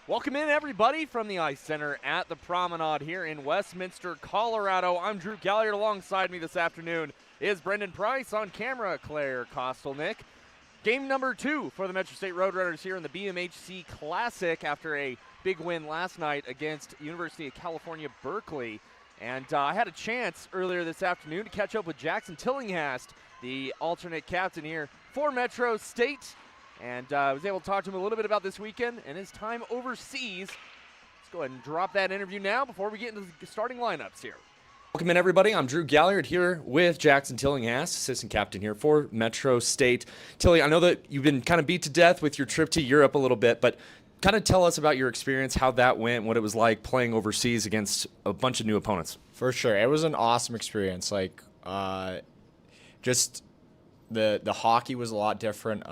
Welcome in, everybody, from the Ice Center at the Promenade here in Westminster, Colorado. I'm Drew Galliard. Alongside me this afternoon is Brendan Price. On camera, Claire Kostelnick. Game number 2 for the Metro State Roadrunners here in the BMHC Classic after a big win last night against University of California, Berkeley. And I had a chance earlier this afternoon to catch up with Jackson Tillinghast, the alternate captain here for Metro State. And I was able to talk to him a little bit about this weekend and his time overseas. Let's go ahead and drop that interview now before we get into the starting lineups here. Welcome in, everybody. I'm Drew Galliard here with Jackson Tillinghast, assistant captain here for Metro State. Tilly, I know that you've been kind of beat to death with your trip to Europe a little bit, but kind of tell us about your experience, how that went, what it was like playing overseas against a bunch of new opponents. For sure. It was an awesome experience. Just the hockey was a lot different.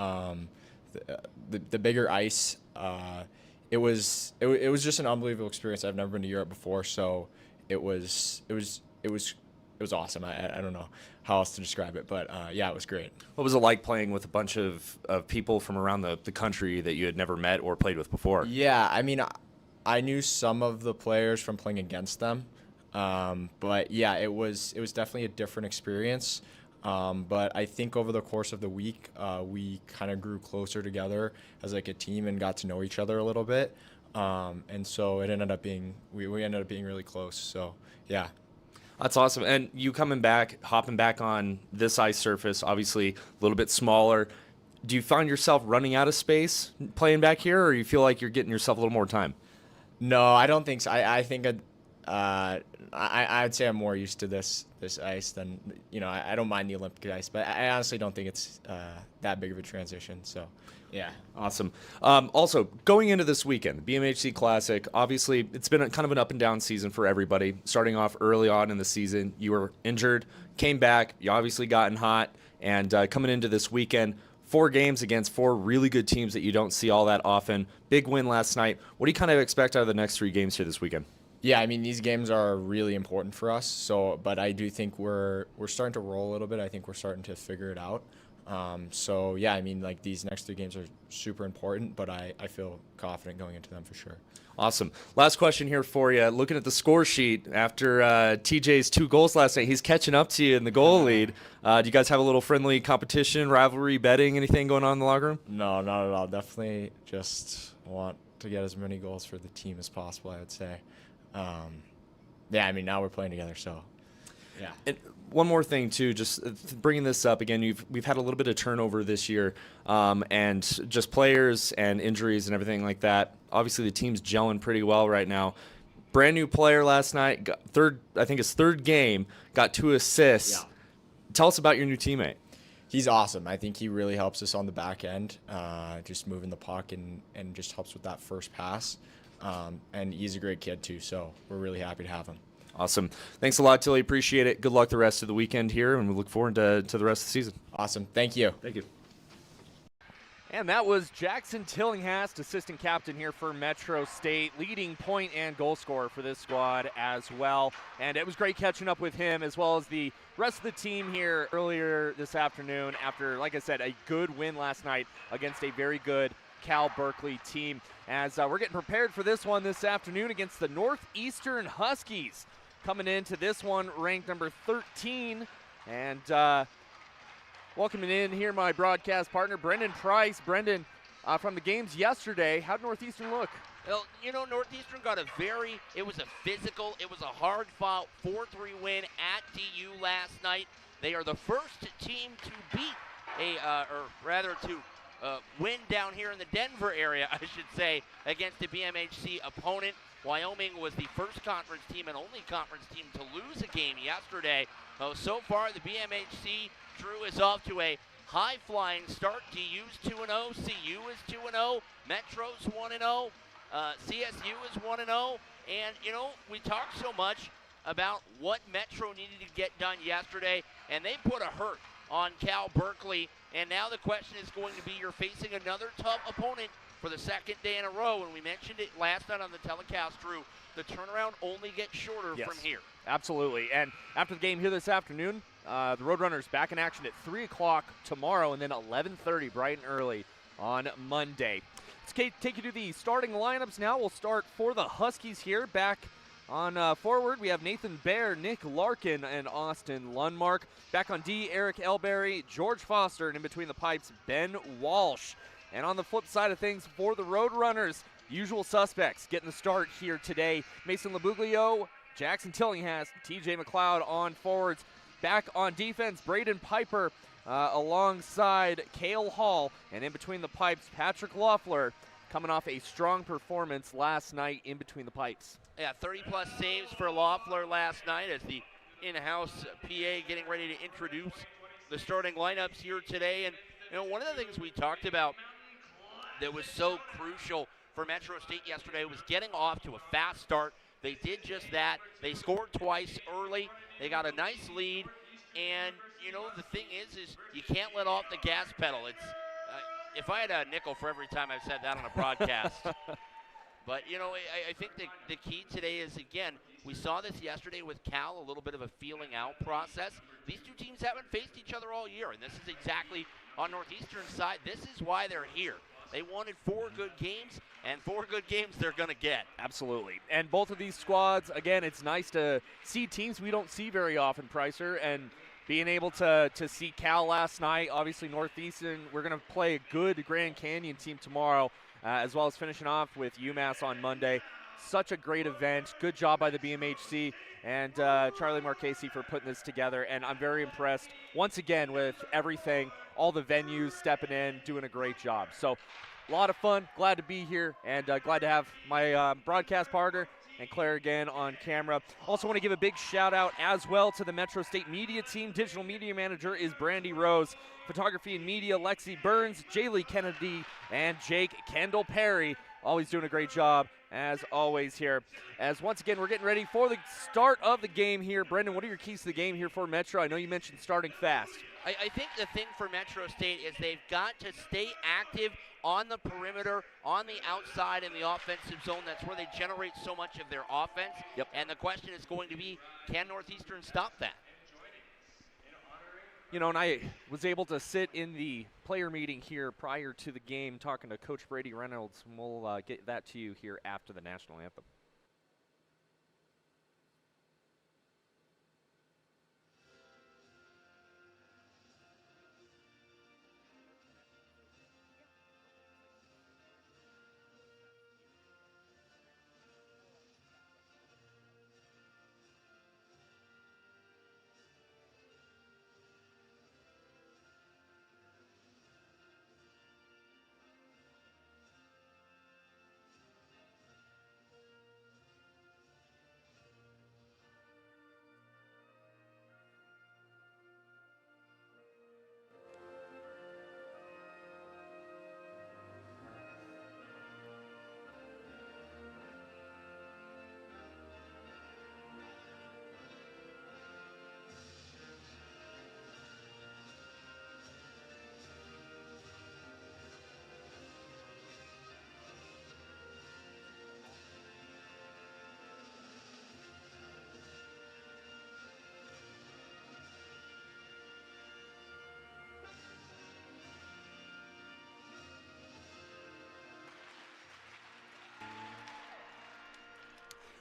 The bigger ice, it was just an unbelievable experience. I've never been to Europe before, so it was awesome. I don't know how else to describe it, but yeah, it was great. What was it like playing with a bunch of people from around the country that you had never met or played with before? Yeah, I mean, I knew some of the players from playing against them, but yeah, it was definitely a different experience. But I think over the course of the week, we kind of grew closer together as like a team and got to know each other a little bit. And so it ended up being, we ended up being really close. So yeah. That's awesome. And you hopping back on this ice surface, obviously a little bit smaller. Do you find yourself running out of space playing back here, or you feel like you're getting yourself a little more time? No, I don't think so. I think I'd say I'm more used to this ice than, I don't mind the Olympic ice, but I honestly don't think it's that big of a transition. So, yeah. Awesome. Also, going into this weekend, the BMHC Classic, obviously it's been kind of an up and down season for everybody. Starting off early on in the season, you were injured, came back, you obviously gotten hot, and coming into this weekend, 4 games against 4 really good teams that you don't see all that often. Big win last night. What do you kind of expect out of the next 3 games here this weekend? Yeah, I mean, these games are really important for us. So, but I do think we're starting to roll a little bit. I think we're starting to figure it out. So yeah, I mean, like these next 3 games are super important, but I feel confident going into them for sure. Awesome. Last question here for you. Looking at the score sheet after TJ's 2 goals last night, he's catching up to you in the goal lead. Do you guys have a little friendly competition, rivalry, betting, anything going on in the locker room? No, not at all. Definitely just want to get as many goals for the team as possible, I would say. Yeah, I mean, now we're playing together, so yeah. And one more thing too, just bringing this up again, we've had a little bit of turnover this year, and just players and injuries and everything like that. Obviously, the team's gelling pretty well right now. Brand new player last night, got I think his 3rd game, got 2 assists. Yeah. Tell us about your new teammate. He's awesome. I think he really helps us on the back end, just moving the puck and just helps with that first pass. And he's a great kid too, so we're really happy to have him. Awesome. Thanks a lot, Tilly. Appreciate it. Good luck the rest of the weekend here, and we look forward to the rest of the season. Awesome. Thank you. Thank you. And that was Jackson Tillinghast, assistant captain here for Metro State, leading point and goal scorer for this squad as well. And it was great catching up with him as well as the rest of the team here earlier this afternoon after, like I said, a good win last night against a very good Cal Berkeley team. As we're getting prepared for this one this afternoon against the Northeastern Huskies. Coming into this one ranked number 13. And welcoming in here my broadcast partner, Brendan Price. Brendan, from the games yesterday, how'd Northeastern look? Well, Northeastern got it was a physical, it was a hard-fought 4-3 win at DU last night. They are the first team to beat win down here in the Denver area, I should say, against a BMHC opponent. Wyoming was the first conference team and only conference team to lose a game yesterday. So far, the BMHC Drew is off to a high-flying start. DU's 2-0, CU is 2-0, Metro's 1-0, CSU is 1-0. And, we talked so much about what Metro needed to get done yesterday, and they put a hurt on Cal Berkeley. And now the question is going to be, you're facing another tough opponent for the 2nd day in a row. And we mentioned it last night on the telecast, Drew. The turnaround only gets shorter from here. Absolutely. And after the game here this afternoon, the Roadrunners back in action at 3 o'clock tomorrow and then 11:30 bright and early on Monday. take you to the starting lineups now. We'll start for the Huskies here. Back on forward, we have Nathan Baer, Nick Larkin, and Austin Lundmark. Back on D, Eric Elberry, George Foster, and in between the pipes, Ben Walsh. And on the flip side of things, for the Roadrunners, usual suspects getting the start here today. Mason Labuglio, Jackson Tillinghast, TJ McLeod on forwards. Back on defense, Braden Piper alongside Cale Hall. And in between the pipes, Patrick Loeffler, coming off a strong performance last night in between the pipes. Yeah, 30-plus saves for Loeffler last night as the in-house PA getting ready to introduce the starting lineups here today. And, one of the things we talked about that was so crucial for Metro State yesterday was getting off to a fast start. They did just that. They scored twice early. They got a nice lead. And, the thing is you can't let off the gas pedal. It's if I had a nickel for every time I've said that on a broadcast. But, I think the key today is, again, we saw this yesterday with Cal, a little bit of a feeling out process. These two teams haven't faced each other all year, and this is exactly on Northeastern's side. This is why they're here. They wanted 4 good games, and 4 good games they're going to get. Absolutely. And both of these squads, again, it's nice to see teams we don't see very often, Pricer, and being able to see Cal last night, obviously Northeastern, we're going to play a good Grand Canyon team tomorrow, as well as finishing off with UMass on Monday. Such a great event. Good job by the BMHC and Charlie Marchese for putting this together. And I'm very impressed, once again, with everything, all the venues stepping in, doing a great job. So a lot of fun. Glad to be here, and glad to have my broadcast partner and Claire again on camera. Also want to give a big shout out as well to the Metro State media team. Digital media manager is Brandy Rose. Photography and media, Lexi Burns, Jaylee Kennedy, and Jake Kendall Perry. Always doing a great job, as always, here. As once again, we're getting ready for the start of the game here. Brendan, what are your keys to the game here for Metro? I know you mentioned starting fast. I think the thing for Metro State is they've got to stay active on the perimeter, on the outside in the offensive zone. That's where they generate so much of their offense. Yep. And the question is going to be, can Northeastern stop that? And I was able to sit in the player meeting here prior to the game talking to Coach Brady Reynolds, and we'll get that to you here after the national anthem.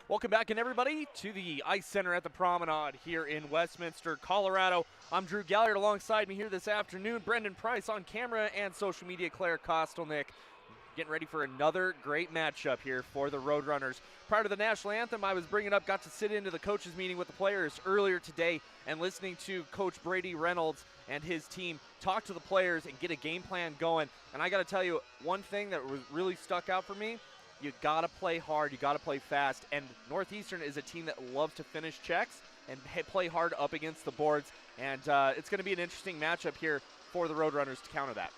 Welcome back, and everybody, to the Ice Center at the Promenade here in Westminster, Colorado. I'm Drew Gallagher. Alongside me here this afternoon, Brendan Price on camera and social media, Claire Kostelnick. Getting ready for another great matchup here for the Roadrunners. Prior to the national anthem, I was bringing up, got to sit into the coaches meeting with the players earlier today and listening to Coach Brady Reynolds and his team talk to the players and get a game plan going. And I got to tell you, one thing that was really stuck out for me, you got to play hard, you got to play fast, and Northeastern is a team that loves to finish checks and play hard up against the boards, and it's going to be an interesting matchup here for the Roadrunners to counter that.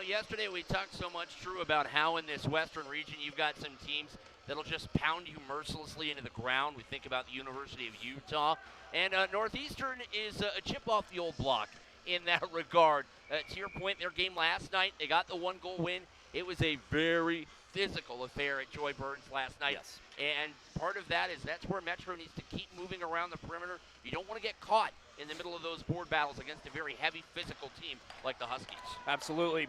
Yesterday we talked so much, Drew, about how in this western region you've got some teams that'll just pound you mercilessly into the ground. We think about the University of Utah, and Northeastern is a chip off the old block in that regard. To your point, their game last night, they got the 1-goal win. It was a very physical affair at Joy Burns last night. Yes. And part of that is that's where Metro needs to keep moving around the perimeter. You don't want to get caught in the middle of those board battles against a very heavy physical team like the Huskies. Absolutely.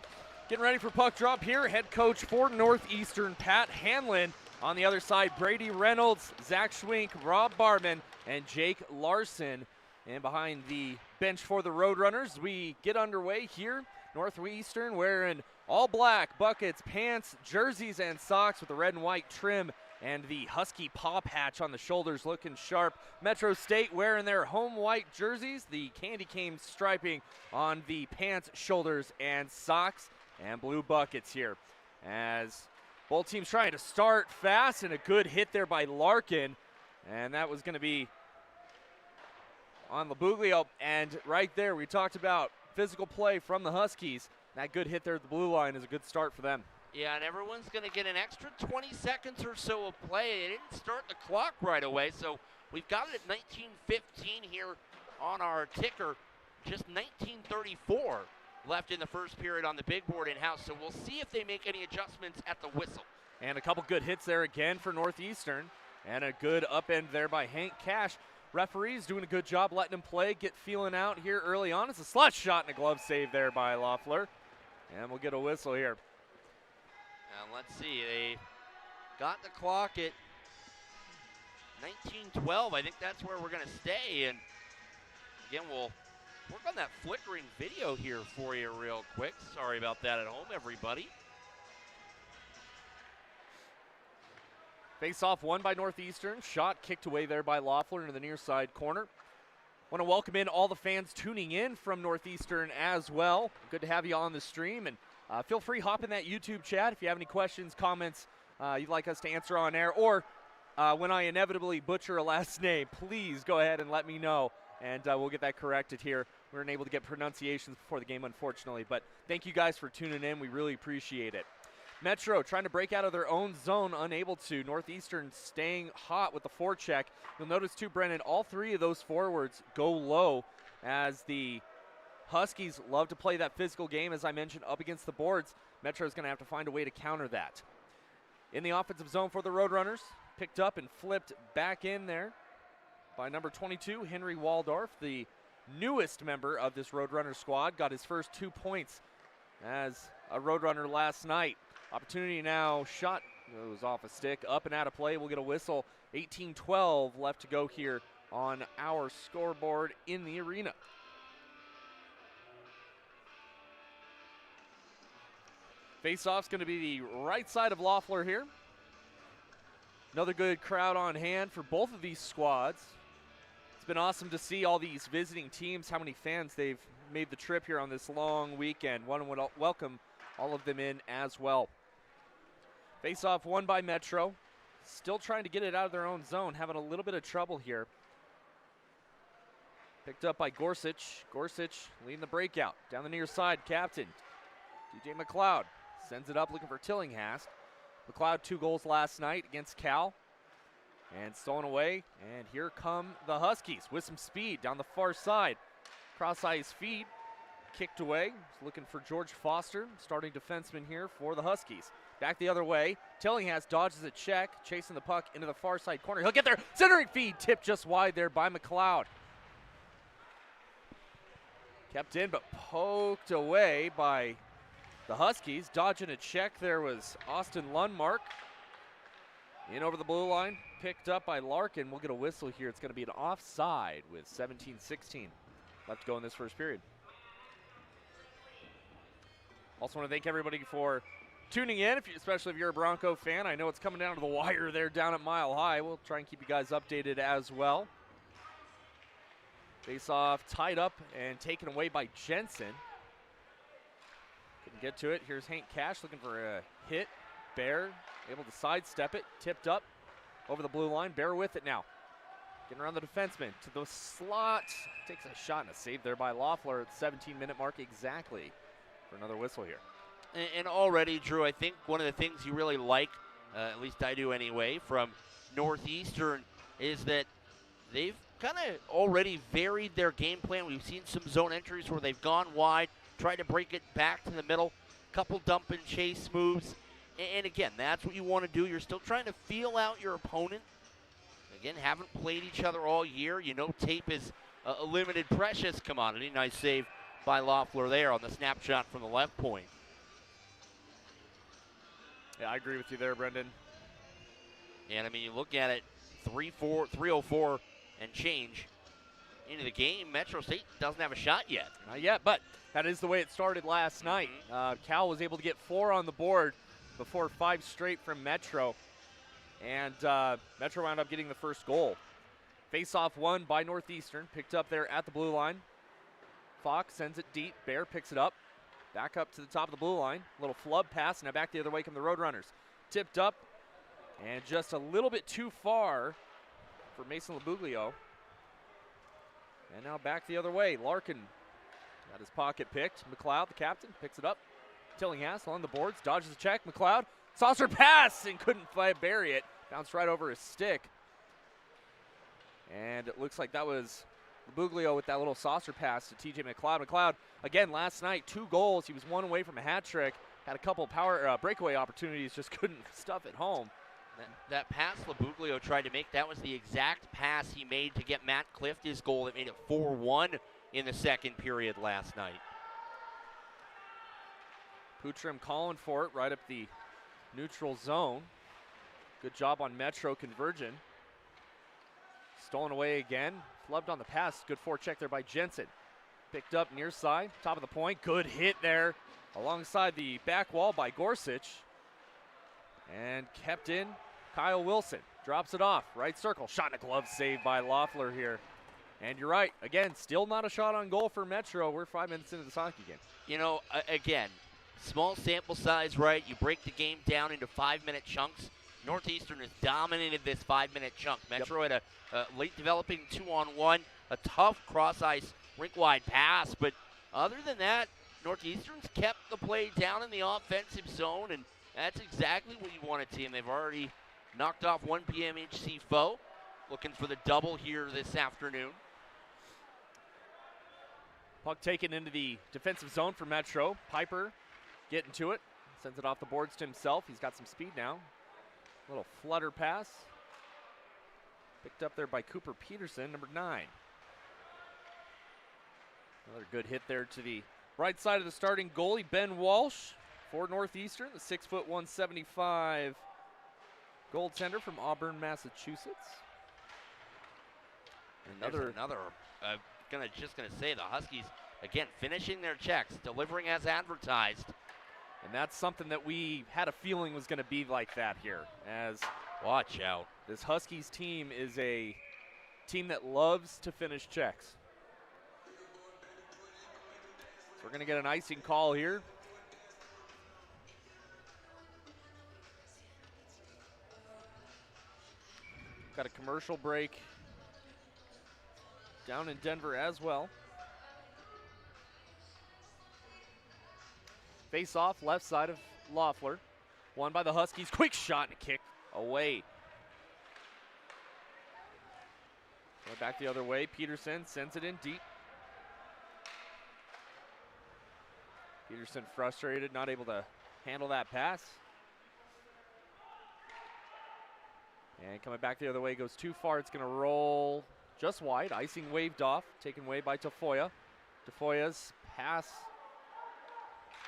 Getting ready for puck drop here. Head coach for Northeastern, Pat Hanlon. On the other side, Brady Reynolds, Zach Schwink, Rob Barman, and Jake Larson. And behind the bench for the Roadrunners, we get underway here. Northeastern wearing all black buckets, pants, jerseys, and socks with the red and white trim and the Husky paw patch on the shoulders looking sharp. Metro State wearing their home white jerseys, the candy cane striping on the pants, shoulders, and socks, and blue buckets here. As both teams trying to start fast, and a good hit there by Larkin. And that was going to be on Labuglio. And right there, we talked about physical play from the Huskies. That good hit there at the blue line is a good start for them. Yeah, and everyone's going to get an extra 20 seconds or so of play. It didn't start the clock right away, so we've got it at 19:15 here on our ticker. Just 19:34 left in the first period on the big board in-house, so we'll see if they make any adjustments at the whistle. And a couple good hits there again for Northeastern, and a good upend there by Hank Cash. Referees doing a good job letting him play, get feeling out here early on. It's a slot shot and a glove save there by Loeffler, and we'll get a whistle here. And let's see, they got the clock at 19:12. I think that's where we're going to stay. And again, we'll work on that flickering video here for you real quick. Sorry about that at home, everybody. Face-off won by Northeastern. Shot kicked away there by Loeffler into the near side corner. Want to welcome in all the fans tuning in from Northeastern as well. Good to have you on the stream. And feel free, hop in that YouTube chat if you have any questions, comments you'd like us to answer on air. Or when I inevitably butcher a last name, please go ahead and let me know. And we'll get that corrected here. We weren't able to get pronunciations before the game, unfortunately. But thank you guys for tuning in. We really appreciate it. Metro trying to break out of their own zone, unable to. Northeastern staying hot with the forecheck. You'll notice too, Brennan, all three of those forwards go low as the Huskies love to play that physical game, as I mentioned, up against the boards. Metro's going to have to find a way to counter that. In the offensive zone for the Roadrunners, picked up and flipped back in there by number 22, Henry Waldorf, the newest member of this Roadrunner squad. Got his first 2 points as a Roadrunner last night. Opportunity now, shot goes off a stick, up and out of play. We'll get a whistle. 18-12 left to go here on our scoreboard in the arena. Face-off's going to be the right side of Loeffler here. Another good crowd on hand for both of these squads. It's been awesome to see all these visiting teams, how many fans they've made the trip here on this long weekend. Want to welcome all of them in as well. Face-off won by Metro. Still trying to get it out of their own zone, having a little bit of trouble here. Picked up by Gorsuch. Gorsuch leading the breakout. Down the near side, captain DJ McLeod sends it up looking for Tillinghast. McLeod 2 goals last night against Cal. And stolen away. And here come the Huskies with some speed down the far side. Cross-ice feed. Kicked away. Looking for George Foster, starting defenseman here for the Huskies. Back the other way. Tillinghast dodges a check, chasing the puck into the far side corner. He'll get there. Centering feed tipped just wide there by McLeod. Kept in but poked away by the Huskies. Dodging a check there was Austin Lundmark. In over the blue line. Picked up by Larkin. We'll get a whistle here. It's going to be an offside with 17-16 left to go in this first period. Also want to thank everybody for tuning in, especially if you're a Bronco fan. I know it's coming down to the wire there down at Mile High. We'll try and keep you guys updated as well. Face-off tied up and taken away by Jensen. Couldn't get to it. Here's Hank Cash looking for a hit. Bear able to sidestep it. Tipped up over the blue line. Bear with it now. Getting around the defenseman to the slot. Takes a shot and a save there by Loeffler at the 17-minute mark exactly for another whistle here. And already, Drew, I think one of the things you really like, at least I do anyway, from Northeastern is that they've kind of already varied their game plan. We've seen some zone entries where they've gone wide, tried to break it back to the middle, couple dump and chase moves. And again, that's what you want to do. You're still trying to feel out your opponent. Again, haven't played each other all year. You know tape is a limited, precious commodity. Nice save by Loeffler there on the snapshot from the left point. Yeah, I agree with you there, Brendan. And I mean, you look at it, 304 and change into the game. Metro State doesn't have a shot yet. Not yet, but that is the way it started last night. Cal was able to get 4 on the board before 5 straight from Metro. And Metro wound up getting the first goal. Face-off won by Northeastern, picked up there at the blue line. Fox sends it deep. Bear picks it up. Back up to the top of the blue line. Little flub pass, and now back the other way come the Roadrunners. Tipped up, and just a little bit too far for Mason Labuglio. And now back the other way. Larkin got his pocket picked. McLeod, the captain, picks it up. Tillinghast on the boards, dodges the check. McLeod, saucer pass, and couldn't bury it. Bounced right over his stick. And it looks like that was Labuglio with that little saucer pass to TJ McLeod. McLeod, again, last night, 2 goals. He was 1 away from a hat trick. Had a couple power breakaway opportunities, just couldn't stuff it home. That pass Labuglio tried to make, that was the exact pass he made to get Matt Clift his goal that made it 4-1 in the second period last night. Pootram calling for it right up the neutral zone. Good job on Metro conversion. Stolen away again. Flubbed on the pass. Good forecheck there by Jensen. Picked up near side, top of the point. Good hit there alongside the back wall by Gorsuch. And kept in. Kyle Wilson drops it off. Right circle. Shot in a glove save by Loeffler here. And you're right. Again, still not a shot on goal for Metro. We're 5 minutes into this hockey game. You know, again, small sample size, right? You break the game down into 5-minute chunks. Northeastern has dominated this 5-minute chunk. Metro had a late developing 2-on-1, a tough cross-ice rink-wide pass. But other than that, Northeastern's kept the play down in the offensive zone, and that's exactly what you want a team. They've already knocked off one PMHC foe. Looking for the double here this afternoon. Puck taken into the defensive zone for Metro. Piper getting to it. Sends it off the boards to himself. He's got some speed now. Little flutter pass. Picked up there by Cooper Peterson, number 9. Another good hit there to the right side of the starting goalie, Ben Walsh, for Northeastern, the 6', 175 goaltender from Auburn, Massachusetts. Just gonna say the Huskies again finishing their checks, delivering as advertised. And that's something that we had a feeling was going to be like that here. As watch out, this Huskies team is a team that loves to finish checks. So we're going to get an icing call here. Got a commercial break down in Denver as well. Face off, left side of Loeffler. Won by the Huskies. Quick shot and a kick away. Going back the other way. Peterson sends it in deep. Peterson frustrated, not able to handle that pass. And coming back the other way, goes too far. It's going to roll just wide. Icing waved off, taken away by Tafoya. Tafoya's pass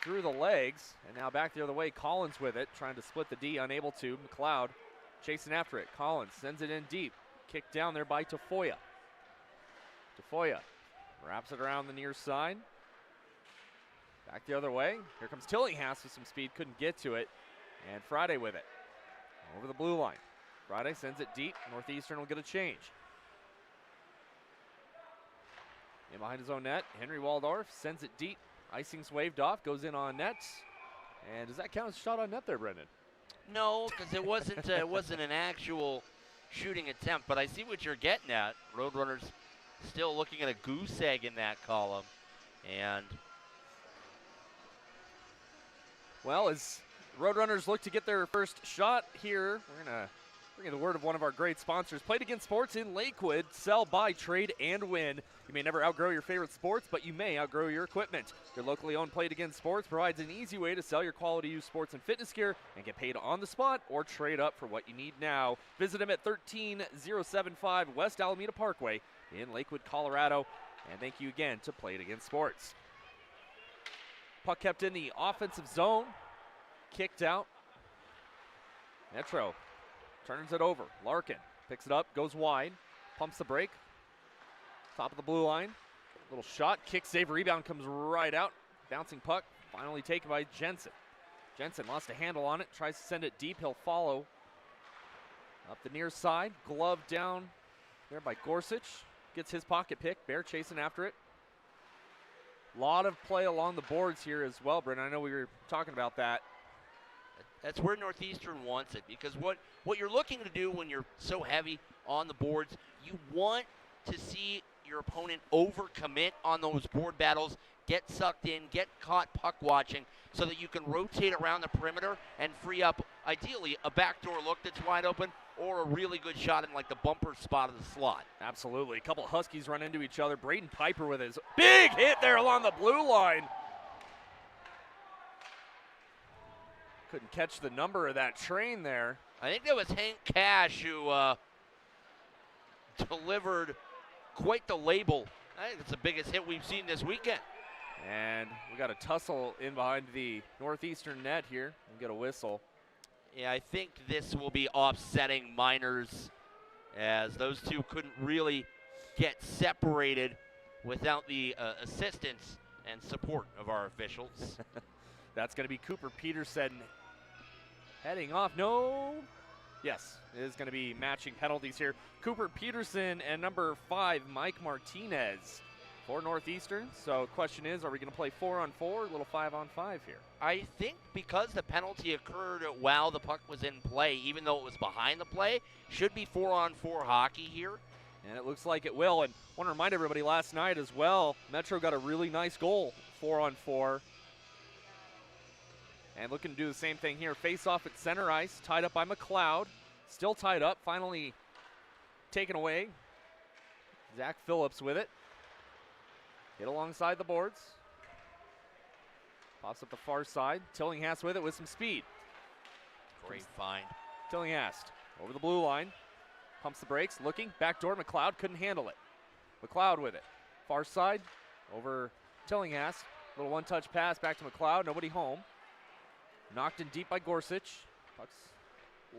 through the legs, and now back the other way. Collins with it, trying to split the D, unable to. McLeod chasing after it. Collins sends it in deep. Kicked down there by Tafoya. Tafoya wraps it around the near side. Back the other way. Here comes Tillinghast with some speed, couldn't get to it. And Friday with it. Over the blue line. Friday sends it deep. Northeastern will get a change. In behind his own net, Henry Waldorf sends it deep. Icing's waved off, goes in on net. And does that count as a shot on net there, Brendan? No, because it wasn't an actual shooting attempt, but I see what you're getting at. Roadrunners still looking at a goose egg in that column. And well, as Roadrunners look to get their first shot here, we're going to bring you the word of one of our great sponsors. Play It Again Sports in Lakewood. Sell, buy, trade, and win. You may never outgrow your favorite sports, but you may outgrow your equipment. Your locally owned Play It Again Sports provides an easy way to sell your quality used sports and fitness gear and get paid on the spot or trade up for what you need now. Visit them at 13075 West Alameda Parkway in Lakewood, Colorado. And thank you again to Play It Again Sports. Puck kept in the offensive zone. Kicked out Metro turns it over. Larkin picks it up, goes wide, pumps the break. Top of the blue line. Little shot, kick, save, rebound comes right out. Bouncing puck, finally taken by Jensen. Jensen lost a handle on it, tries to send it deep. He'll follow up the near side. Glove down there by Gorsuch. Gets his pocket pick. Bear chasing after it. Lot of play along the boards here as well, Brendan. I know we were talking about that. That's where Northeastern wants it, because what you're looking to do when you're so heavy on the boards, you want to see your opponent overcommit on those board battles, get sucked in, get caught puck watching, so that you can rotate around the perimeter and free up, ideally, a backdoor look that's wide open or a really good shot in like the bumper spot of the slot. Absolutely. A couple of Huskies run into each other. Braden Piper with his big hit there along the blue line. Couldn't catch the number of that train there. I think that was Hank Cash who delivered quite the label. I think it's the biggest hit we've seen this weekend. And we got a tussle in behind the Northeastern net here. We'll get a whistle. Yeah, I think this will be offsetting Miners, as those two couldn't really get separated without the assistance and support of our officials. That's going to be Cooper Peterson heading off. No. Yes, it is going to be matching penalties here. Cooper Peterson and number 5, Mike Martinez for Northeastern. So question is, are we going to play 4-on-4 or a little 5-on-5 here? I think because the penalty occurred while the puck was in play, even though it was behind the play, should be 4-on-4 hockey here. And it looks like it will. And I want to remind everybody, last night as well, Metro got a really nice goal, 4-on-4. And looking to do the same thing here. Face off at center ice, tied up by McLeod. Still tied up, finally taken away. Zach Phillips with it. Hit alongside the boards. Pops up the far side. Tillinghast with it with some speed. Great find. Tillinghast over the blue line. Pumps the brakes, looking. Backdoor, McLeod couldn't handle it. McLeod with it. Far side, over Tillinghast. Little one-touch pass back to McLeod, nobody home. Knocked in deep by Gorsuch. Puck's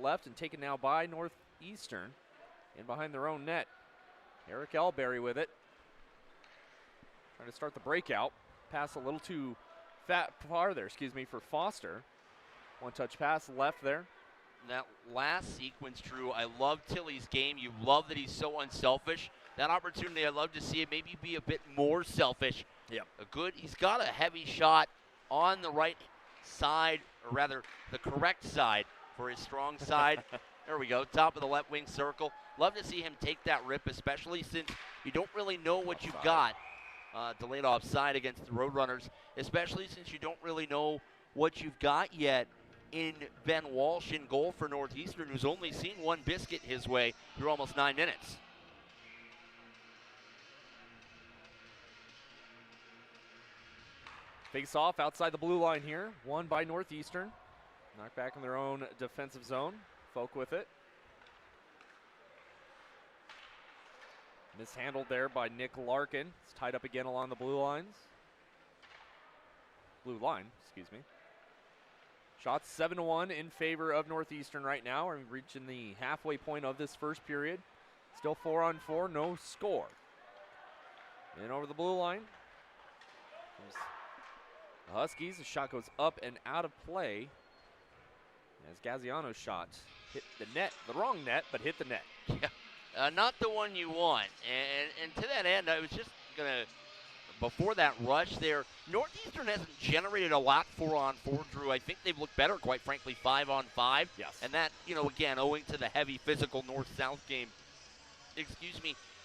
left and taken now by Northeastern. In behind their own net. Eric Elberry with it. Trying to start the breakout. Pass a little too far there, for Foster. One-touch pass left there. That last sequence, Drew, I love Tilly's game. You love that he's so unselfish. That opportunity, I love to see it maybe be a bit more selfish. Yep. He's got a heavy shot on the right side, or rather the correct side for his strong side. There we go, top of the left wing circle. Love to see him take that rip, especially since you don't really know what you've got. Delayed offside against the Roadrunners, especially since you don't really know what you've got yet in Ben Walsh in goal for Northeastern, who's only seen one biscuit his way through almost 9 minutes. Face off outside the blue line here. Won by Northeastern. Knocked back in their own defensive zone. Folk with it. Mishandled there by Nick Larkin. It's tied up again along the blue line, Shots 7-1 in favor of Northeastern right now. We're reaching the halfway point of this first period. Still 4-on-4, no score. In over the blue line. The Huskies, the shot goes up and out of play as Gaziano's shot hit the net, the wrong net, but hit the net. Yeah, not the one you want. And to that end, I was just going to, before that rush there, Northeastern hasn't generated a lot 4-on-4, Drew. I think they've looked better, quite frankly, 5-on-5. Yes. And that, again, owing to the heavy physical north-south game,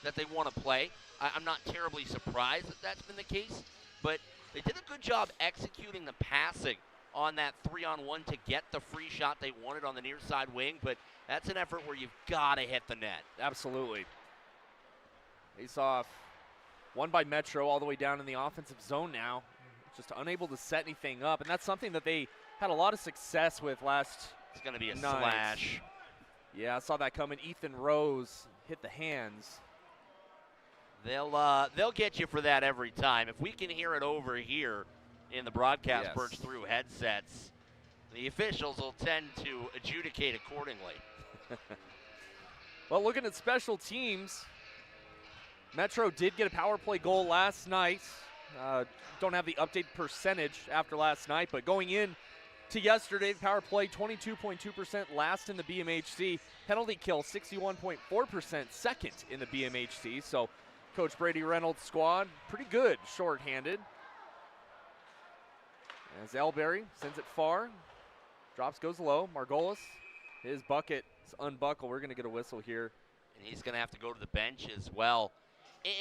that they want to play. I'm not terribly surprised that that's been the case, but they did a good job executing the passing on that 3-on-1 to get the free shot they wanted on the near side wing, but that's an effort where you've got to hit the net. Absolutely. Face off. Won by Metro all the way down in the offensive zone now. Just unable to set anything up, and that's something that they had a lot of success with last It's going to be a night. slash. Yeah, I saw that coming. Ethan Rose hit the hands. They'll get you for that every time. If we can hear it over here in the broadcast Yes. perch through headsets, The officials will tend to adjudicate accordingly. Well, looking at special teams, Metro did get a power play goal last night. Don't have the updated percentage after last night, but going in to yesterday, the power play 22.2% last in the BMHC. Penalty kill 61.4% second in the BMHC. So Coach Brady Reynolds' squad pretty good shorthanded. As Elberry sends it far, drops, goes low. Margolis, his bucket is unbuckled. We're going to get a whistle here. And he's going to have to go to the bench as well.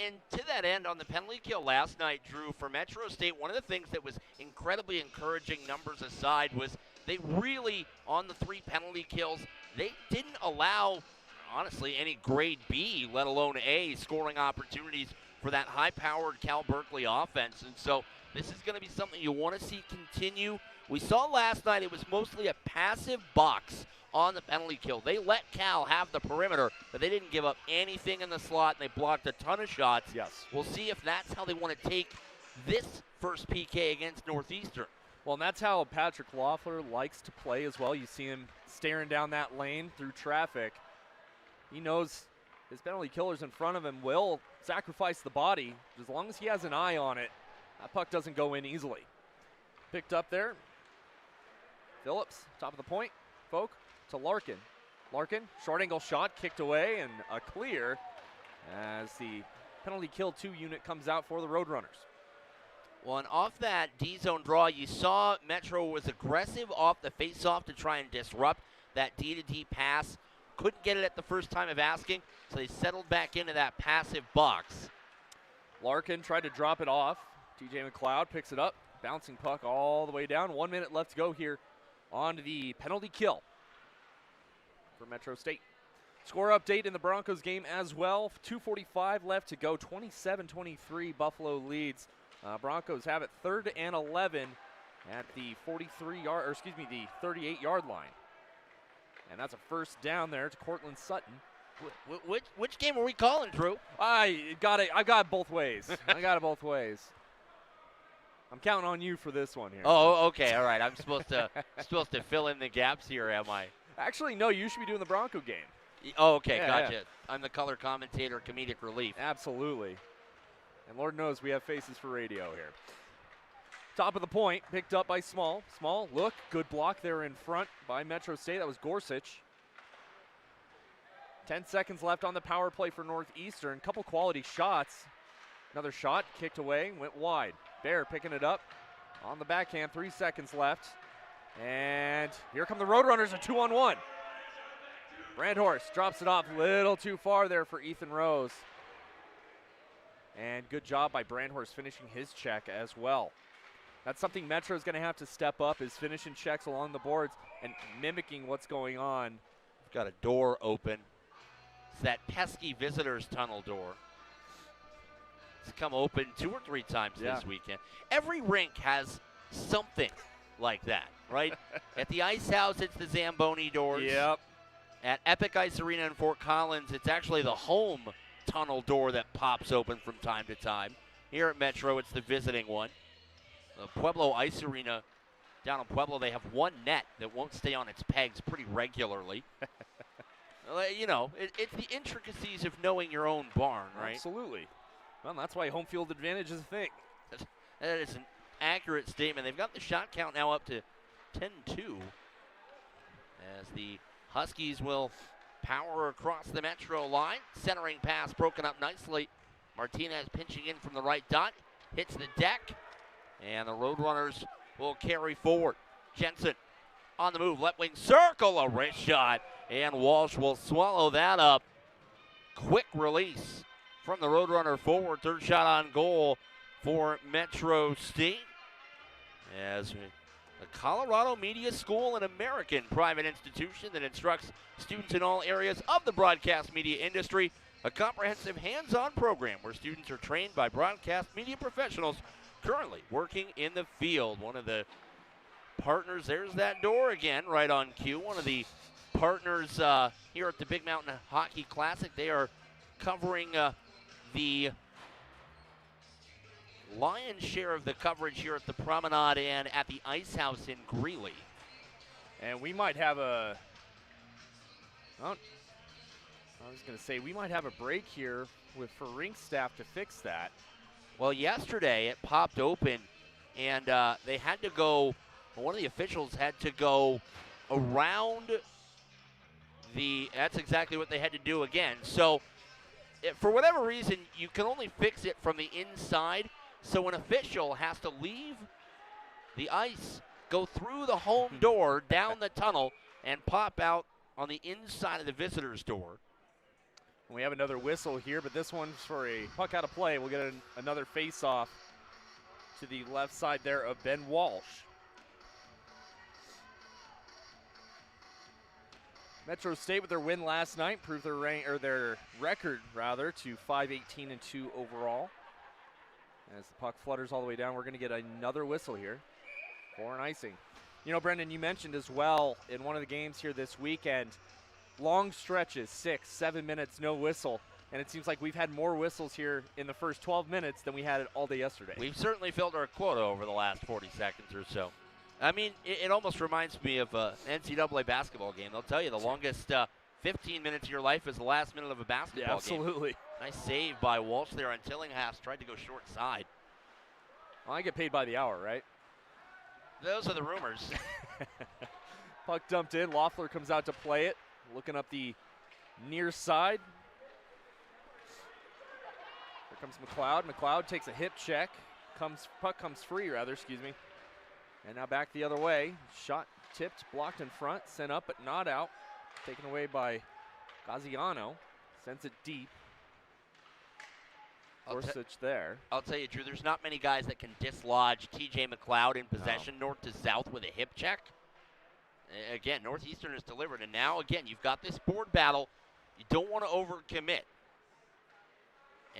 And to that end, on the penalty kill last night, Drew, for Metro State, one of the things that was incredibly encouraging, numbers aside, was they really, on the 3 penalty kills, they didn't allow, honestly, any grade B, let alone A, scoring opportunities for that high-powered Cal Berkeley offense. And so this is going to be something you want to see continue. We saw last night it was mostly a passive box on the penalty kill. They let Cal have the perimeter, but they didn't give up anything in the slot, and they blocked a ton of shots. Yes. We'll see if that's how they want to take this first PK against Northeastern. Well, and that's how Patrick Loeffler likes to play as well. You see him staring down that lane through traffic. He knows his penalty killers in front of him will sacrifice the body. As long as he has an eye on it, that puck doesn't go in easily. Picked up there. Phillips, top of the point. Folk to Larkin. Larkin, short angle shot, kicked away, and a clear as the penalty kill 2 unit comes out for the Roadrunners. Well, and off that D-zone draw, you saw Metro was aggressive off the face-off to try and disrupt that D-to-D pass. Couldn't get it at the first time of asking, so they settled back into that passive box. Larkin tried to drop it off. TJ McLeod picks it up, bouncing puck all the way down. 1 minute left to go here on the penalty kill for Metro State. Score update in the Broncos game as well. 2:45 left to go. 27-23 Buffalo leads. Broncos have it 3rd and 11 at the 38-yard line. And that's a first down there to Cortland Sutton. Which game are we calling, Drew? I got it both ways. I got it both ways. I'm counting on you for this one here. Oh, okay, all right. I'm supposed to fill in the gaps here, am I? Actually, no, you should be doing the Bronco game. Oh, okay, Yeah, gotcha. yeah. I'm the color commentator, comedic relief. Absolutely. And Lord knows we have faces for radio here. Top of the point, picked up by Small. Small, look, good block there in front by Metro State. That was Gorsuch. 10 seconds left on the power play for Northeastern. Couple quality shots. Another shot, kicked away, went wide. Bear picking it up on the backhand. 3 seconds left. And here come the Roadrunners, a 2-on-1. Brandhorst drops it off a little too far there for Ethan Rose. And good job by Brandhorst finishing his check as well. That's something Metro's going to have to step up, is finishing checks along the boards and mimicking what's going on. We've got a door open. It's that pesky visitors tunnel door. It's come open 2 or 3 times this weekend. Every rink has something like that, right? At the Ice House, it's the Zamboni doors. Yep. At Epic Ice Arena in Fort Collins, it's actually the home tunnel door that pops open from time to time. Here at Metro, it's the visiting one. The Pueblo Ice Arena down in Pueblo, they have one net that won't stay on its pegs pretty regularly. You know, it's the intricacies of knowing your own barn, right? Absolutely. Well, that's why home field advantage is a thing. That is an accurate statement. They've got the shot count now up to 10-2 as the Huskies will power across the Metro line. Centering pass broken up nicely. Martinez pinching in from the right dot. Hits the deck. And the Roadrunners will carry forward. Jensen on the move. Left wing circle. A wrist shot. And Walsh will swallow that up. Quick release from the Roadrunner forward. 3rd shot on goal for Metro State. As the Colorado Media School, an American private institution that instructs students in all areas of the broadcast media industry, a comprehensive hands-on program where students are trained by broadcast media professionals currently working in the field. One of the partners, there's that door again, right on cue. One of the partners here at the Big Mountain Hockey Classic. They are covering the lion's share of the coverage here at the Promenade and at the Ice House in Greeley. And we might have a, oh, I was going to say, we might have a break here for rink staff to fix that. Well, yesterday it popped open, and they had to go, one of the officials had to go around that's exactly what they had to do again. So, for whatever reason, you can only fix it from the inside. So an official has to leave the ice, go through the home door, down the tunnel, and pop out on the inside of the visitor's door. We have another whistle here, but this one's for a puck out of play. We'll get another face-off to the left side there of Ben Walsh. Metro State, with their win last night, proved their record to 5-18-2 overall. As the puck flutters all the way down, we're going to get another whistle here for an icing. You know, Brendan, you mentioned as well in one of the games here this weekend, long stretches, 6-7 minutes, no whistle. And it seems like we've had more whistles here in the first 12 minutes than we had all day yesterday. We've certainly filled our quota over the last 40 seconds or so. I mean, it almost reminds me of an NCAA basketball game. They'll tell you the longest 15 minutes of your life is the last minute of a basketball game. Absolutely. Nice save by Walsh there on Tillinghast. Tried to go short side. Well, I get paid by the hour, right? Those are the rumors. Puck dumped in. Loeffler comes out to play it. Looking up the near side. Here comes McLeod. McLeod takes a hip check. Puck comes free, excuse me. And now back the other way. Shot tipped, blocked in front, sent up but not out. Taken away by Gaziano. Sends it deep. Gorsuch there. I'll tell you, Drew, there's not many guys that can dislodge TJ McLeod in possession north to south with a hip check. Again, Northeastern has delivered. And now, again, you've got this board battle. You don't want to overcommit.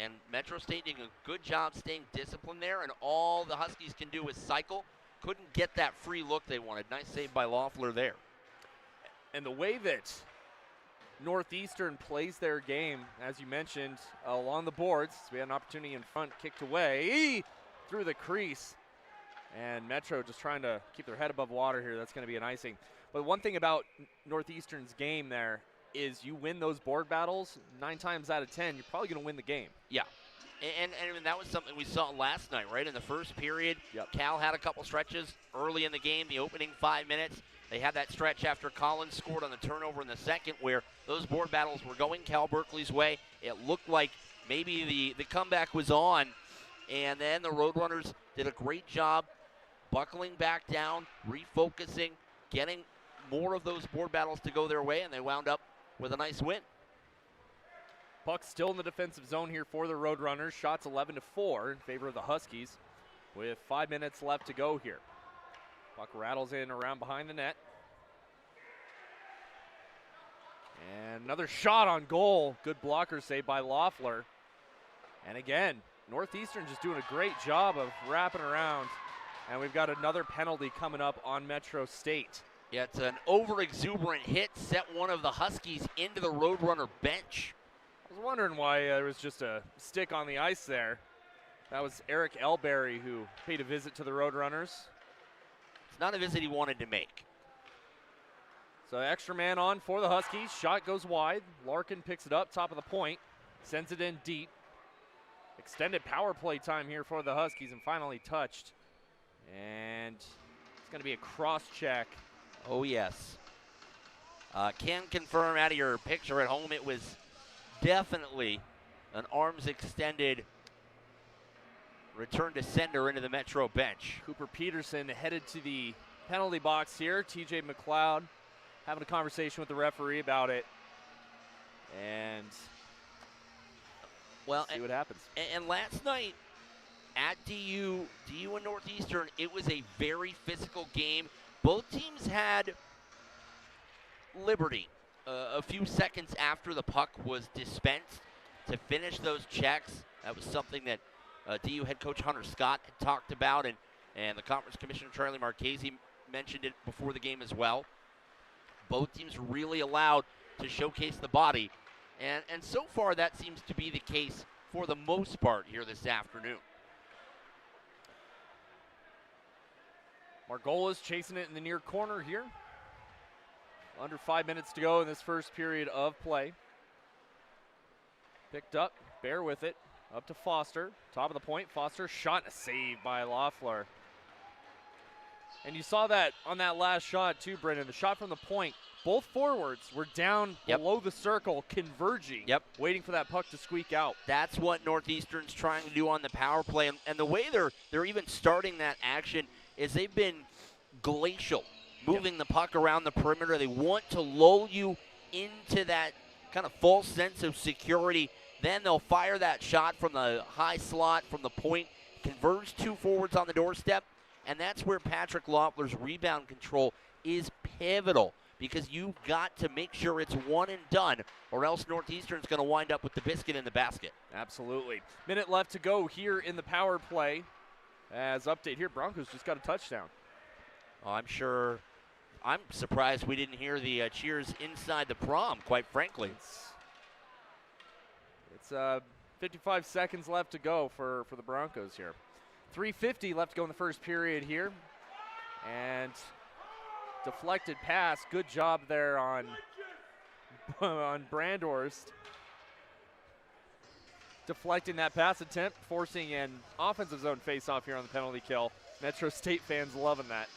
And Metro State doing a good job staying disciplined there, and all the Huskies can do is cycle. Couldn't get that free look they wanted. Nice save by Loeffler there. And the way that Northeastern plays their game, as you mentioned, along the boards. So we had an opportunity in front, kicked away through the crease. And Metro just trying to keep their head above water here. That's going to be an icing. But one thing about Northeastern's game there is you win those board battles, 9 times out of 10, you're probably going to win the game. Yeah. And that was something we saw last night, right? In the first period, Cal had a couple stretches early in the game, the opening 5 minutes. They had that stretch after Collins scored on the turnover in the second where those board battles were going Cal Berkeley's way. It looked like maybe the comeback was on, and then the Roadrunners did a great job buckling back down, refocusing, getting more of those board battles to go their way, and they wound up with a nice win. Puck still in the defensive zone here for the Roadrunners. Shots 11-4 in favor of the Huskies with 5 minutes left to go here. Puck rattles in around behind the net. And another shot on goal. Good blocker save by Loeffler. And again, Northeastern just doing a great job of wrapping around. And we've got another penalty coming up on Metro State. Yeah, it's an over-exuberant hit, set one of the Huskies into the Roadrunner bench. I was wondering why there was just a stick on the ice there. That was Eric Elberry who paid a visit to the Roadrunners. It's not a visit he wanted to make. So extra man on for the Huskies. Shot goes wide. Larkin picks it up, top of the point. Sends it in deep. Extended power play time here for the Huskies and finally touched. And it's going to be a cross check. Oh, yes. Can confirm out of your picture at home it was definitely an arms extended return to sender into the Metro bench. Cooper Peterson headed to the penalty box here. TJ McLeod having a conversation with the referee about it. And well, see what happens. And last night at DU and Northeastern, it was a very physical game. Both teams had liberty a few seconds after the puck was dispensed to finish those checks. That was something that DU head coach Hunter Scott had talked about, and the conference commissioner Charlie Marchese mentioned it before the game as well. Both teams really allowed to showcase the body, and so far that seems to be the case for the most part here this afternoon. Margola's chasing it in the near corner here. Under 5 minutes to go in this first period of play. Picked up, bear with it. Up to Foster, top of the point. Foster shot and a save by Loeffler. And you saw that on that last shot too, Brendan. The shot from the point, both forwards were down below the circle, converging, waiting for that puck to squeak out. That's what Northeastern's trying to do on the power play. And the way they're even starting that action is they've been glacial, moving the puck around the perimeter. They want to lull you into that kind of false sense of security. Then they'll fire that shot from the high slot, from the point, converge two forwards on the doorstep, and that's where Patrick Loeffler's rebound control is pivotal, because you've got to make sure it's one and done, or else Northeastern's going to wind up with the biscuit in the basket. Absolutely. Minute left to go here in the power play. As update here, Broncos just got a touchdown. I'm surprised we didn't hear the cheers inside the prom, quite frankly. It's 55 seconds left to go for the Broncos here. 3:50 left to go in the first period here. And deflected pass. Good job there on Brandhorst. Deflecting that pass attempt, forcing an offensive zone face-off here on the penalty kill. Metro State fans loving that.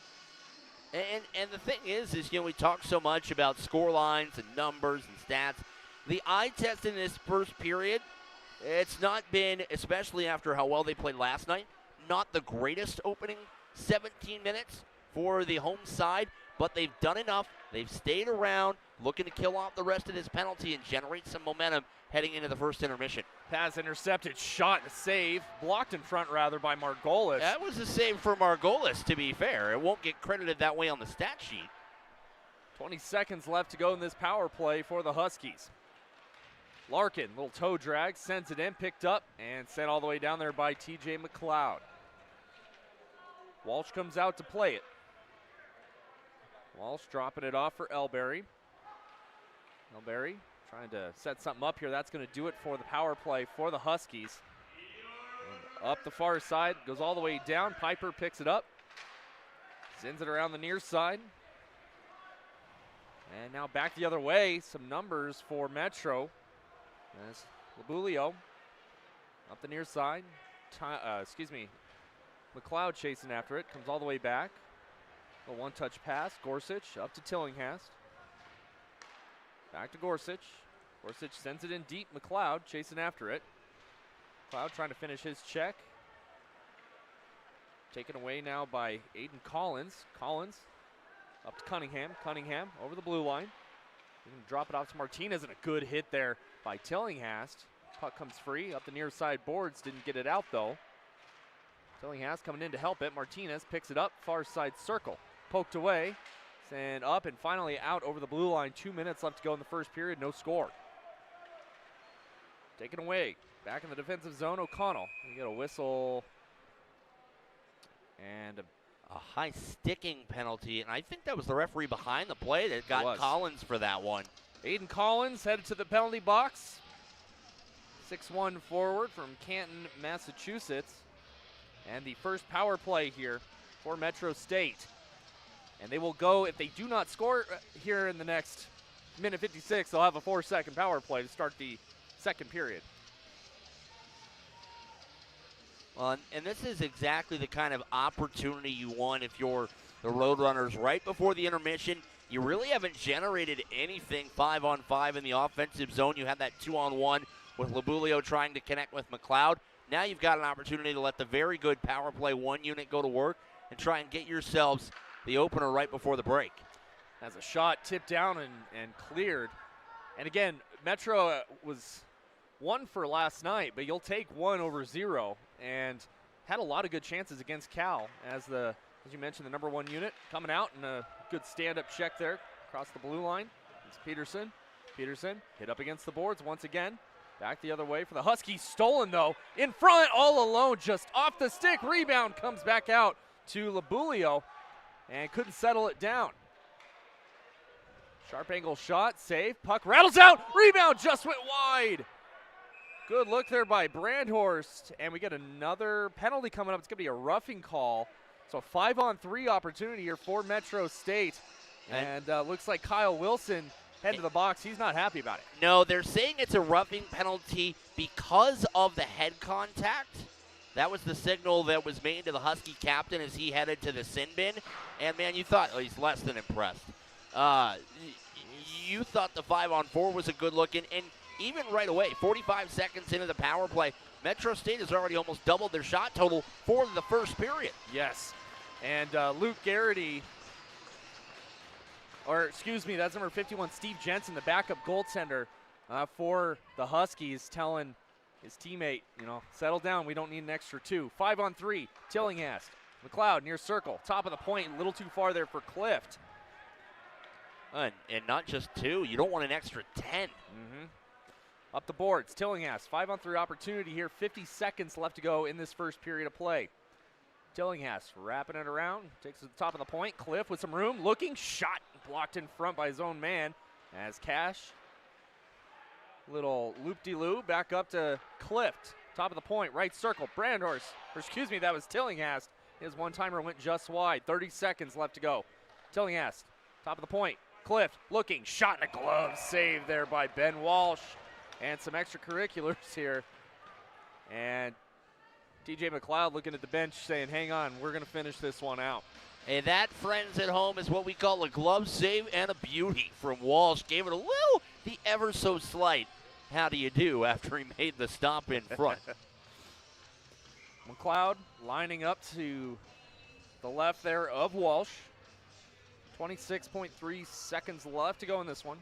And the thing is we talk so much about score lines and numbers and stats. The eye test in this first period, it's not been, especially after how well they played last night, not the greatest opening 17 minutes for the home side, but they've done enough. They've stayed around, looking to kill off the rest of this penalty and generate some momentum heading into the first intermission. Pass intercepted, shot, and a save. Blocked in front, rather, by Margolis. That was a save for Margolis, to be fair. It won't get credited that way on the stat sheet. 20 seconds left to go in this power play for the Huskies. Larkin, little toe drag, sends it in, picked up, and sent all the way down there by TJ McLeod. Walsh comes out to play it. Walsh dropping it off for Elberry. Elberry trying to set something up here. That's going to do it for the power play for the Huskies. And up the far side, goes all the way down. Piper picks it up, sends it around the near side. And now back the other way. Some numbers for Metro. As Labulio up the near side. McLeod chasing after it. Comes all the way back. A one-touch pass. Gorsuch up to Tillinghast. Back to Gorsuch. Gorsuch sends it in deep. McLeod chasing after it. McLeod trying to finish his check. Taken away now by Aiden Collins. Collins up to Cunningham. Cunningham over the blue line. He can drop it off to Martinez, and a good hit there by Tillinghast. Puck comes free up the near side boards. Didn't get it out though. Tillinghast coming in to help it. Martinez picks it up. Far side circle. Poked away. And up and finally out over the blue line. 2 minutes left to go in the first period. No score. Taken away. Back in the defensive zone. O'Connell. We get a whistle. And a high sticking penalty, and I think that was the referee behind the play that got Collins for that one. Aiden Collins headed to the penalty box. 6'1" forward from Canton, Massachusetts. And the first power play here for Metro State. And they will go, if they do not score here in the next minute 56, they'll have a 4-second power play to start the second period. Well, and this is exactly the kind of opportunity you want if you're the Roadrunners. Right before the intermission, you really haven't generated anything 5-on-5 in the offensive zone. You had that 2-on-1 with Labulio trying to connect with McLeod. Now you've got an opportunity to let the very good power play one unit go to work and try and get yourselves the opener right before the break. As a shot tipped down and cleared. And again, Metro was 1 for last night, but you'll take 1 over 0. And had a lot of good chances against Cal as you mentioned, the number 1 unit coming out, and a good stand-up check there across the blue line. It's Peterson. Peterson hit up against the boards once again. Back the other way for the Huskies. Stolen, though. In front, all alone, just off the stick. Rebound comes back out to Labulio and couldn't settle it down. Sharp angle shot, save. Puck rattles out. Rebound just went wide. Good look there by Brandhorst, and we get another penalty coming up. It's going to be a roughing call. So a 5-on-3 opportunity here for Metro State. And looks like Kyle Wilson heading to the box. He's not happy about it. No, they're saying it's a roughing penalty because of the head contact. That was the signal that was made to the Husky captain as he headed to the sin bin. And, man, you thought, oh, he's less than impressed. You thought the 5-on-4 was a good look. And even right away, 45 seconds into the power play, Metro State has already almost doubled their shot total for the first period. Yes. And Luke Garrity, or excuse me, that's number 51, Steve Jensen, the backup goaltender for the Huskies, telling his teammate, settle down. We don't need an extra 2. 5-on-3, Tillinghast. McLeod near circle. Top of the point, a little too far there for Clift. And not just 2. You don't want an extra 10. Up the boards, Tillinghast. 5-on-3 opportunity here. 50 seconds left to go in this first period of play. Tillinghast wrapping it around. Takes it to the top of the point. Cliff with some room. Looking. Shot blocked in front by his own man. As Cash. Little loop-de-loop. Back up to Clift. Top of the point. Right circle. Brandhorst. Or excuse me, that was Tillinghast. His one-timer went just wide. 30 seconds left to go. Tillinghast. Top of the point. Clift looking. Shot in a glove. Save there by Ben Walsh. And some extracurriculars here. And TJ McLeod looking at the bench saying, hang on, we're going to finish this one out. And that, friends at home, is what we call a glove save and a beauty from Walsh. Gave it a little, the ever so slight, how do you do after he made the stop in front. McLeod lining up to the left there of Walsh. 26.3 seconds left to go in this one.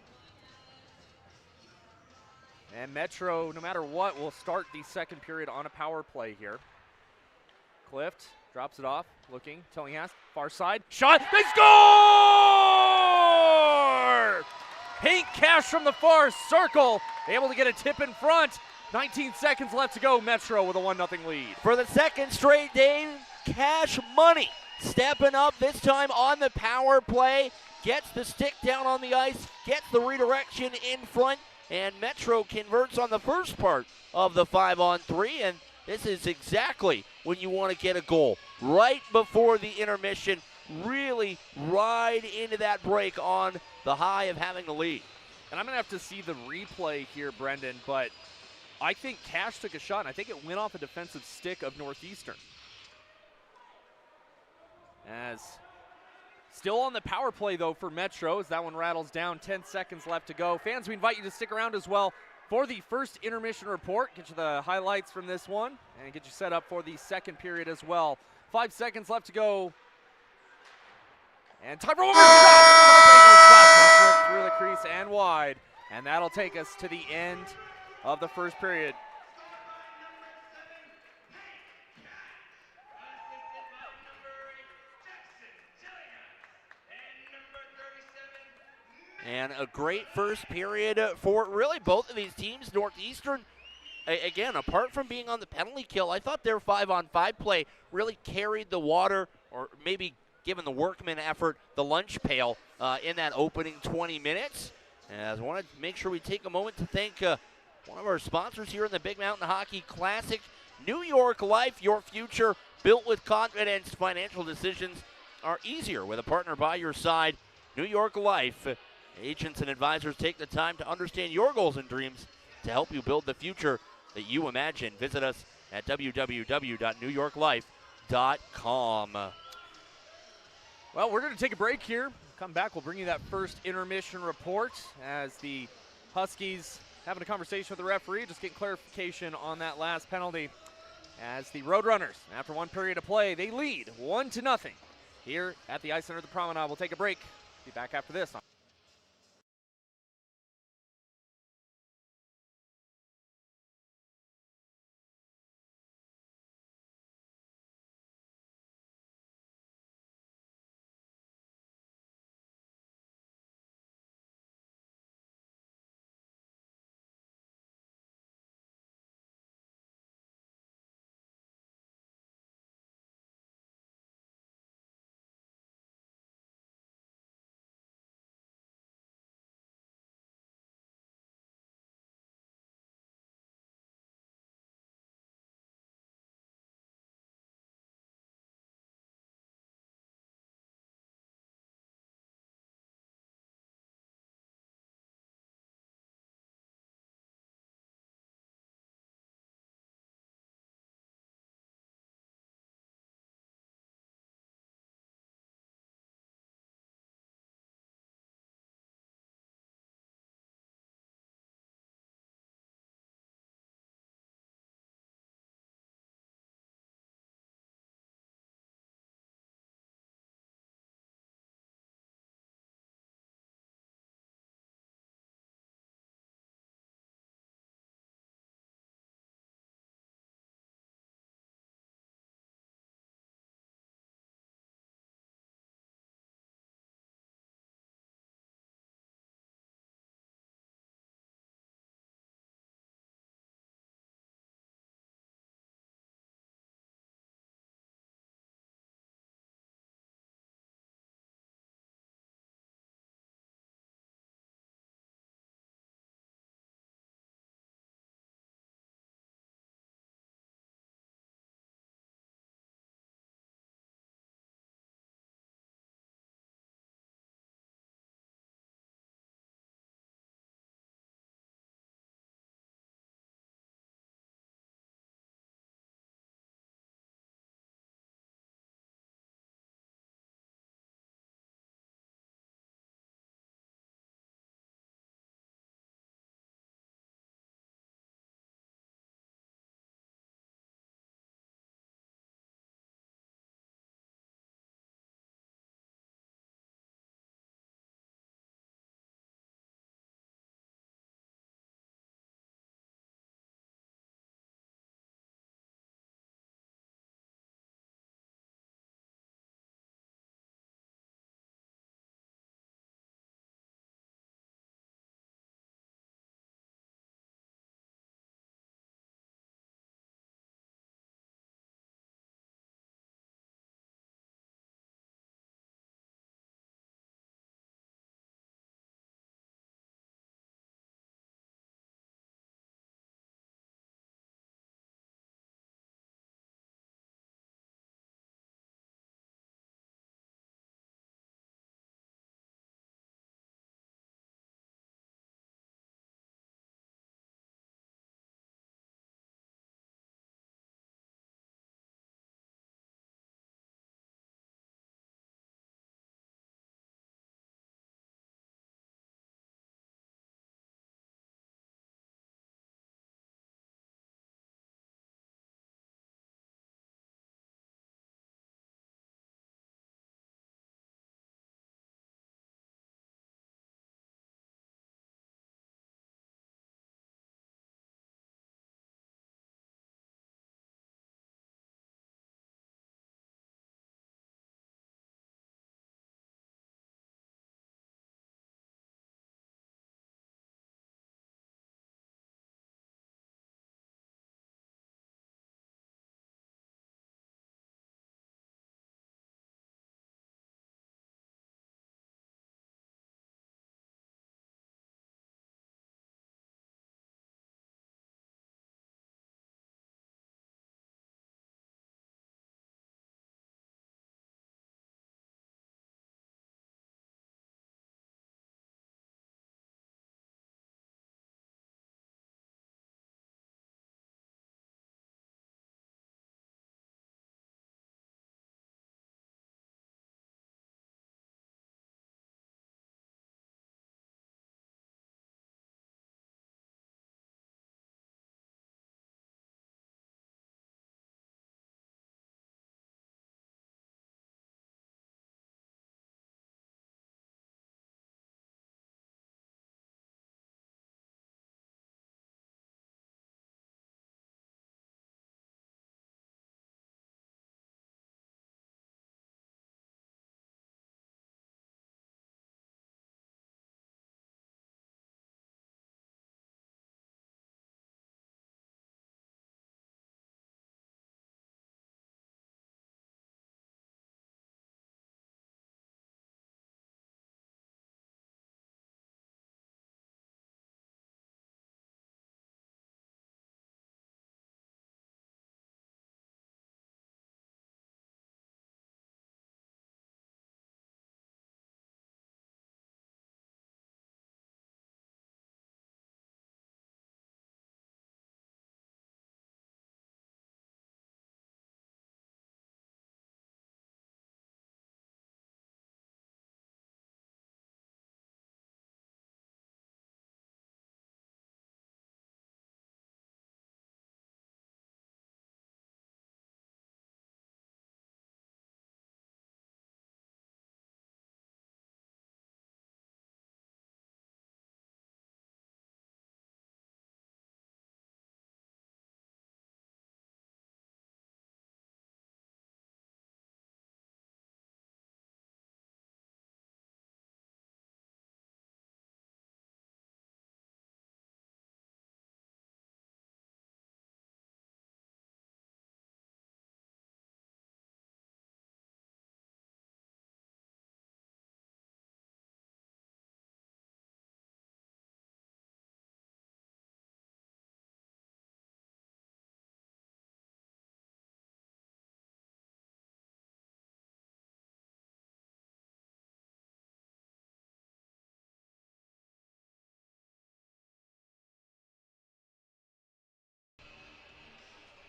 And Metro, no matter what, will start the second period on a power play here. Clift drops it off, looking, Tillinghast, far side, shot, they score! Hank Cash from the far circle, able to get a tip in front. 19 seconds left to go, Metro with a 1-0 lead. For the second straight day, Cash Money stepping up, this time on the power play, gets the stick down on the ice, gets the redirection in front, and Metro converts on the first part of the 5-on-3, and this is exactly when you want to get a goal. Right before the intermission, really ride into that break on the high of having the lead. And I'm going to have to see the replay here, Brendan, but I think Cash took a shot, and I think it went off a defensive stick of Northeastern. As still on the power play, though, for Metro, as that one rattles down. 10 seconds left to go. Fans, we invite you to stick around as well for the first intermission report. Get you the highlights from this one and get you set up for the second period as well. 5 seconds left to go. And time for one more shot. Through the crease and wide. And that'll take us to the end of the first period. And a great first period for really both of these teams. Northeastern, again, apart from being on the penalty kill, I thought their 5-on-5 play really carried the water, or maybe given the workman effort, the lunch pail in that opening 20 minutes. And I want to make sure we take a moment to thank one of our sponsors here in the Big Mountain Hockey Classic, New York Life, your future built with confidence. Financial decisions are easier with a partner by your side. New York Life. Agents and advisors take the time to understand your goals and dreams to help you build the future that you imagine. Visit us at www.newyorklife.com. Well, we're going to take a break here. Come back, we'll bring you that first intermission report as the Huskies having a conversation with the referee, just getting clarification on that last penalty. As the Roadrunners, after one period of play, they lead 1-0 here at the Ice Center of the Promenade. We'll take a break. Be back after this.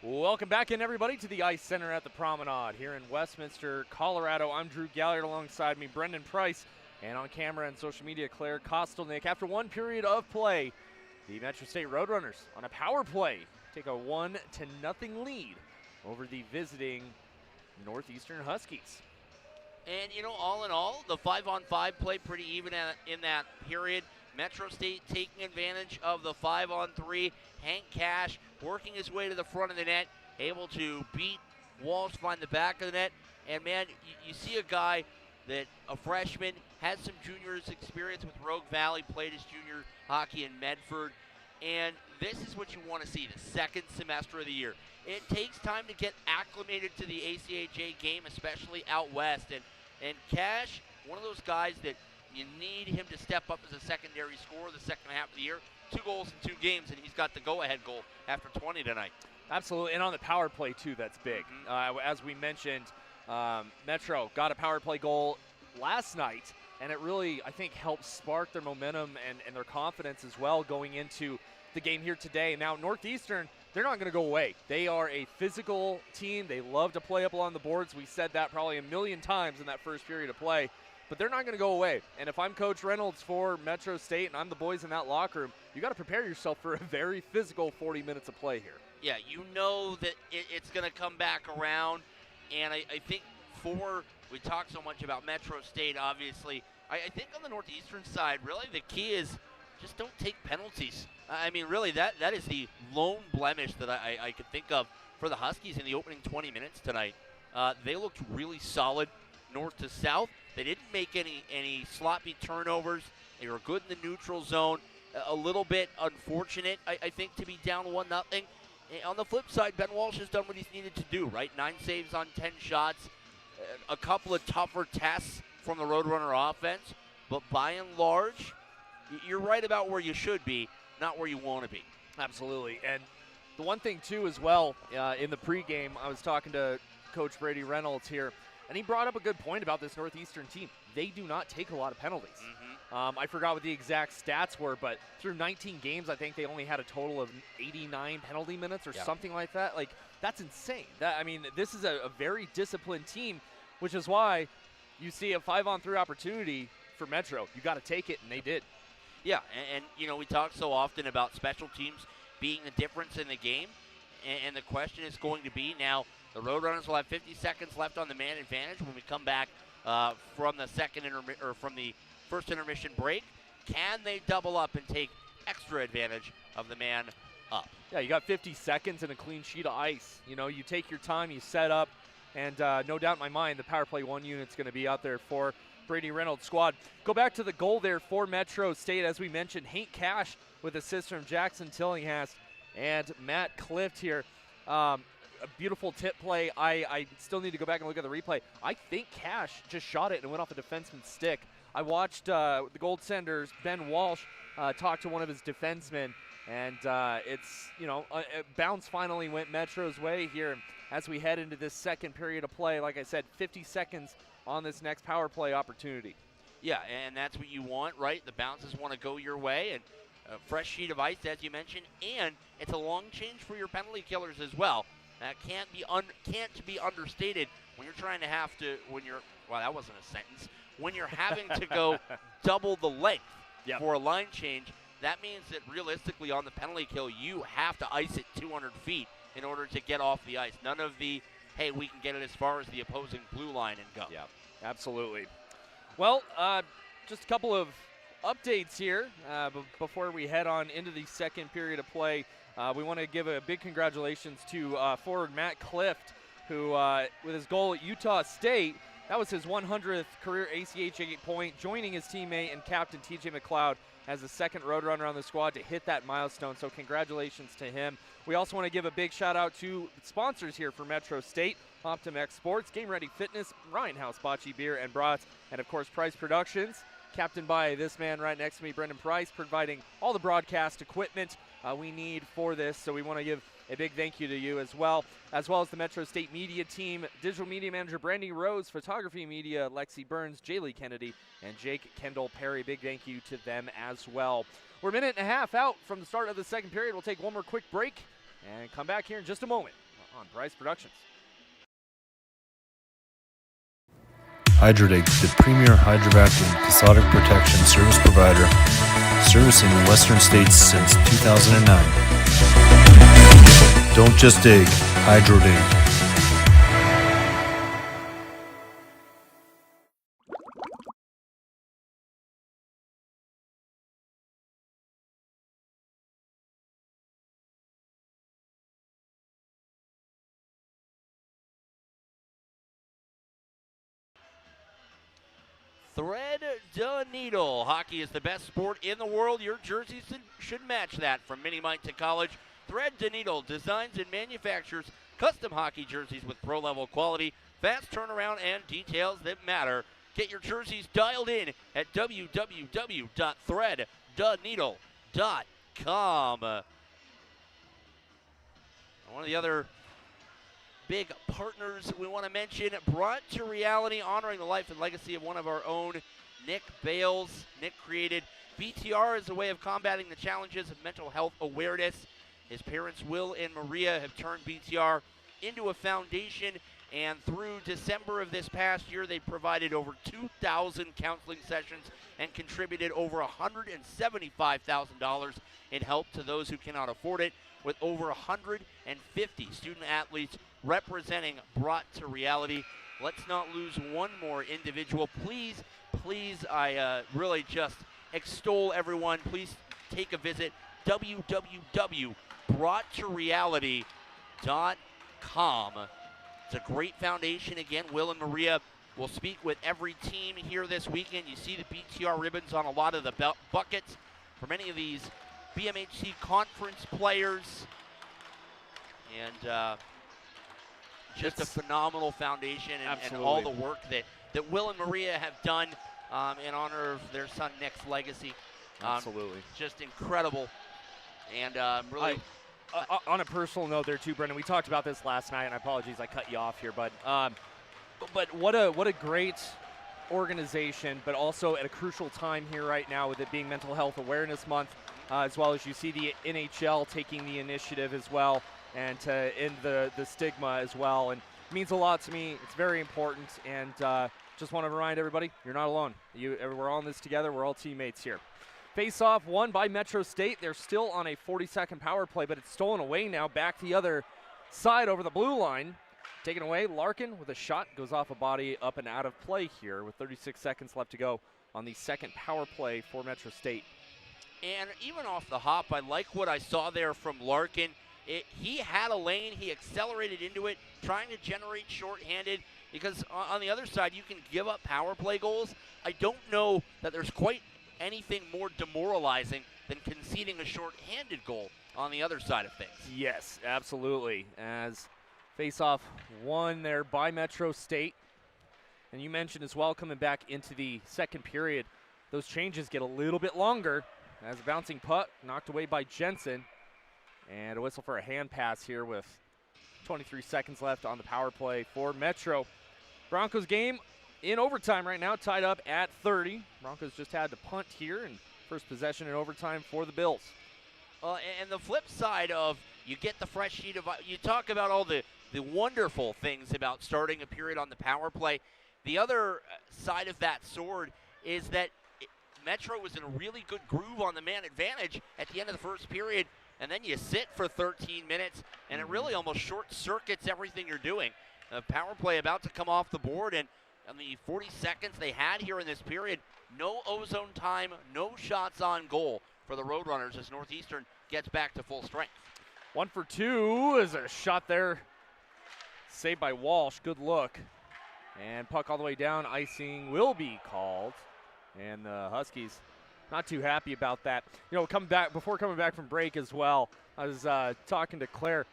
Welcome back in, everybody, to the Ice Center at the Promenade here in Westminster, Colorado. I'm Drew Galliard, alongside me, Brendan Price, and on camera and social media, Claire Kostelnick. After one period of play, the Metro State Roadrunners on a power play take a 1-0 lead over the visiting Northeastern Huskies. And, all in all, the 5-on-5 play pretty even in that period. Metro State taking advantage of the 5-on-3. Hank Cash working his way to the front of the net, able to beat Walsh, find the back of the net. And, man, you see a guy that, a freshman, has some juniors experience with Rogue Valley, played his junior hockey in Medford. And this is what you want to see, the second semester of the year. It takes time to get acclimated to the ACHA game, especially out west. And Cash, one of those guys that you need him to step up as a secondary scorer the second half of the year. 2 goals in 2 games, and he's got the go-ahead goal after 20 tonight. Absolutely, and on the power play, too, that's big. As we mentioned, Metro got a power play goal last night, and it really, I think, helped spark their momentum and their confidence as well going into the game here today. Now, Northeastern, they're not going to go away. They are a physical team. They love to play up along the boards. We said that probably a million times in that first period of play. But they're not going to go away. And if I'm Coach Reynolds for Metro State and I'm the boys in that locker room, you got to prepare yourself for a very physical 40 minutes of play here. Yeah, you know that it's going to come back around. And I think we talk so much about Metro State, obviously. I think on the Northeastern side, really the key is just don't take penalties. I mean, really, that is the lone blemish that I could think of for the Huskies in the opening 20 minutes tonight. They looked really solid north to south. They didn't make any sloppy turnovers. They were good in the neutral zone. A little bit unfortunate, I think, to be down 1-0. On the flip side, Ben Walsh has done what he's needed to do, right? 9 saves on 10 shots. A couple of tougher tests from the Roadrunner offense. But by and large, you're right about where you should be, not where you want to be. Absolutely. And the one thing, too, as well, in the pregame, I was talking to Coach Brady Reynolds here, and he brought up a good point about this Northeastern team. They do not take a lot of penalties. I forgot what the exact stats were, but through 19 games, I think they only had a total of 89 penalty minutes or something like that. Like, that's insane. This is a very disciplined team, which is why you see a 5-on-3 opportunity for Metro. You got to take it, and they did. Yeah, and we talk so often about special teams being the difference in the game, and the question is going to be now, the Roadrunners will have 50 seconds left on the man advantage when we come back from the first intermission break. Can they double up and take extra advantage of the man up? Yeah, you got 50 seconds and a clean sheet of ice. You take your time, you set up, and no doubt in my mind, the power play 1 unit's going to be out there for Brady Reynolds' squad. Go back to the goal there for Metro State. As we mentioned, Hank Cash with assists from Jackson Tillinghast and Matt Clift here. A beautiful tip play. I still need to go back and look at the replay. I think Cash just shot it and went off a defenseman's stick. I watched the Gold Senders, Ben Walsh, talk to one of his defensemen, and bounce finally went Metro's way here as we head into this second period of play. Like I said, 50 seconds on this next power play opportunity. Yeah, and that's what you want, right? The bounces want to go your way, and a fresh sheet of ice, as you mentioned, and it's a long change for your penalty killers as well. That can't be understated when you're trying to that wasn't a sentence. When you're having to go double the length for a line change, that means that realistically on the penalty kill, you have to ice it 200 feet in order to get off the ice. None of the, hey, we can get it as far as the opposing blue line and go. Yeah, absolutely. Well, just a couple of updates here before we head on into the second period of play. We want to give a big congratulations to forward Matt Clift, who, with his goal at Utah State, that was his 100th career ACHA point, joining his teammate and captain TJ McLeod as the second Roadrunner on the squad to hit that milestone. So congratulations to him. We also want to give a big shout out to sponsors here for Metro State: OptimX Sports, Game Ready Fitness, Ryan House Bocce Beer and Brats, and of course Price Productions, captained by this man right next to me, Brendan Price, providing all the broadcast equipment we need for this. So we want to give a big thank you to you as well as the Metro State media team, digital media manager Brandy Rose, photography media Lexi Burns, Jaylee Kennedy, and Jake Kendall Perry. Big thank you to them as well. We're a minute and a half out from the start of the second period. We'll take one more quick break and come back here in just a moment on Bryce Productions. Hydrodig, the premier hydrovac and cathodic protection service provider, servicing the western states since 2009. Don't just dig, Hydrodig. Thread the needle. Hockey is the best sport in the world. Your jerseys should match that. From mini mite to college, Thread the needle designs and manufactures custom hockey jerseys with pro-level quality, fast turnaround, and details that matter. Get your jerseys dialed in at www.threadtheneedle.com. One of the other big partners we want to mention, brought to reality, honoring the life and legacy of one of our own, Nick Bales. Nick created BTR as a way of combating the challenges of mental health awareness. His parents, Will and Maria, have turned BTR into a foundation, and through December of this past year, they provided over 2,000 counseling sessions and contributed over $175,000 in help to those who cannot afford it, with over 150 student athletes representing Brought to Reality. Let's not lose one more individual. Please, I really just extol everyone. Please take a visit, www.broughttoreality.com. It's a great foundation. Again, Will and Maria will speak with every team here this weekend. You see the BTR ribbons on a lot of the buckets for many of these BMHC conference players. And just a phenomenal foundation, and all the work that Will and Maria have done in honor of their son Nick's legacy. Absolutely. Just incredible. And really... on a personal note there too, Brendan, we talked about this last night, and I apologize I cut you off here, but what a great organization, but also at a crucial time here right now with it being Mental Health Awareness Month, as well as you see the NHL taking the initiative as well, and to end the stigma as well. And it means a lot to me. It's very important, and just want to remind everybody, you're not alone. We're all in this together. We're all teammates here. Face-off won by Metro State. They're still on a 40-second power play, but it's stolen away now. Back the other side over the blue line. Taken away, Larkin with a shot. Goes off a body up and out of play here with 36 seconds left to go on the second power play for Metro State. And even off the hop, I like what I saw there from Larkin. He had a lane. He accelerated into it, trying to generate shorthanded, because on the other side, you can give up power play goals. I don't know that there's quite anything more demoralizing than conceding a shorthanded goal on the other side of things. Yes, absolutely. As face-off won there by Metro State. And you mentioned as well, coming back into the second period, those changes get a little bit longer as a bouncing puck knocked away by Jensen. And a whistle for a hand pass here with 23 seconds left on the power play for Metro. Broncos game in overtime right now, tied up at 30. Broncos just had to punt here, and first possession in overtime for the Bills. And the flip side of you get the fresh sheet of, you talk about all the wonderful things about starting a period on the power play. The other side of that sword is that Metro was in a really good groove on the man advantage at the end of the first period, and then you sit for 13 minutes, and it really almost short-circuits everything you're doing. Power play about to come off the board, and on the 40 seconds they had here in this period, no ozone time, no shots on goal for the Roadrunners as Northeastern gets back to full strength. 1 for 2 is a shot there. Saved by Walsh. Good look. And puck all the way down. Icing will be called. And the Huskies not too happy about that. You know, before coming back from break as well, I was talking to Claire.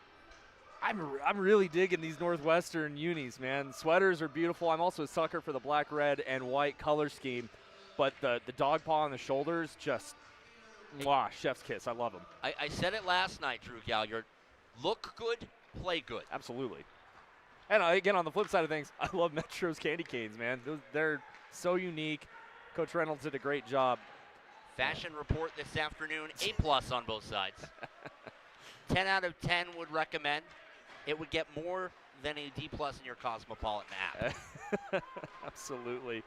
I'm really digging these Northwestern unis, man. Sweaters are beautiful. I'm also a sucker for the black, red, and white color scheme. But the dog paw on the shoulders, just, mwah, chef's kiss. I love them. I said it last night, Drew Gallagher. Look good, play good. Absolutely. And again, on the flip side of things, I love Metro's candy canes, man. They're so unique. Coach Reynolds did a great job. Fashion report this afternoon, A+ on both sides. 10 out of 10 would recommend. it would get more than a D+ in your Cosmopolitan app. Absolutely.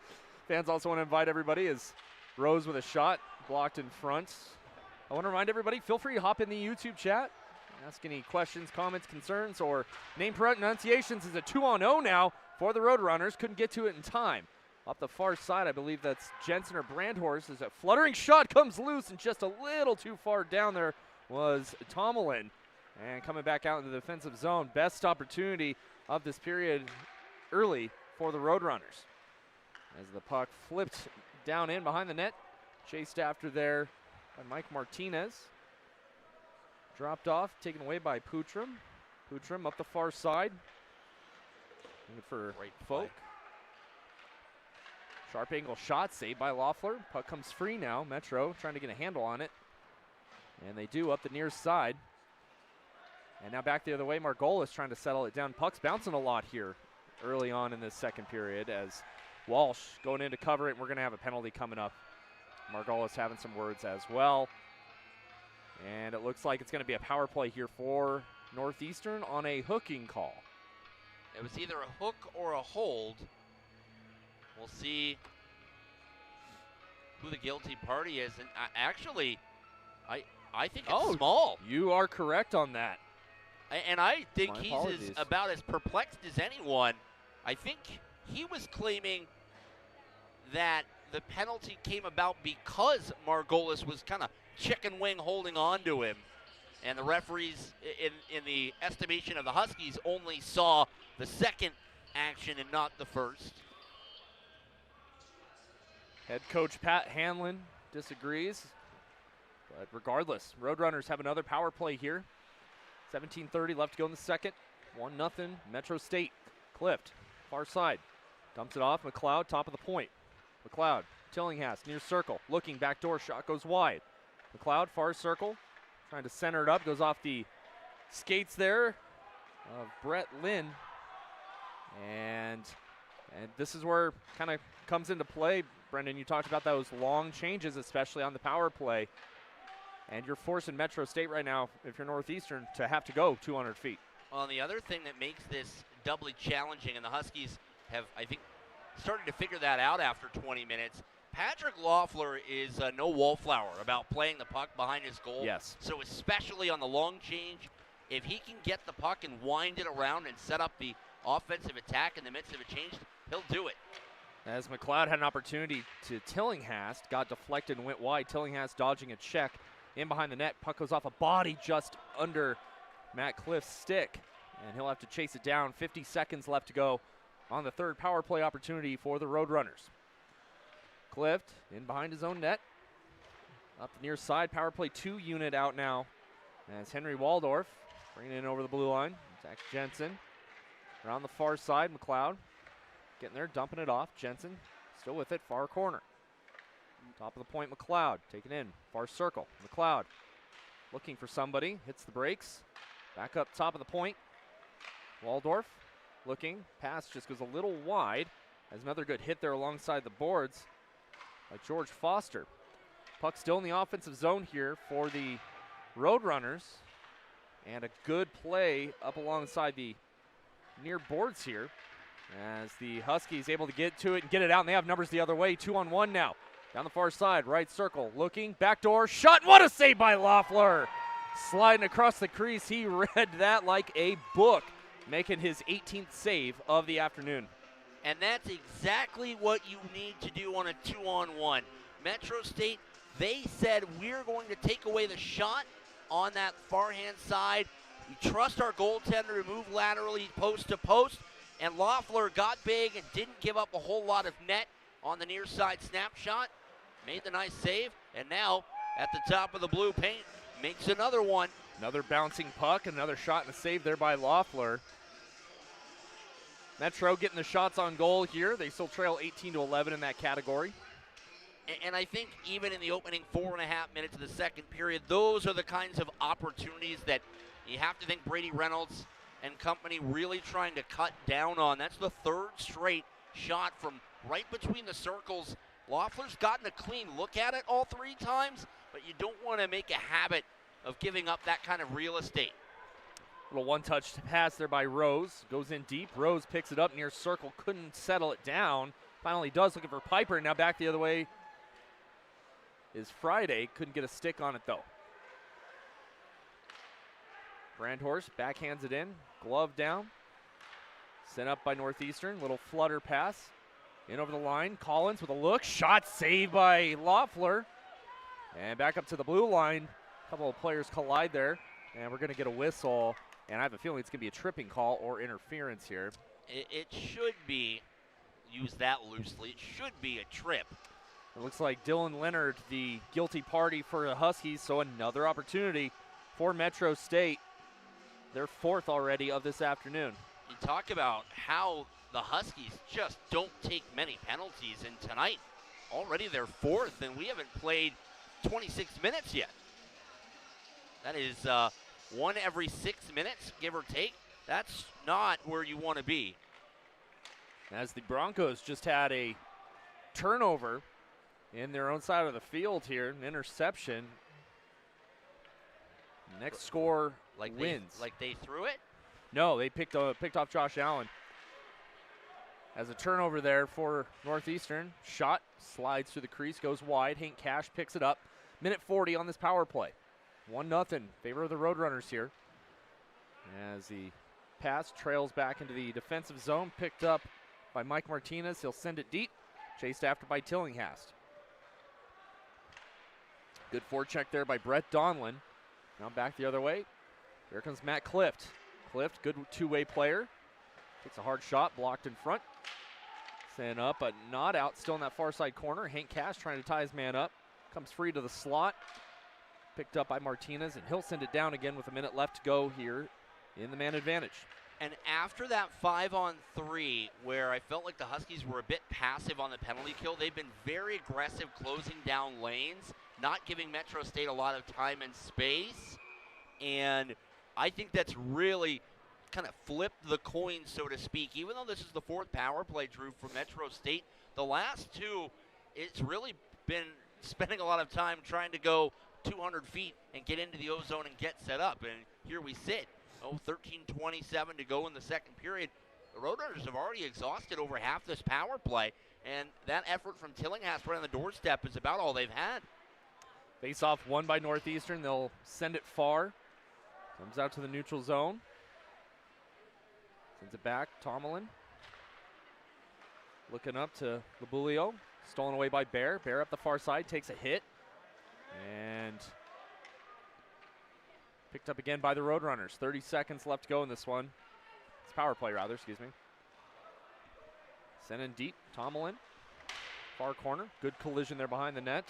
Fans also want to invite everybody as Rose with a shot blocked in front. I want to remind everybody, feel free to hop in the YouTube chat. Ask any questions, comments, concerns, or name pronunciations. Is a 2-on-0 now for the Roadrunners. Couldn't get to it in time. Up the far side, I believe that's Jensen or Brandhorst. As a fluttering shot comes loose and just a little too far down there was Tomlin. And coming back out into the defensive zone, best opportunity of this period early for the Roadrunners. As the puck flipped down in behind the net, chased after there by Mike Martinez. Dropped off, taken away by Putram. Putram up the far side. Looking for Folk. Sharp angle shot, saved by Loeffler. Puck comes free now. Metro trying to get a handle on it. And they do up the near side. And now back the other way, Margolis trying to settle it down. Puck's bouncing a lot here early on in this second period as Walsh going in to cover it, and we're going to have a penalty coming up. Margolis having some words as well. And it looks like it's going to be a power play here for Northeastern on a hooking call. It was either a hook or a hold. We'll see who the guilty party is. And actually, I think it's Small. You are correct on that. And I think My he's apologies. about as perplexed as anyone. I think he was claiming that the penalty came about because Margolis was kind of chicken wing holding on to him. And the referees, in the estimation of the Huskies, only saw the second action and not the first. Head coach Pat Hanlon disagrees. But regardless, Roadrunners have another power play here. 17:30 left to go in the second. 1-0 Metro State. Clift, far side. Dumps it off. McLeod, top of the point. McLeod, Tillinghast, near circle. Looking, backdoor shot goes wide. McLeod, far circle. Trying to center it up. Goes off the skates there of Brett Lynn. And this is where kind of comes into play. Brendan, you talked about those long changes, especially on the power play. And you're forcing Metro State right now, if you're Northeastern, to have to go 200 feet. Well, the other thing that makes this doubly challenging, and the Huskies have, I think, started to figure that out after 20 minutes, Patrick Loeffler is no wallflower about playing the puck behind his goal. Yes. So especially on the long change, if he can get the puck and wind it around and set up the offensive attack in the midst of a change, he'll do it. As McLeod had an opportunity to Tillinghast, got deflected and went wide. Tillinghast dodging a check in behind the net. Puck goes off a body just under Matt Cliff's stick, and he'll have to chase it down. 50 seconds left to go on the third power play opportunity for the Roadrunners. Clift in behind his own net. Up the near side, power play 2 unit out now as Henry Waldorf bringing it over the blue line. Zach Jensen around the far side. McLeod getting there, dumping it off. Jensen still with it, far corner. Top of the point, McLeod taken in, far circle. McLeod looking for somebody, hits the brakes. Back up top of the point. Waldorf looking, pass just goes a little wide. As another good hit there alongside the boards by George Foster. Puck still in the offensive zone here for the Roadrunners. And a good play up alongside the near boards here as the Huskies able to get to it and get it out, and they have numbers the other way. 2-on-1 now. Down the far side, right circle, looking, backdoor, shot, and what a save by Loeffler! Sliding across the crease, he read that like a book, making his 18th save of the afternoon. And that's exactly what you need to do on a 2-on-1. Metro State, they said we're going to take away the shot on that far-hand side. We trust our goaltender to move laterally post to post, and Loeffler got big and didn't give up a whole lot of net on the near side snapshot. Made the nice save, and now at the top of the blue paint, makes another one. Another bouncing puck, another shot and a save there by Loeffler. Metro getting the shots on goal here. They still trail 18-11 in that category. And I think even in the opening 4.5 minutes of the second period, those are the kinds of opportunities that you have to think Brady Reynolds and company really trying to cut down on. That's the third straight shot from right between the circles. Loeffler's gotten a clean look at it all 3 times, but you don't want to make a habit of giving up that kind of real estate. Little one-touch pass there by Rose. Goes in deep. Rose picks it up near circle. Couldn't settle it down. Finally does, looking for Piper. Now back the other way is Friday. Couldn't get a stick on it, though. Brandhorst backhands it in. Glove down. Sent up by Northeastern. Little flutter pass. In over the line. Collins with a look. Shot saved by Loeffler. And back up to the blue line. A couple of players collide there. And we're going to get a whistle. And I have a feeling it's going to be a tripping call or interference here. It should be, use that loosely, it should be a trip. It looks like Dylan Leonard, the guilty party for the Huskies, so another opportunity for Metro State. Their fourth already of this afternoon. You talk about how the Huskies just don't take many penalties, and tonight already they're fourth, and we haven't played 26 minutes yet. That is one every 6 minutes, give or take. That's not where you want to be. As the Broncos just had a turnover in their own side of the field here, an interception. Next score wins. They threw it? No, they picked off Josh Allen. As a turnover there for Northeastern. Shot, slides through the crease, goes wide. Hank Cash picks it up. Minute 40 on this power play. 1-0, favor of the Roadrunners here. As the pass trails back into the defensive zone, picked up by Mike Martinez. He'll send it deep, chased after by Tillinghast. Good forecheck there by Brett Donlin. Now back the other way. Here comes Matt Clift. Clift, good two-way player. Takes a hard shot, blocked in front. Sent up, but not out, still in that far side corner. Hank Cash trying to tie his man up. Comes free to the slot. Picked up by Martinez, and he'll send it down again with a minute left to go here in the man advantage. And after that 5-on-3, where I felt like the Huskies were a bit passive on the penalty kill, they've been very aggressive closing down lanes, not giving Metro State a lot of time and space. And I think that's really kind of flipped the coin, so to speak. Even though this is the fourth power play, Drew, for Metro State, the last two, it's really been spending a lot of time trying to go 200 feet and get into the O-zone and get set up. And here we sit. 13:27 to go in the second period. The Roadrunners have already exhausted over half this power play, and that effort from Tillinghast right on the doorstep is about all they've had. Face-off won by Northeastern. They'll send it far. Comes out to the neutral zone. Sends it back. Tomlin looking up to Labulio. Stolen away by Bear. Bear up the far side, takes a hit. And picked up again by the Roadrunners. 30 seconds left to go in this one. It's power play, rather, excuse me. Sent in deep. Tomlin. Far corner. Good collision there behind the net.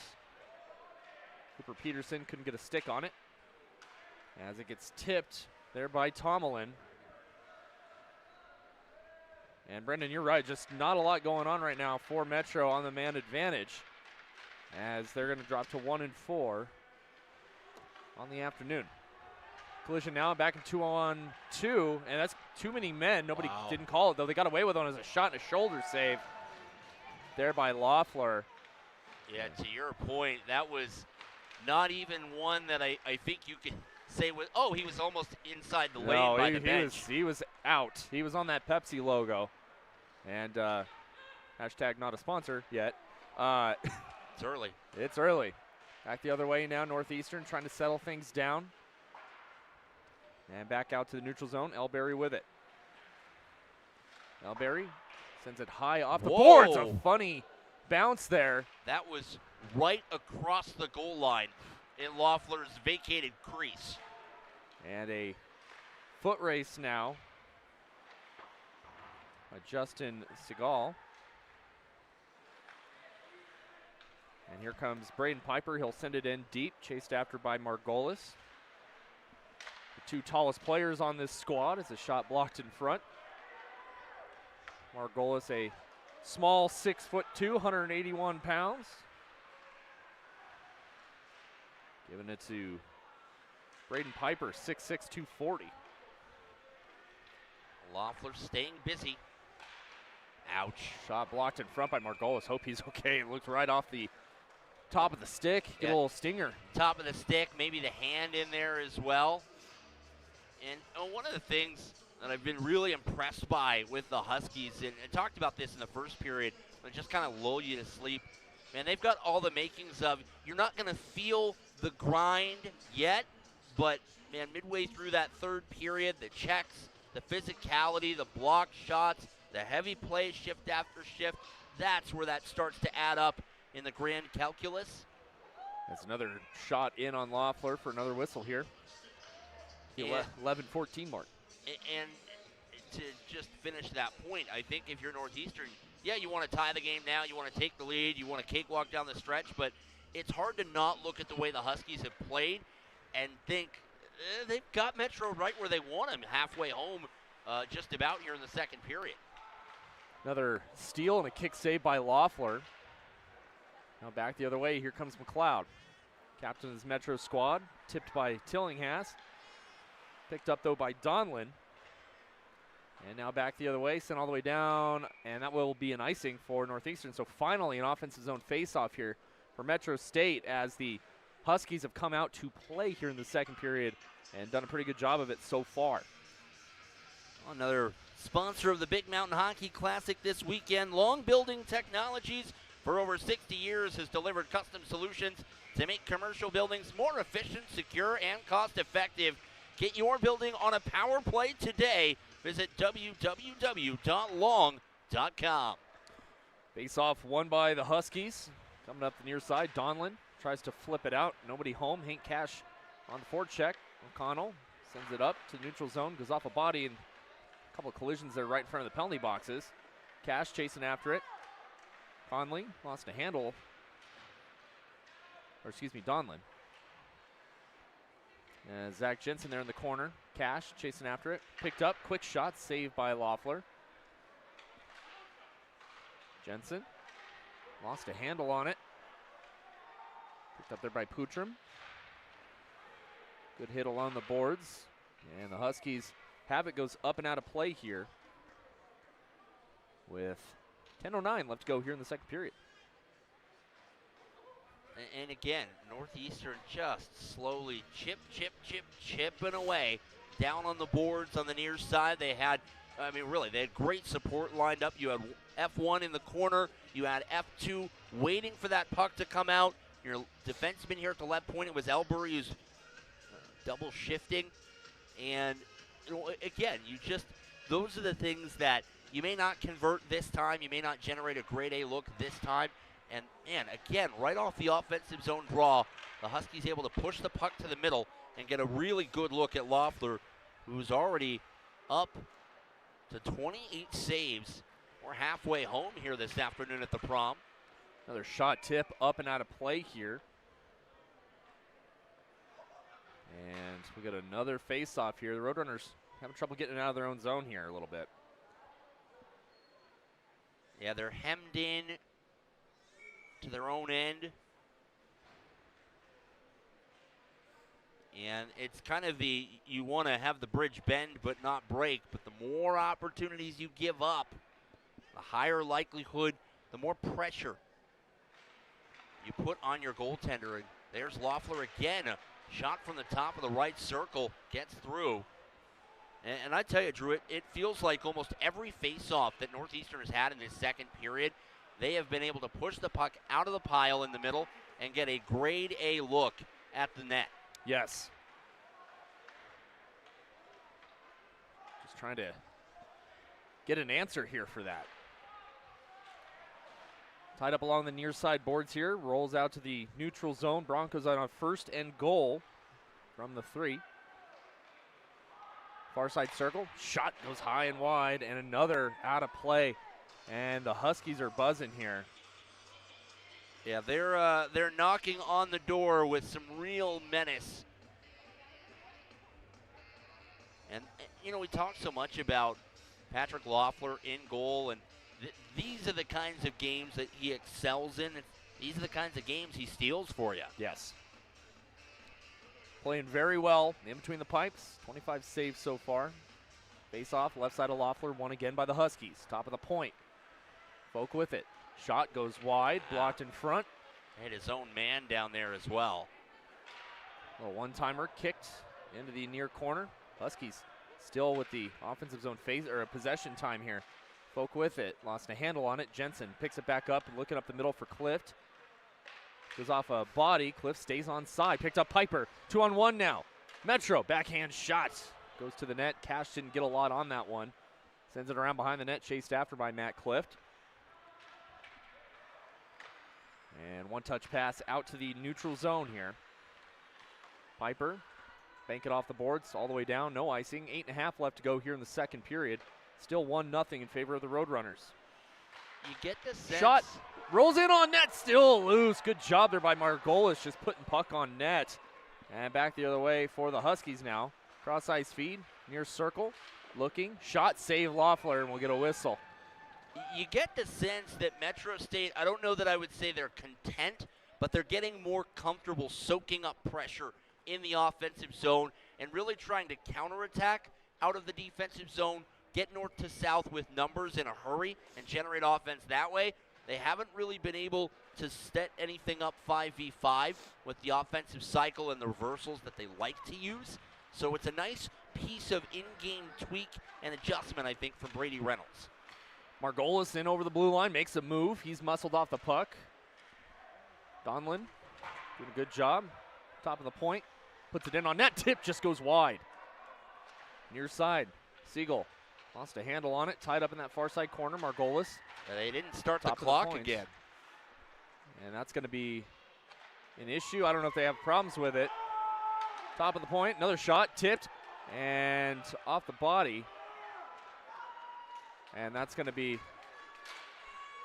Cooper Peterson couldn't get a stick on it. As it gets tipped there by Tomlin. And Brendan, you're right. Just not a lot going on right now for Metro on the man advantage. As they're going to drop to 1-4 on the afternoon. Collision now, back in 2-on-2, and that's too many men. Nobody didn't call it, though. They got away with one as a shot and a shoulder save there by Loeffler. Yeah, to your point, that was not even one that I think you could say was, oh, he was almost inside the lane by the bench. He was out. He was on that Pepsi logo. And hashtag not a sponsor yet. It's early. It's early. Back the other way now, Northeastern trying to settle things down. And back out to the neutral zone. Elberry with it. Elberry sends it high off the boards. A funny bounce there. That was right across the goal line in Loeffler's vacated crease. And a foot race now by Justin Segal. And here comes Braden Piper. He'll send it in deep, chased after by Margolis. The two tallest players on this squad as a shot blocked in front. Margolis, a small 6'2", 181 pounds. Giving it to Braden Piper, 6'6", 240. Loeffler staying busy. Ouch. Shot blocked in front by Margolis. Hope he's okay. It looked right off the top of the stick. Get a little stinger. Top of the stick, maybe the hand in there as well. And one of the things that I've been really impressed by with the Huskies, and I talked about this in the first period, but just kind of lull you to sleep. Man, they've got all the makings of, you're not going to feel the grind yet, but man, midway through that third period, the checks, the physicality, the block shots, the heavy play shift after shift, that's where that starts to add up in the grand calculus. That's another shot in on Loeffler for another whistle here. Yeah. 11-14 mark. And to just finish that point, I think if you're Northeastern, yeah, you want to tie the game now, you want to take the lead, you want to cakewalk down the stretch, but it's hard to not look at the way the Huskies have played and think they've got Metro right where they want them, halfway home, just about here in the second period. Another steal and a kick save by Loeffler. Now back the other way, here comes McLeod. Captain of his Metro squad, tipped by Tillinghast. Picked up though by Donlin. And now back the other way, sent all the way down, and that will be an icing for Northeastern. So finally an offensive zone face-off here for Metro State as the Huskies have come out to play here in the second period and done a pretty good job of it so far. Another sponsor of the Big Mountain Hockey Classic this weekend, Long Building Technologies, for over 60 years has delivered custom solutions to make commercial buildings more efficient, secure, and cost-effective. Get your building on a power play today. Visit www.long.com. Face-off won by the Huskies. Coming up the near side, Donlin tries to flip it out. Nobody home. Hank Cash on the forecheck. O'Connell sends it up to the neutral zone, goes off a body, and a couple of collisions there right in front of the penalty boxes. Cash chasing after it. Conley lost a handle. Or excuse me, Donlin. Zach Jensen there in the corner. Cash chasing after it. Picked up. Quick shot. Saved by Loeffler. Jensen lost a handle on it. Picked up there by Putram. Good hit along the boards. And the Huskies have it. Goes up and out of play here with 10:09 left to go here in the second period. And again, Northeastern just slowly chipping away down on the boards on the near side. They had, they had great support lined up. You had F1 in the corner. You had F2 waiting for that puck to come out. Your defenseman here at the left point, it was Elbury who's double shifting. And, again, those are the things that you may not convert this time. You may not generate a grade A look this time. And again, right off the offensive zone draw, the Huskies able to push the puck to the middle and get a really good look at Loeffler, who's already up to 28 saves. We're halfway home here this afternoon at the Prom. Another shot tip up and out of play here. And we got another face-off here. The Roadrunners having trouble getting out of their own zone here a little bit. Yeah, they're hemmed in to their own end. And it's kind of you want to have the bridge bend but not break, but the more opportunities you give up, the higher likelihood, the more pressure you put on your goaltender. And there's Loeffler again, a shot from the top of the right circle, gets through. And I tell you, Drew, it feels like almost every face-off that Northeastern has had in this second period, they have been able to push the puck out of the pile in the middle and get a grade A look at the net. Yes. Just trying to get an answer here for that. Tied up along the near side boards here. Rolls out to the neutral zone. Broncos on a first and goal from the 3. Far side circle. Shot goes high and wide, and another out of play. And the Huskies are buzzing here. Yeah, they're knocking on the door with some real menace. And we talk so much about Patrick Loeffler in goal, and these are the kinds of games that he excels in. These are the kinds of games he steals for you. Yes. Playing very well in between the pipes. 25 saves so far. Face off, left side of Loeffler, won again by the Huskies. Top of the point. Folk with it. Shot goes wide, blocked in front. Had his own man down there as well. A one-timer kicked into the near corner. Huskies Still with the offensive zone phase or possession time here. Folk with it, lost a handle on it. Jensen picks it back up and looking up the middle for Clift. Goes off a body. Clift stays on side. Picked up Piper. 2-on-1 now. Metro backhand shot goes to the net. Cash didn't get a lot on that one. Sends it around behind the net, chased after by Matt Clift. And one-touch pass out to the neutral zone here. Piper, bank it off the boards all the way down. No icing. 8.5 left to go here in the second period. Still 1-0 in favor of the Roadrunners. You get the sense. Shot rolls in on net, still loose. Good job there by Margolis, just putting puck on net. And back the other way for the Huskies now. Cross ice feed, near circle, looking. Shot, save Loeffler, and we'll get a whistle. You get the sense that Metro State, I don't know that I would say they're content, but they're getting more comfortable soaking up pressure in the offensive zone and really trying to counterattack out of the defensive zone, get north to south with numbers in a hurry and generate offense that way. They haven't really been able to set anything up 5v5 with the offensive cycle and the reversals that they like to use. So it's a nice piece of in-game tweak and adjustment, I think, from Brady Reynolds. Margolis in over the blue line, makes a move. He's muscled off the puck. Donlin doing a good job. Top of the point, puts it in on net. Tip just goes wide. Near side, Siegel lost a handle on it, tied up in that far side corner. Margolis. They didn't start the Top of clock the again. And that's going to be an issue. I don't know if they have problems with it. Top of the point, another shot, tipped, and off the body. And that's going to be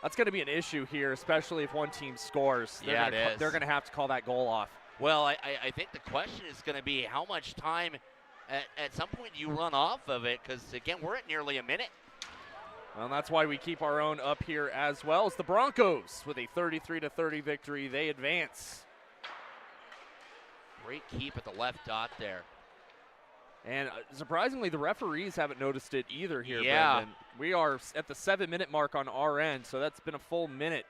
an issue here, especially if one team scores. They're going to have to call that goal off. Well, I think the question is going to be how much time at some point do you run off of it? Because, again, we're at nearly a minute. Well, that's why we keep our own up here as well. It's the Broncos with a 33-30 victory. They advance. Great keep at the left dot there. And surprisingly, the referees haven't noticed it either here, Yeah. Brendan. We are at the 7-minute mark on our end, so that's been a full minute.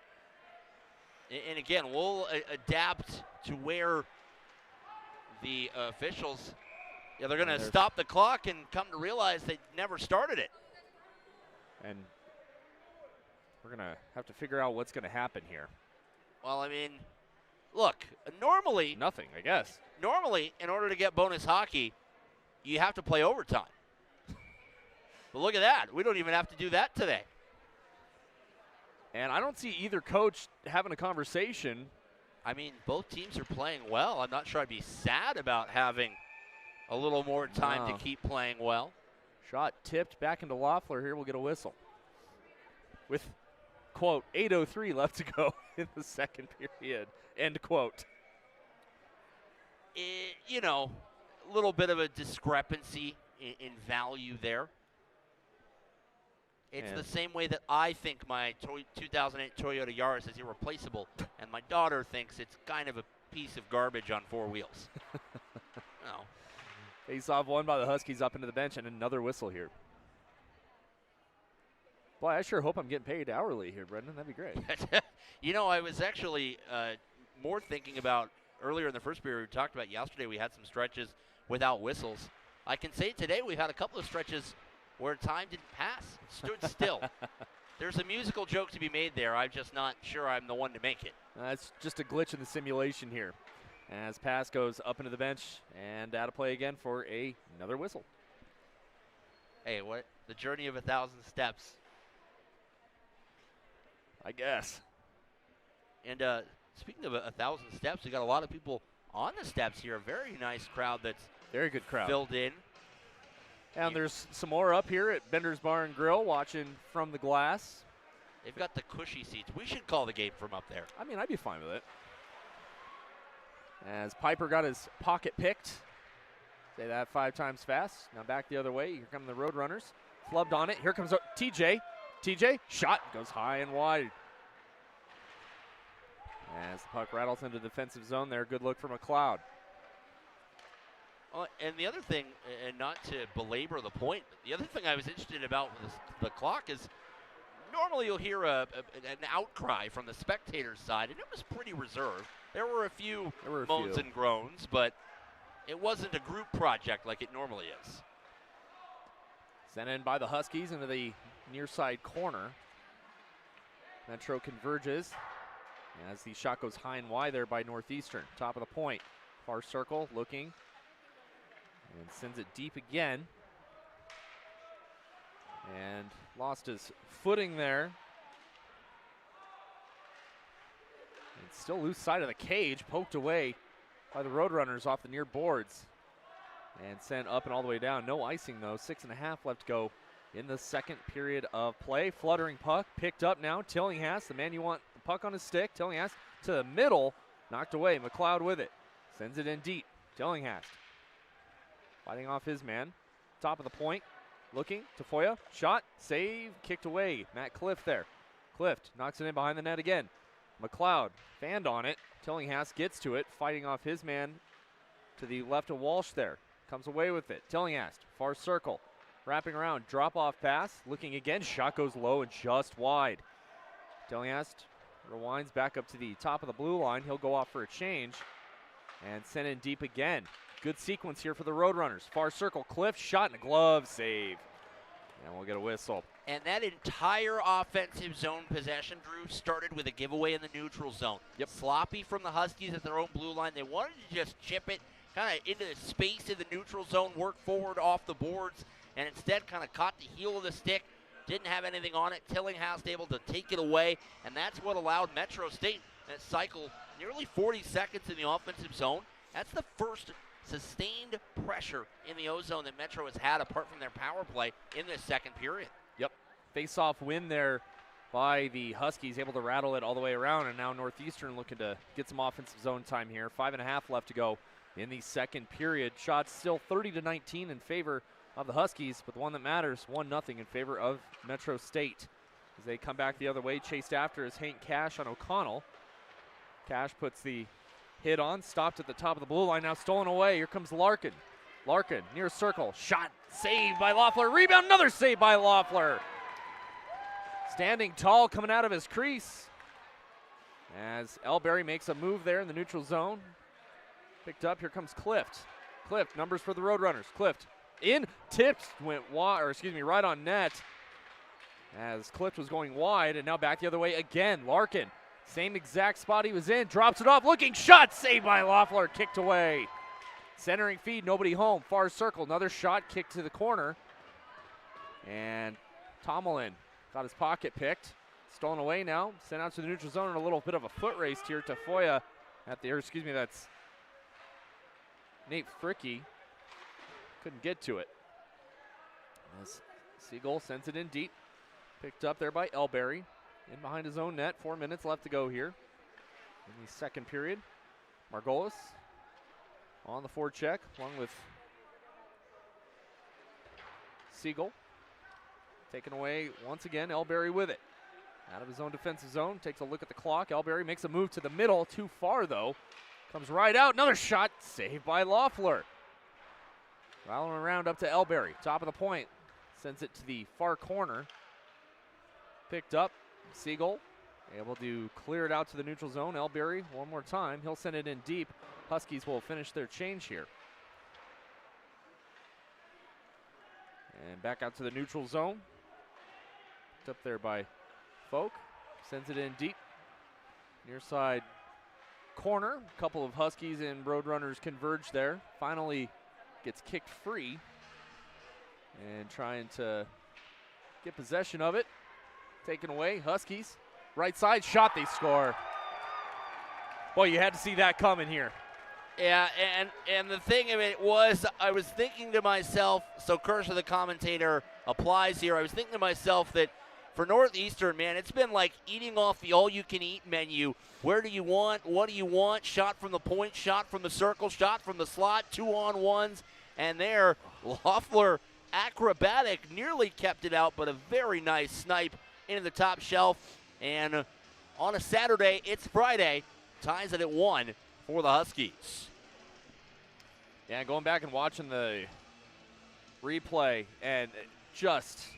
And again, we'll adapt to where the officials, they're going to stop the clock and come to realize they never started it. And we're going to have to figure out what's going to happen here. Well, I mean, look, normally, Nothing, I guess. in order to get bonus hockey, you have to play overtime. But look at that. We don't even have to do that today. And I don't see either coach having a conversation. I mean, both teams are playing well. I'm not sure I'd be sad about having a little more time No. to keep playing well. Shot tipped back into Loeffler. Here we'll get a whistle. With, quote, 8:03 left to go in the second period, end quote. A little bit of a discrepancy in value there. It's the same way that I think my 2008 Toyota Yaris is irreplaceable, and my daughter thinks it's kind of a piece of garbage on four wheels. No. Face-off won by the Huskies up into the bench, and another whistle here. Boy, I sure hope I'm getting paid hourly here, Brendan. That'd be great. I was actually more thinking about earlier in the first period. We talked about yesterday we had some stretches without whistles. I can say today we've had a couple of stretches where time didn't pass. It stood still. There's a musical joke to be made there. I'm just not sure I'm the one to make it. That's just a glitch in the simulation here. As pass goes up into the bench and out of play again for another whistle. Hey, what? The journey of 1,000 steps. I guess. And speaking of 1,000 steps, we got a lot of people on the steps here. A very nice crowd that's Very good crowd. filled in. And there's some more up here at Bender's Bar and Grill watching from the glass. They've got the cushy seats. We should call the game from up there. I mean, I'd be fine with it. As Piper got his pocket picked. Say that 5 times fast. Now back the other way. Here come the Roadrunners. Flubbed on it. Here comes TJ. TJ, shot, goes high and wide. As the puck rattles into the defensive zone there. Good look for McLeod. And the other thing, and not to belabor the point, but the other thing I was interested about with the clock is normally you'll hear an outcry from the spectators' side, and it was pretty reserved. There were a few moans and groans, but it wasn't a group project like it normally is. Sent in by the Huskies into the near side corner. Metro converges as the shot goes high and wide there by Northeastern. Top of the point. Far circle looking and sends it deep again. And lost his footing there. And still loose side of the cage, poked away by the Roadrunners off the near boards. And sent up and all the way down. No icing though, 6.5 left to go in the second period of play. Fluttering puck, picked up now. Tillinghast, the man you want the puck on his stick. Tillinghast to the middle, knocked away. McLeod with it, sends it in deep. Tillinghast fighting off his man. Top of the point, looking. Tafoya, shot, save, kicked away. Matt Clift there. Clift knocks it in behind the net again. McLeod fanned on it. Tillinghast gets to it, fighting off his man to the left of Walsh there. Comes away with it. Tillinghast, far circle. Wrapping around, drop-off pass. Looking again, shot goes low and just wide. Tillinghast rewinds back up to the top of the blue line. He'll go off for a change and send in deep again. Good sequence here for the Roadrunners. Far circle, Cliff, shot and a glove save. And we'll get a whistle. And that entire offensive zone possession, Drew, started with a giveaway in the neutral zone. Yep. Sloppy from the Huskies at their own blue line. They wanted to just chip it kind of into the space in the neutral zone, work forward off the boards, and instead kind of caught the heel of the stick. Didn't have anything on it. Tillinghast able to take it away, and that's what allowed Metro State to cycle nearly 40 seconds in the offensive zone. That's the first sustained pressure in the O-zone that Metro has had apart from their power play in this second period. Yep. Face-off win there by the Huskies, able to rattle it all the way around, and now Northeastern looking to get some offensive zone time here. 5.5 left to go in the second period. Shots still 30-19 in favor of the Huskies, but the one that matters, 1-0 in favor of Metro State. As they come back the other way, chased after is Hank Cash on O'Connell. Cash puts the hit on, stopped at the top of the blue line, now stolen away. Here comes Larkin. Larkin near circle, shot, saved by Loeffler. Rebound, another save by Loeffler. Standing tall coming out of his crease as Elberry makes a move there in the neutral zone. Picked up, here comes Clift. Clift, numbers for the Roadrunners. Clift in, tipped, went wide, or excuse me, right on net as Clift was going wide, and now back the other way again. Larkin, same exact spot he was in, drops it off, looking, shot, saved by Loeffler, kicked away. Centering feed, nobody home, far circle, another shot, kicked to the corner. And Tomlin got his pocket picked, stolen away now, sent out to the neutral zone in a little bit of a foot race here to Foya at the, or excuse me, that's Nate Fricky. Couldn't get to it. As Siegel sends it in deep. Picked up there by Elberry. In behind his own net. 4 minutes left to go here in the second period. Margolis on the forecheck along with Siegel. Taken away once again. Elberry with it. Out of his own defensive zone. Takes a look at the clock. Elberry makes a move to the middle. Too far though. Comes right out. Another shot. Saved by Loeffler. Rattling around up to Elberry. Top of the point. Sends it to the far corner. Picked up. Siegel able to clear it out to the neutral zone. Elberry one more time. He'll send it in deep. Huskies will finish their change here. And back out to the neutral zone. Picked up there by Folk. Sends it in deep. Near side corner. A couple of Huskies and Roadrunners converge there. Finally gets kicked free. And trying to get possession of it. Taken away, Huskies. Right side shot, they score. Boy, you had to see that coming here. Yeah, and the thing of it was, I was thinking to myself, so curse of the commentator applies here. I was thinking to myself that for Northeastern, man, it's been like eating off the all-you-can-eat menu. Where do you want? What do you want? Shot from the point, shot from the circle, shot from the slot, 2-on-1s. And there, Loeffler, acrobatic, nearly kept it out, but a very nice snipe into the top shelf. And on a Saturday, it's Friday, ties it at 1 for the Huskies. Yeah, going back and watching the replay, and just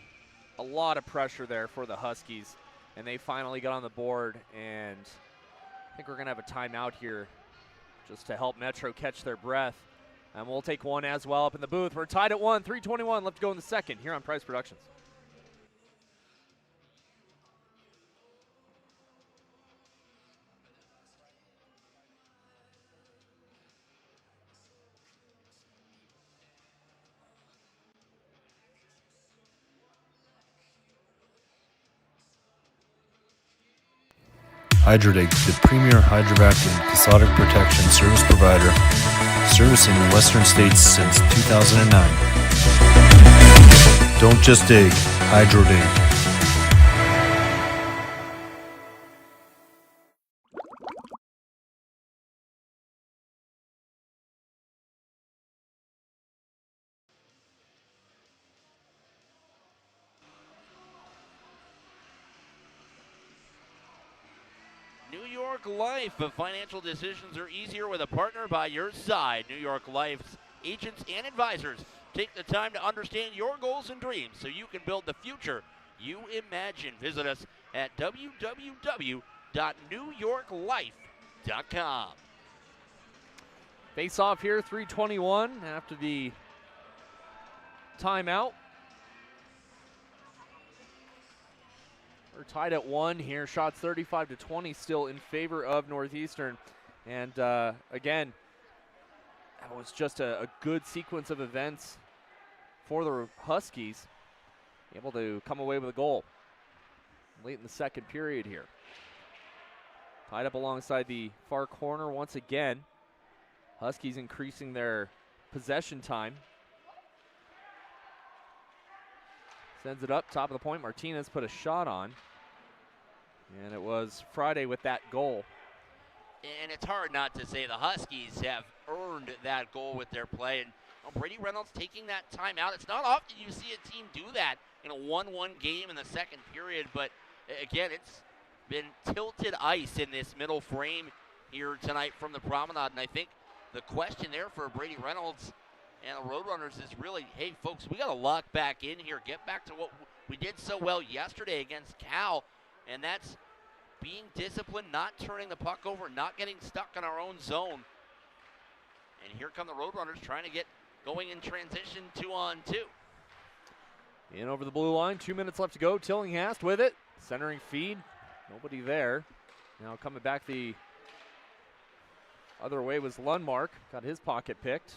a lot of pressure there for the Huskies. And they finally got on the board, and I think we're going to have a timeout here just to help Metro catch their breath. And we'll take one as well up in the booth. We're tied at 1, 3:21 left to go in the second here on Price Productions. Hydradig, the premier hydrovac and cathodic protection service provider, servicing the Western States since 2009. Don't just dig, Hydrodig. New York Life. Financial decisions are easier with a partner by your side. New York Life's agents and advisors take the time to understand your goals and dreams so you can build the future you imagine. Visit us at www.newyorklife.com. Face off here, 3:21 after the timeout. We're tied at 1 here. Shots 35-20 still in favor of Northeastern. And again, that was just a good sequence of events for the Huskies. Able to come away with a goal late in the second period here. Tied up alongside the far corner once again. Huskies increasing their possession time. Sends it up, top of the point. Martinez put a shot on. And it was Friday with that goal. And it's hard not to say the Huskies have earned that goal with their play. And Brady Reynolds taking that time out. It's not often you see a team do that in a 1-1 game in the second period. But again, it's been tilted ice in this middle frame here tonight from the Promenade. And I think the question there for Brady Reynolds and the Roadrunners is really, hey, folks, we got to lock back in here, get back to what we did so well yesterday against Cal, and that's being disciplined, not turning the puck over, not getting stuck in our own zone. And here come the Roadrunners trying to get going in transition 2-on-2. In over the blue line, 2 minutes left to go. Tillinghast with it, centering feed, nobody there. Now coming back the other way was Lundmark, got his pocket picked.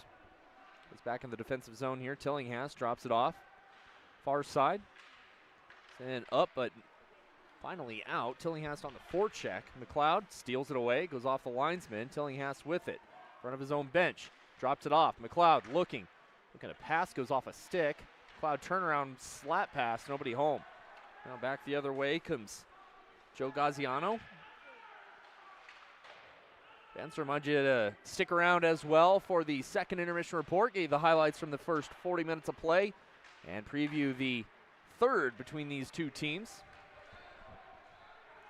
Goes back in the defensive zone here. Tillinghast drops it off. Far side. And up, but finally out. Tillinghast on the forecheck. McLeod steals it away. Goes off the linesman. Tillinghast with it. In front of his own bench. Drops it off. McLeod looking. Looking at a pass. Goes off a stick. McLeod turnaround slap pass. Nobody home. Now back the other way comes Joe Gaziano. Vince, remind you to stick around as well for the second intermission report. Gave the highlights from the first 40 minutes of play and preview the third between these two teams.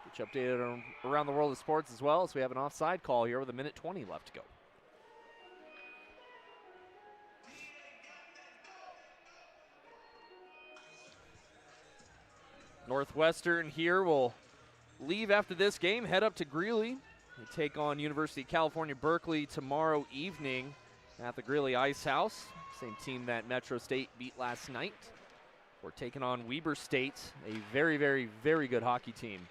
Get you updated around the world of sports as well, as we have an offside call here with 1:20 left to go. Northwestern here will leave after this game, head up to Greeley. They take on University of California, Berkeley tomorrow evening at the Greeley Ice House. Same team that Metro State beat last night. We're taking on Weber State, a very, very, very good hockey team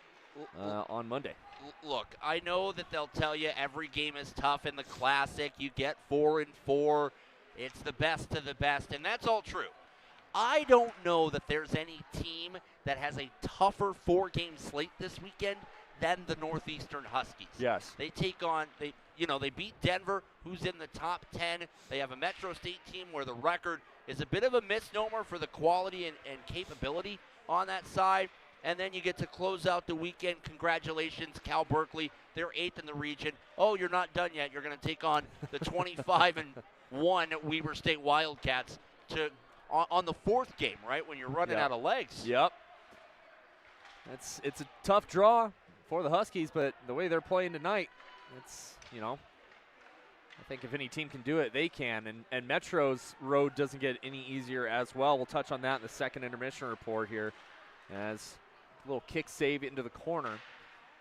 on Monday. Look, I know that they'll tell you every game is tough in the Classic. You get 4-4. It's the best of the best, and that's all true. I don't know that there's any team that has a tougher 4-game slate this weekend than the Northeastern Huskies. Yes. They take on, they beat Denver, who's in the top 10. They have a Metro State team where the record is a bit of a misnomer for the quality and capability on that side. And then you get to close out the weekend. Congratulations, Cal Berkeley. They're 8th in the region. Oh, you're not done yet. You're going to take on the 25-1 Weber State Wildcats on the 4th game, right, when you're running out of legs. Yep. It's a tough draw for the Huskies, but the way they're playing tonight, it's, I think if any team can do it, they can. And Metro's road doesn't get any easier as well. We'll touch on that in the second intermission report here, as a little kick save into the corner.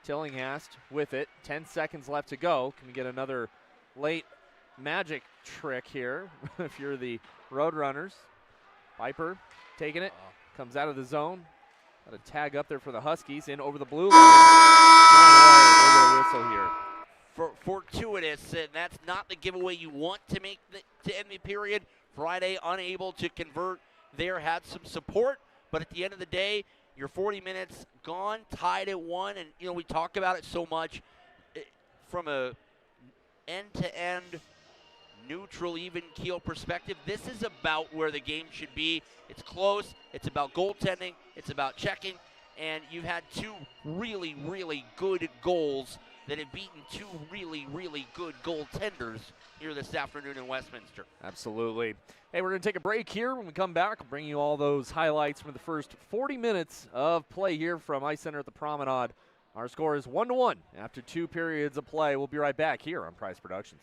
Tillinghast with it. 10 seconds left to go. Can we get another late magic trick here if you're the Roadrunners. Viper taking it, comes out of the zone. Got a tag up there for the Huskies, in over the blue line. We'll get a whistle here. Fortuitous, and that's not the giveaway you want to make to end the period. Friday unable to convert there, had some support, but at the end of the day, your 40 minutes gone, tied at 1, and we talk about it so much from a end-to-end neutral, even keel perspective. This is about where the game should be. It's close. It's about goaltending. It's about checking, and you've had two really, really good goals that have beaten two really, really good goaltenders here this afternoon in Westminster. Absolutely. Hey, we're going to take a break here. When we come back, we'll bring you all those highlights from the first 40 minutes of play here from Ice Center at the Promenade. Our score is 1-1 after 2 periods of play. We'll be right back here on Price Productions.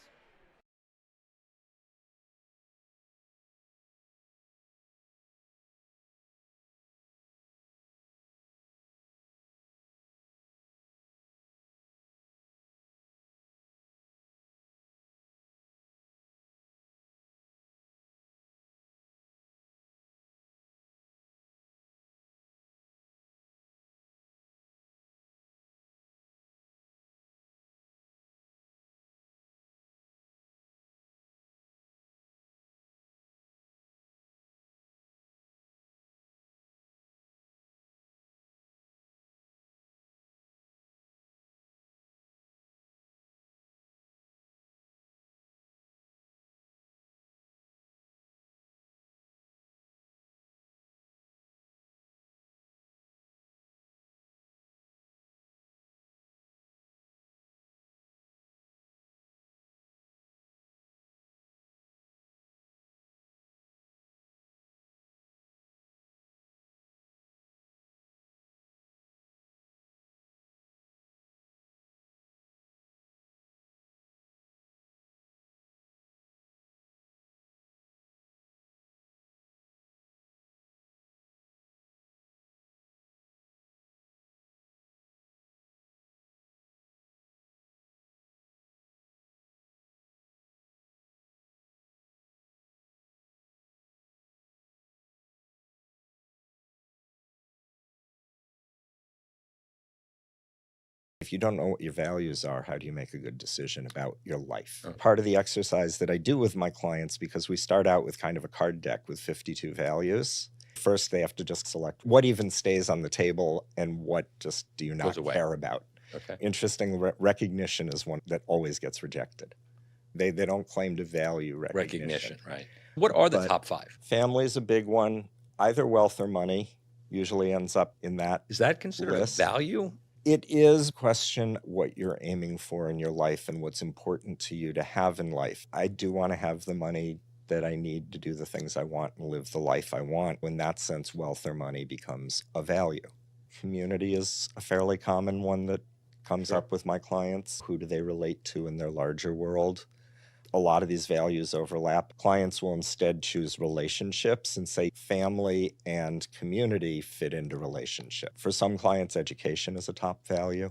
If you don't know what your values are, how do you make a good decision about your life? Part of the exercise that I do with my clients, because we start out with kind of a card deck with 52 values. First, they have to just select what even stays on the table and what just do you not care about. Okay. Interesting, recognition is one that always gets rejected. They don't claim to value recognition. Right. What are the But top 5? Family is a big one. Either wealth or money usually ends up in that. Is that considered list. a value? It is question what you're aiming for in your life and what's important to you to have in life. I do want to have the money that I need to do the things I want and live the life I want. In that sense, wealth or money becomes a value. Community is a fairly common one that comes up with my clients. Who do they relate to in their larger world? A lot of these values overlap. Clients will instead choose relationships and say family and community fit into relationship. For some clients, education is a top value.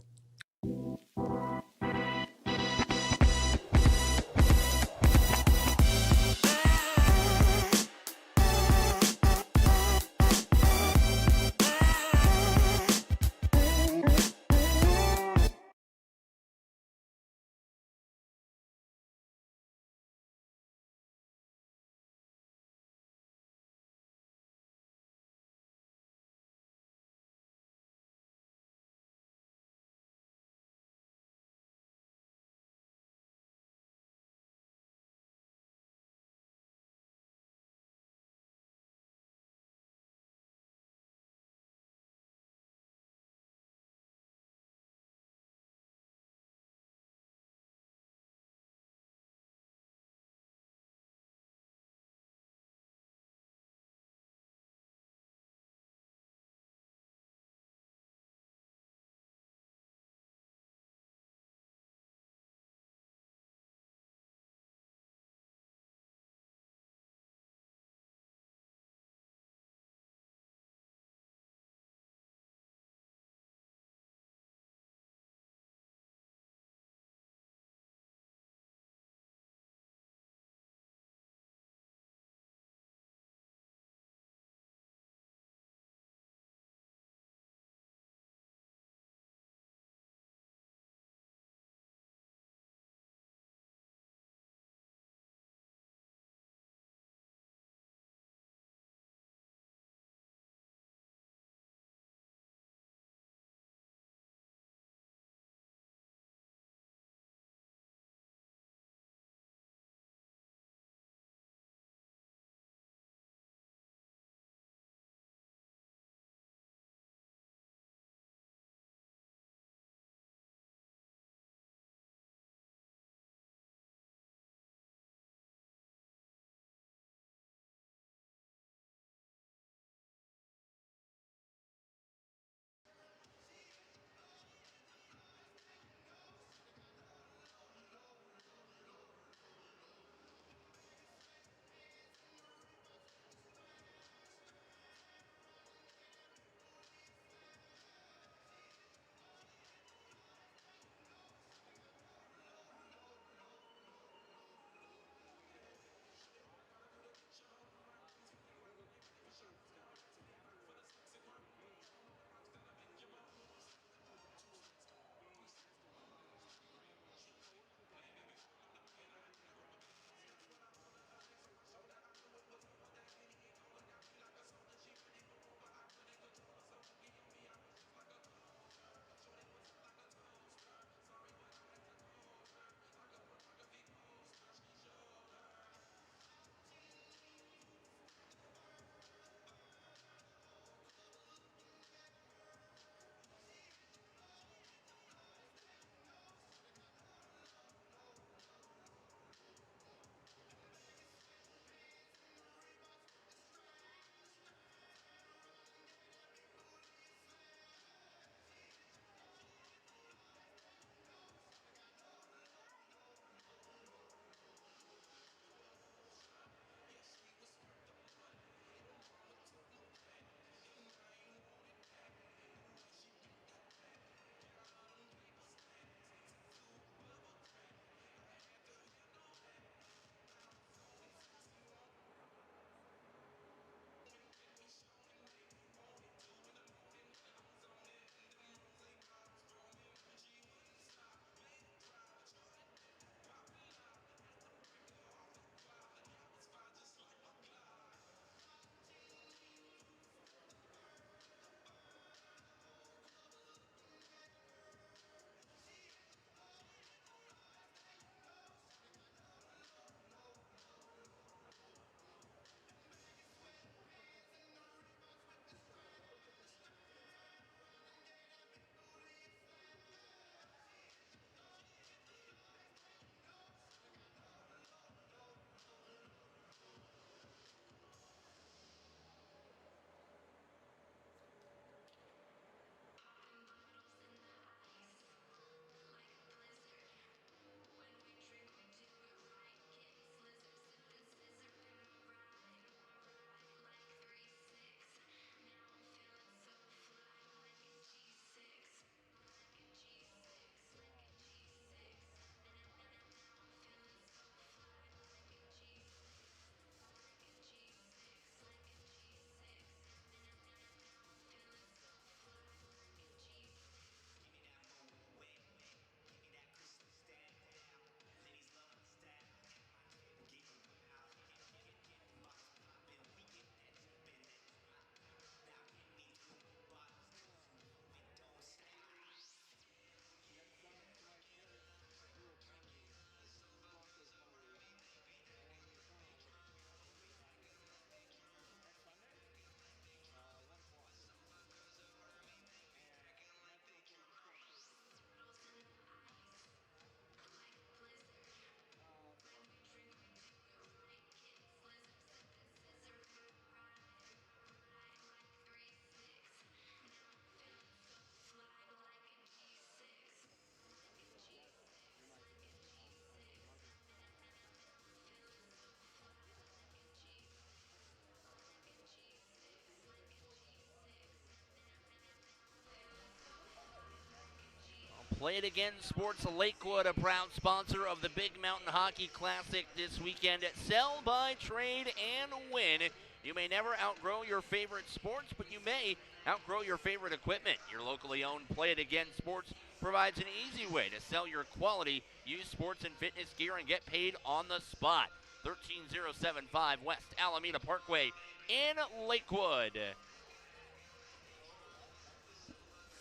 Play It Again Sports Lakewood, a proud sponsor of the Big Mountain Hockey Classic this weekend. Sell, buy, trade, and win. You may never outgrow your favorite sports, but you may outgrow your favorite equipment. Your locally owned Play It Again Sports provides an easy way to sell your quality used sports and fitness gear and get paid on the spot. 13075 West Alameda Parkway in Lakewood.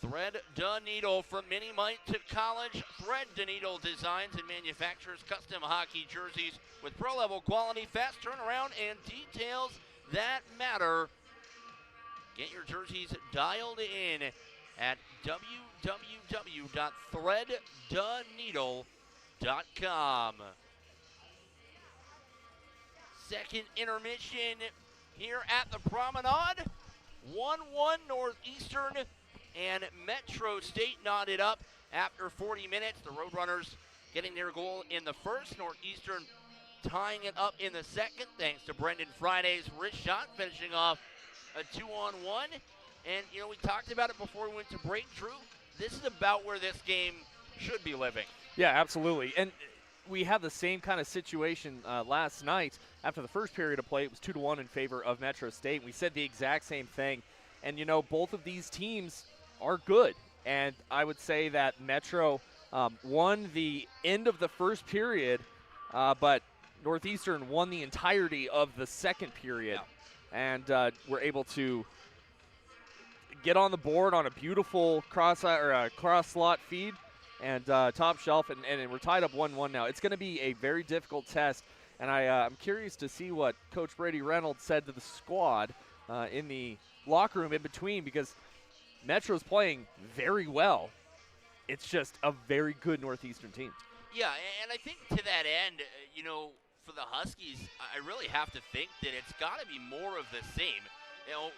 Thread the Needle, from mini mite to college. Thread the Needle designs and manufactures custom hockey jerseys with pro-level quality, fast turnaround, and details that matter. Get your jerseys dialed in at www.threadtheneedle.com. Second intermission here at the Promenade. 1-1 Northeastern and Metro State knotted up after 40 minutes. The Roadrunners getting their goal in the first. Northeastern tying it up in the second, thanks to Brendan Friday's wrist shot, finishing off a 2-on-1. And, you know, we talked about it before we went to break, Drew. This is about where this game should be living. Yeah, absolutely. And we had the same kind of situation last night. After the first period of play, it was 2-1 in favor of Metro State. We said the exact same thing. And, you know, both of these teams are good. And I would say that Metro won the end of the first period, but Northeastern won the entirety of the second period. Yeah. And were able to get on the board on a beautiful cross slot feed and top shelf, and we're tied up 1-1 now. It's going to be a very difficult test, and I'm curious to see what Coach Brady Reynolds said to the squad in the locker room in between, because Metro's playing very well. It's just a very good Northeastern team. Yeah, and I think to that end, you know, for the Huskies, I really have to think that it's got to be more of the same. You know,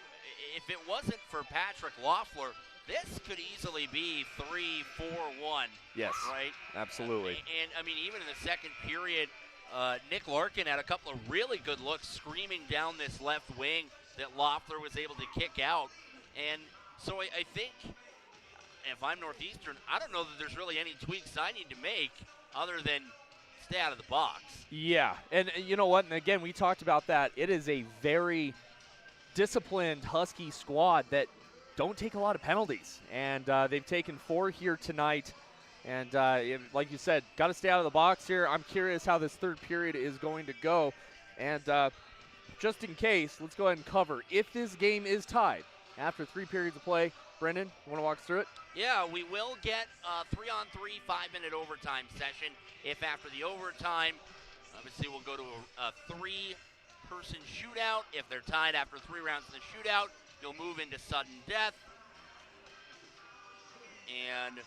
if it wasn't for Patrick Loeffler, this could easily be 3-4-1. Yes, right? Absolutely. And I mean, even in the second period, Nick Larkin had a couple of really good looks screaming down this left wing that Loeffler was able to kick out. And so I think if I'm Northeastern, I don't know that there's really any tweaks I need to make other than stay out of the box. Yeah, and you know what? And again, we talked about that. It is a very disciplined Husky squad that don't take a lot of penalties, and they've taken 4 here tonight. And like you said, got to stay out of the box here. I'm curious how this third period is going to go. And just in case, let's go ahead and cover. If this game is tied after 3 periods of play, Brendan, you want to walk us through it? Yeah, we will get a 3-on-3 5-minute overtime session. If after the overtime, obviously we'll go to a 3-person shootout. If they're tied after 3 rounds in the shootout, you'll move into sudden death. And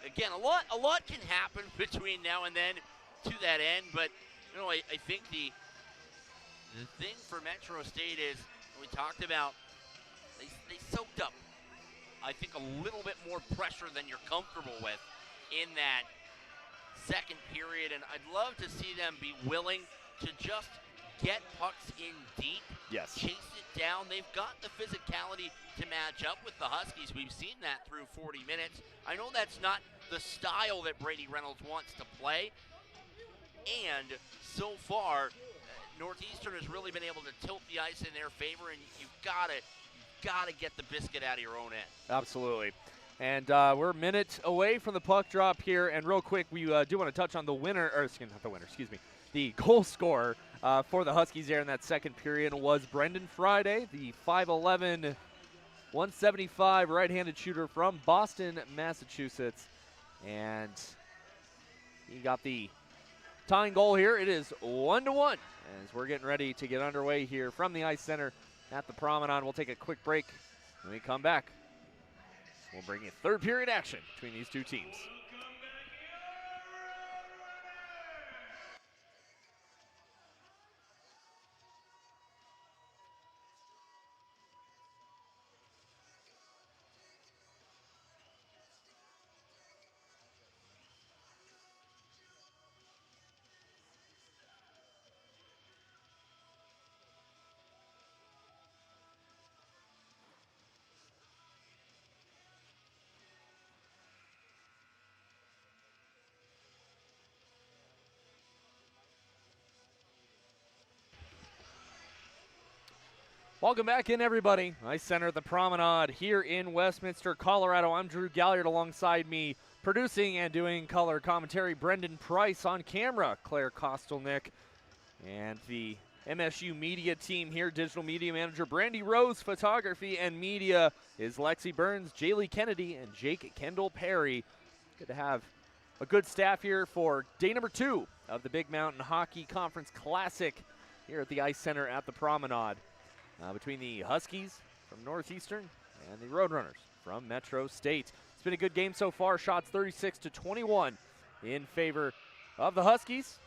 again, a lot can happen between now and then to that end. But you know, I think the thing for Metro State is, we talked about, they soaked up, I think, a little bit more pressure than you're comfortable with in that second period. And I'd love to see them be willing to just get pucks in deep, yes, chase it down. They've got the physicality to match up with the Huskies. We've seen that through 40 minutes. I know that's not the style that Brady Reynolds wants to play. And so far, Northeastern has really been able to tilt the ice in their favor, and you've got to get the biscuit out of your own end. Absolutely. And we're a minute away from the puck drop here. And real quick, we do want to touch on the winner, or not the winner, excuse me. The goal scorer for the Huskies there in that second period was Brendan Friday, the 5'11", 175 right-handed shooter from Boston, Massachusetts. And he got the tying goal here. It is 1-1 as we're getting ready to get underway here from the Ice Center at the Promenade. We'll take a quick break. When we come back, we'll bring you third period action between these two teams. Welcome back in, everybody. Ice Center at the Promenade here in Westminster, Colorado. I'm Drew Galliard. Alongside me, producing and doing color commentary, Brendan Price. On camera, Claire Kostelnick. And the MSU media team here, digital media manager Brandy Rose, photography and media is Lexi Burns, Jaylee Kennedy, and Jake Kendall Perry. Good to have a good staff here for day number 2 of the Big Mountain Hockey Conference Classic here at the Ice Center at the Promenade. Between the Huskies from Northeastern and the Roadrunners from Metro State. It's been a good game so far. Shots 36-21 in favor of the Huskies.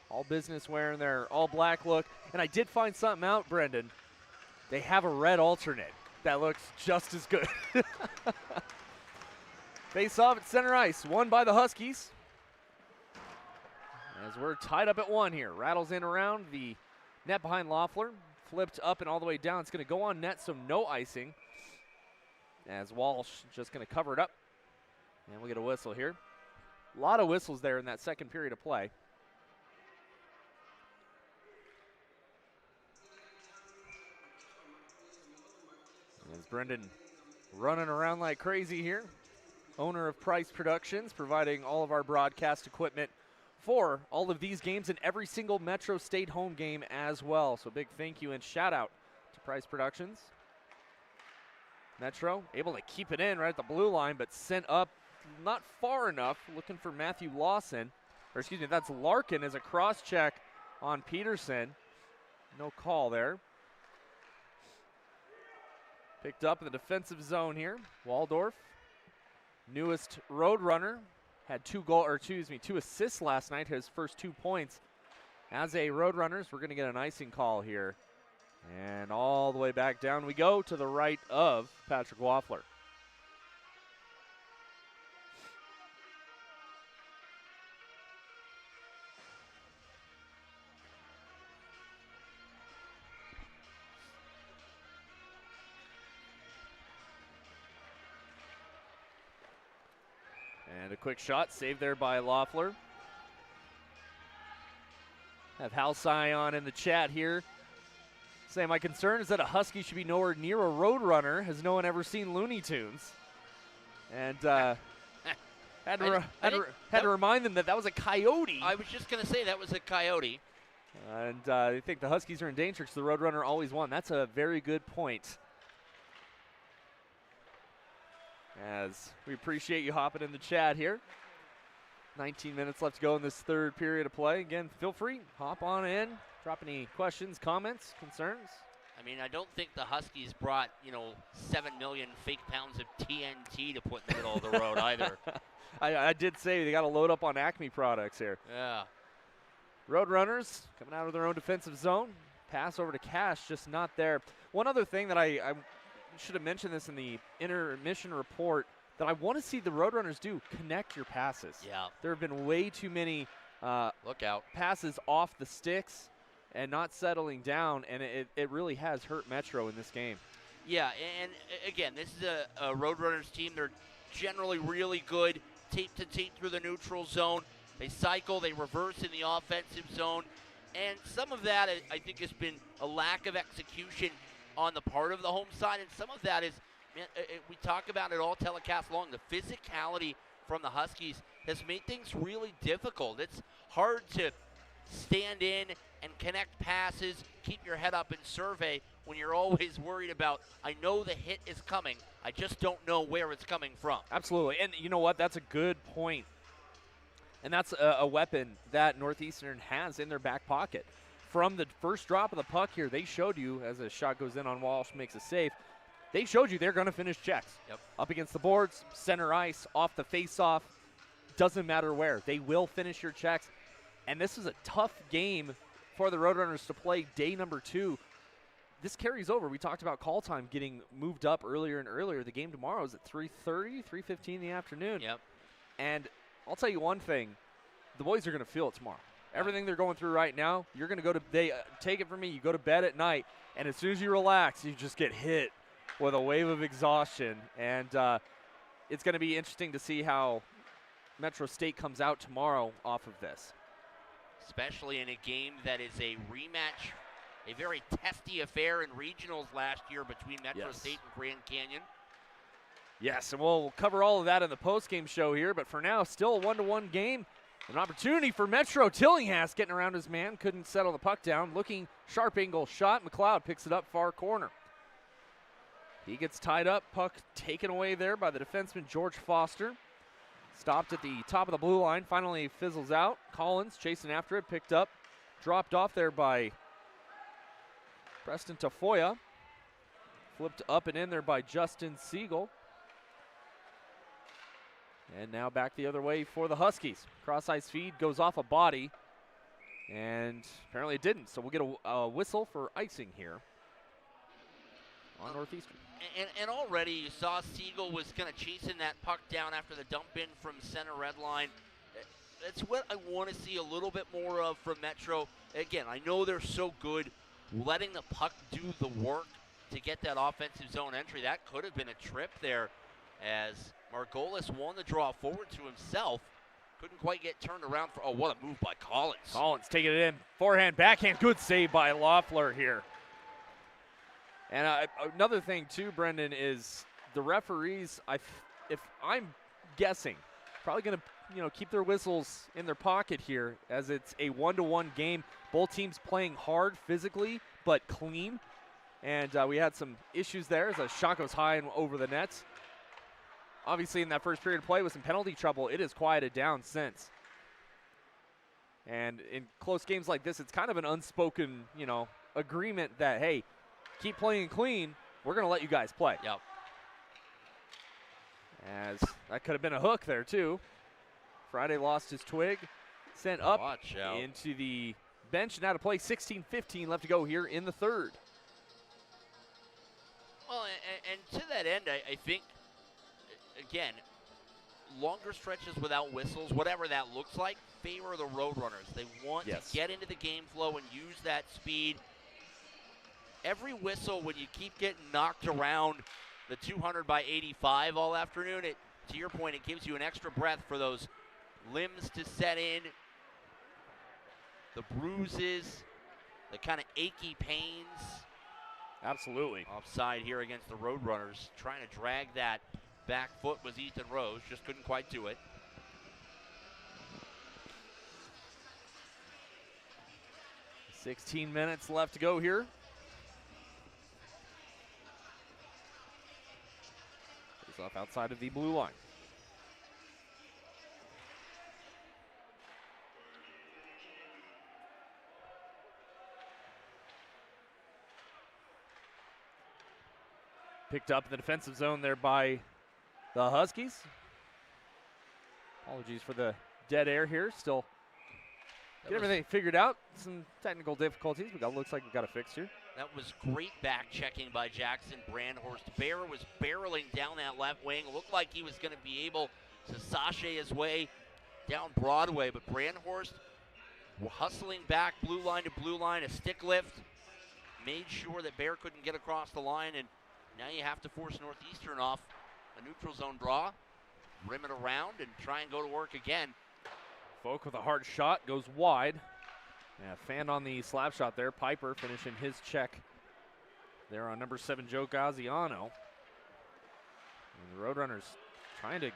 All business wearing their all-black look. And I did find something out, Brendan. They have a red alternate that looks just as good. Face off at center ice, won by the Huskies. As we're tied up at 1 here. Rattles in around the net behind Loeffler. Flipped up and all the way down. It's going to go on net, so no icing. As Walsh just going to cover it up. And we'll get a whistle here. A lot of whistles there in that second period of play. As Brendan running around like crazy here. Owner of Price Productions, providing all of our broadcast equipment for all of these games and every single Metro State home game as well. So big thank you and shout out to Price Productions. Metro able to keep it in right at the blue line, but sent up not far enough. Looking for Matthew Lawson, or excuse me, that's Larkin as a cross check on Peterson. No call there. Picked up in the defensive zone here. Waldorf, newest Roadrunner. Had 2 assists last night, his first 2 points. As a Roadrunners, we're going to get an icing call here. And all the way back down we go to the right of Patrick Waffler. And a quick shot, saved there by Loeffler. Have Halcyon on in the chat here. Saying my concern is that a Husky should be nowhere near a Roadrunner. Has no one ever seen Looney Tunes? And had to remind them that was a coyote. I was just going to say that was a coyote. And I think the Huskies are in danger because the Roadrunner always won. That's a very good point. As we appreciate you hopping in the chat here. 19 minutes left to go in this third period of play. Again, feel free, hop on in, drop any questions, comments, concerns. I mean, I don't think the Huskies brought, 7 million fake pounds of TNT to put in the middle of the road either. I did say they got to load up on Acme products here. Yeah. Roadrunners coming out of their own defensive zone. Pass over to Cash, just not there. One other thing that I should have mentioned this in the intermission report that I want to see the Roadrunners do, connect your passes. Yeah. There have been way too many look out passes off the sticks and not settling down, and it really has hurt Metro in this game. Yeah, and again, this is a Roadrunners team. They're generally really good tape to tape through the neutral zone. They cycle, they reverse in the offensive zone, and some of that I think has been a lack of execution on the part of the home side, and some of that is, man, we talk about it all telecast long, the physicality from the Huskies has made things really difficult. It's hard to stand in and connect passes, keep your head up and survey when you're always worried about, I know the hit is coming, I just don't know where it's coming from. Absolutely, and you know what, that's a good point. And that's a weapon that Northeastern has in their back pocket. From the first drop of the puck here, they showed you, as a shot goes in on Walsh, makes a save, they showed you they're going to finish checks. Yep. Up against the boards, center ice, off the face-off, doesn't matter where. They will finish your checks. And this is a tough game for the Roadrunners to play day number 2. This carries over. We talked about call time getting moved up earlier and earlier. The game tomorrow is at 3:30, 3:15 in the afternoon. Yep. And I'll tell you one thing, the boys are going to feel it tomorrow. Everything they're going through right now, you're going to go to, take it from me, you go to bed at night, and as soon as you relax, you just get hit with a wave of exhaustion. And it's going to be interesting to see how Metro State comes out tomorrow off of this. Especially in a game that is a rematch a very testy affair in regionals last year between Metro Yes. State and Grand Canyon. Yes, and we'll cover all of that in the post-game show here, but for now, still a 1-1 game. An opportunity for Metro. Tillinghast getting around his man, couldn't settle the puck down. Looking sharp angle shot. McLeod picks it up far corner. He gets tied up, puck taken away there by the defenseman George Foster. Stopped at the top of the blue line, finally fizzles out. Collins chasing after it, picked up, dropped off there by Preston Tafoya. Flipped up and in there by Justin Siegel. And now back the other way for the Huskies. Cross-ice feed goes off a body, and apparently it didn't. So we'll get a whistle for icing here on Northeastern. And already you saw Siegel was kind of chasing that puck down after the dump in from center red line. That's what I want to see a little bit more of from Metro. Again, I know they're so good letting the puck do the work to get that offensive zone entry. That could have been a trip there as Margolis won the draw forward to himself. Couldn't quite get turned around for, oh, what a move by Collins. Collins taking it in, forehand, backhand, good save by Loeffler here. And another thing too, Brendan, is the referees, if I'm guessing, probably going to keep their whistles in their pocket here as it's a 1-1 game. Both teams playing hard physically, but clean. And we had some issues there as a shot goes high and over the net. Obviously, in that first period of play with some penalty trouble, it has quieted down since. And in close games like this, it's kind of an unspoken, agreement that, hey, keep playing clean, we're going to let you guys play. Yep. As that could have been a hook there, too. Friday lost his twig, sent up into the bench. Now to play 16-15 left to go here in the third. Well, and to that end, I think, again, longer stretches without whistles, whatever that looks like, favor the Roadrunners. They want to get into the game flow and use that speed. Every whistle, when you keep getting knocked around the 200 by 85 all afternoon, to your point, it gives you an extra breath for those limbs to set in, the bruises, the kind of achy pains. Absolutely. Offside here against the Roadrunners. Trying to drag that back foot was Ethan Rose, just couldn't quite do it. $16 minutes left to go here. Goes off outside of the blue line. Picked up in the defensive zone there by the Huskies. Apologies for the dead air here. Still get everything figured out. Some technical difficulties, but looks like we got a fix here. That was great back checking by Jackson Brandhorst. Bear was barreling down that left wing. Looked like he was going to be able to sashay his way down Broadway, but Brandhorst hustling back blue line to blue line, a stick lift. Made sure that Bear couldn't get across the line, and now you have to force Northeastern off a neutral zone draw, rim it around, and try and go to work again. Folk with a hard shot, goes wide. Yeah, fan on the slap shot there. Piper finishing his check there on number 7, Joe Gaziano. And the Roadrunners trying to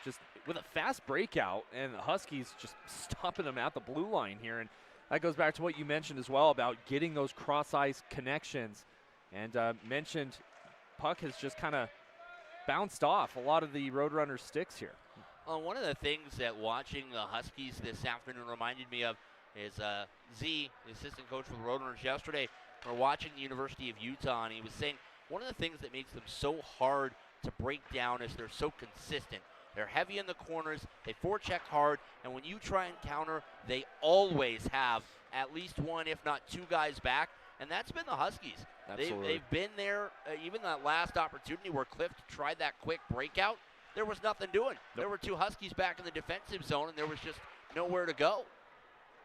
just, with a fast breakout, and the Huskies just stopping them at the blue line here. And that goes back to what you mentioned as well about getting those cross-ice connections. And mentioned puck has just kind of bounced off a lot of the Roadrunners' sticks here. Well, one of the things that watching the Huskies this afternoon reminded me of is Z, the assistant coach for the Roadrunners yesterday. We're watching the University of Utah, and he was saying one of the things that makes them so hard to break down is they're so consistent. They're heavy in the corners, they forecheck hard, and when you try and counter, they always have at least one, if not two guys back, and that's been the Huskies. They've been there, even that last opportunity where Cliff tried that quick breakout, there was nothing doing. Nope. There were two Huskies back in the defensive zone, and there was just nowhere to go.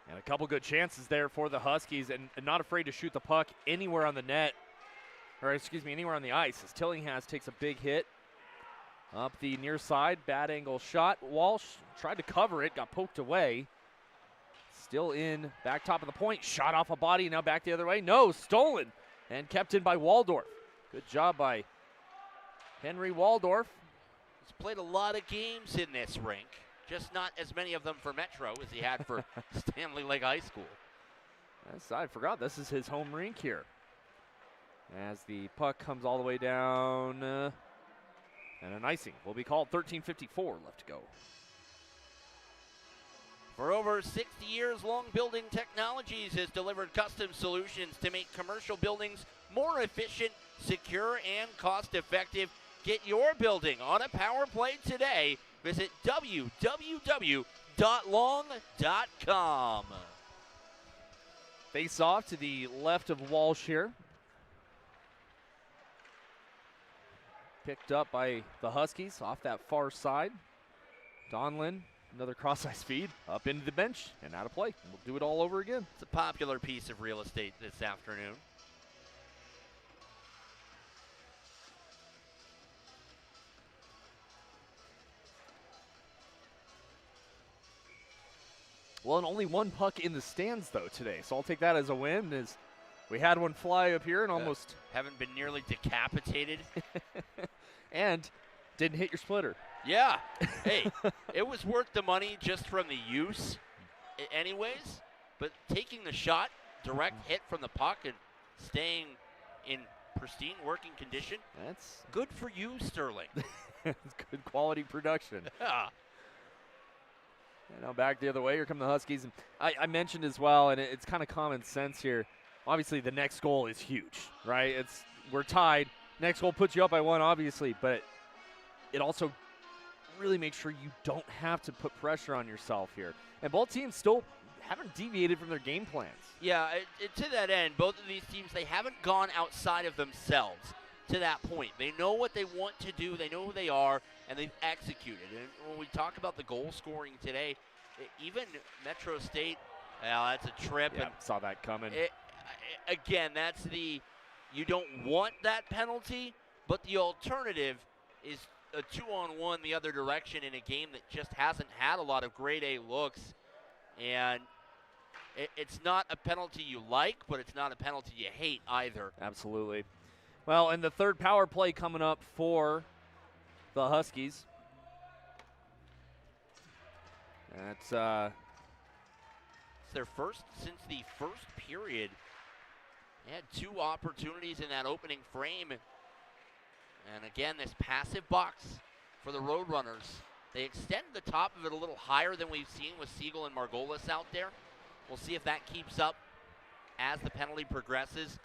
And a couple good chances there for the Huskies, and not afraid to shoot the puck anywhere on the net, or excuse me, anywhere on the ice, as Tillinghast takes a big hit up the near side. Bad angle shot. Walsh tried to cover it, got poked away. Still in, back top of the point, shot off a body, now back the other way. No, stolen, and kept in by Waldorf. Good job by Henry Waldorf. He's played a lot of games in this rink, just not as many of them for Metro as he had for Stanley Lake High School. I forgot, this is his home rink here. As the puck comes all the way down, and an icing will be called. 13:54 left to go. For over 60 years, Long Building Technologies has delivered custom solutions to make commercial buildings more efficient, secure, and cost-effective. Get your building on a power play today. Visit www.long.com. Face off to the left of Walsh here. Picked up by the Huskies off that far side. Donlin, another cross-ice feed, up into the bench and out of play. We'll do it all over again. It's a popular piece of real estate this afternoon. Well, and only one puck in the stands, though, today. So I'll take that as a win, as we had one fly up here and almost... haven't been nearly decapitated. And didn't hit your splitter. Yeah. Hey, it was worth the money just from the use anyways. But taking the shot, direct hit from the puck and staying in pristine working condition, That's good for you, Sterling. it's good quality production. Yeah. And now back the other way. Here come the Huskies. And I mentioned as well, and it's kind of common sense here. Obviously, the next goal is huge, right? We're tied. Next goal puts you up by one, obviously, but it also really makes sure you don't have to put pressure on yourself here. And both teams still haven't deviated from their game plans. Yeah, to that end, both of these teams, they haven't gone outside of themselves to that point. They know what they want to do, they know who they are, and they've executed. And when we talk about the goal scoring today, even Metro State, well, that's a trip. Yeah, and saw that coming. Again, that's you don't want that penalty, but the alternative is a 2-on-1 the other direction in a game that just hasn't had a lot of grade A looks. And it's not a penalty you like, but it's not a penalty you hate either. Absolutely. Well, and the third power play coming up for the Huskies. That's It's their first since the first period. They had two opportunities in that opening frame. And again, this passive box for the Roadrunners. They extend the top of it a little higher than we've seen with Siegel and Margolis out there. We'll see if that keeps up as the penalty progresses.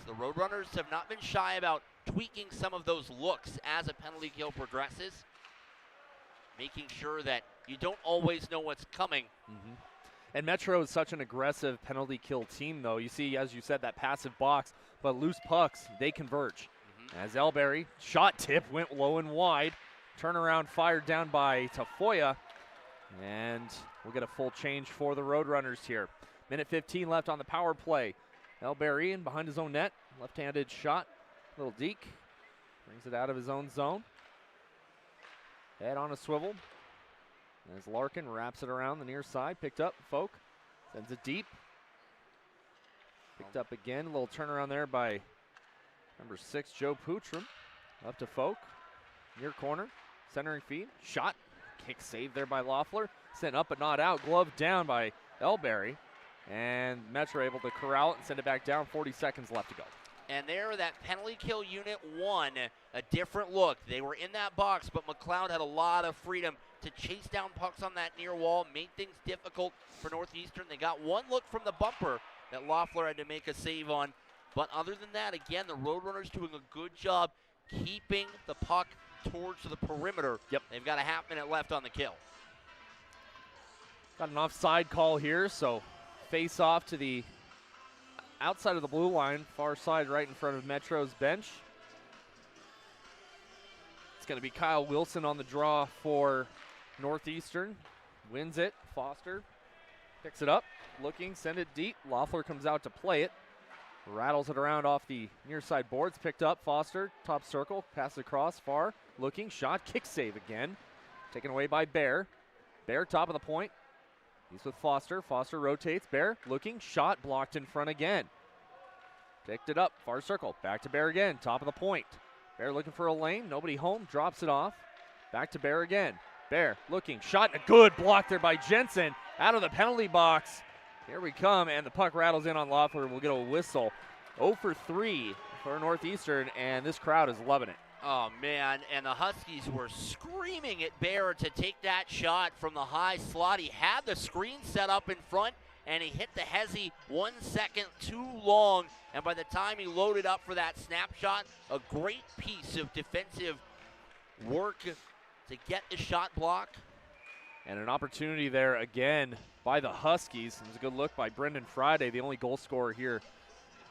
The Roadrunners have not been shy about tweaking some of those looks as a penalty kill progresses, making sure that you don't always know what's coming. Mm-hmm. And Metro is such an aggressive penalty kill team, though. You see, as you said, that passive box, but loose pucks, they converge. Mm-hmm. As Elberry, shot tip, went low and wide. Turnaround fired down by Tafoya. And we'll get a full change for the Roadrunners here. Minute 15 left on the power play. Elberry in behind his own net. Left-handed shot. Little deke. Brings it out of his own zone. Head on a swivel. As Larkin wraps it around the near side. Picked up. Folk sends it deep. Picked up again. A little turnaround there by number 6, Joe Pootram. Up to Folk. Near corner. Centering feed. Shot. Kick save there by Loeffler. Sent up but not out. Glove down by Elberry. And Metro able to corral it and send it back down. 40 seconds left to go. And there, that penalty kill unit won a different look. They were in that box, but McLeod had a lot of freedom to chase down pucks on that near wall, made things difficult for Northeastern. They got one look from the bumper that Loeffler had to make a save on. But other than that, again, the Roadrunners doing a good job keeping the puck towards the perimeter. Yep. They've got a half minute left on the kill. Got an offside call here, so face off to the outside of the blue line, far side right in front of Metro's bench. It's going to be Kyle Wilson on the draw for Northeastern. Wins it. Foster picks it up, looking, send it deep. Loeffler comes out to play it. Rattles it around off the near side boards. Picked up. Foster, top circle, pass across, far, looking, shot, kick save again. Taken away by Bear. Bear, top of the point. He's with Foster. Foster rotates. Bear looking. Shot blocked in front again. Picked it up. Far circle. Back to Bear again. Top of the point. Bear looking for a lane. Nobody home. Drops it off. Back to Bear again. Bear looking. Shot. A good block there by Jensen. Out of the penalty box. Here we come. And the puck rattles in on Loeffler. We'll get a whistle. 0 for 3 for Northeastern. And this crowd is loving it. Oh, man, and the Huskies were screaming at Bear to take that shot from the high slot. He had the screen set up in front, and he hit the hezzy 1 second too long. And by the time he loaded up for that snapshot, a great piece of defensive work to get the shot block. And an opportunity there again by the Huskies. It was a good look by Brendan Friday, the only goal scorer here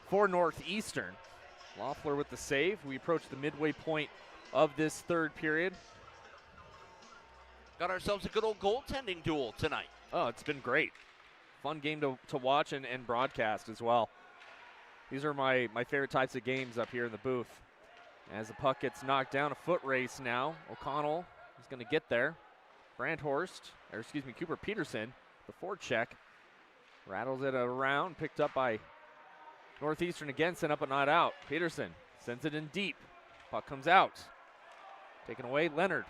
for Northeastern. Loeffler with the save. We approach the midway point of this third period. Got ourselves a good old goaltending duel tonight. Oh, it's been great. Fun game to watch and broadcast as well. These are my favorite types of games up here in the booth. As the puck gets knocked down, a foot race now. O'Connell is going to get there. Cooper Peterson, the forecheck, rattles it around, picked up by Northeastern again, sent up but not out. Peterson sends it in deep. Puck comes out. Taken away, Leonard.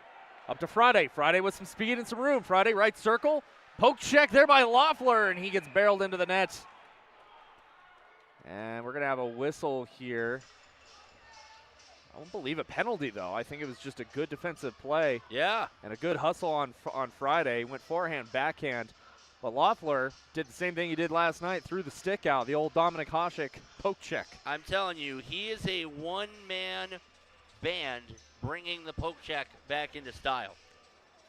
Up to Friday. Friday with some speed and some room. Friday, right circle. Poke check there by Loeffler, and he gets barreled into the net. And we're going to have a whistle here. I don't believe a penalty, though. I think it was just a good defensive play. Yeah. And a good hustle on Friday. Went forehand, backhand. But Loeffler did the same thing he did last night, threw the stick out, the old Dominic Hasek poke check. I'm telling you, he is a one-man band bringing the poke check back into style.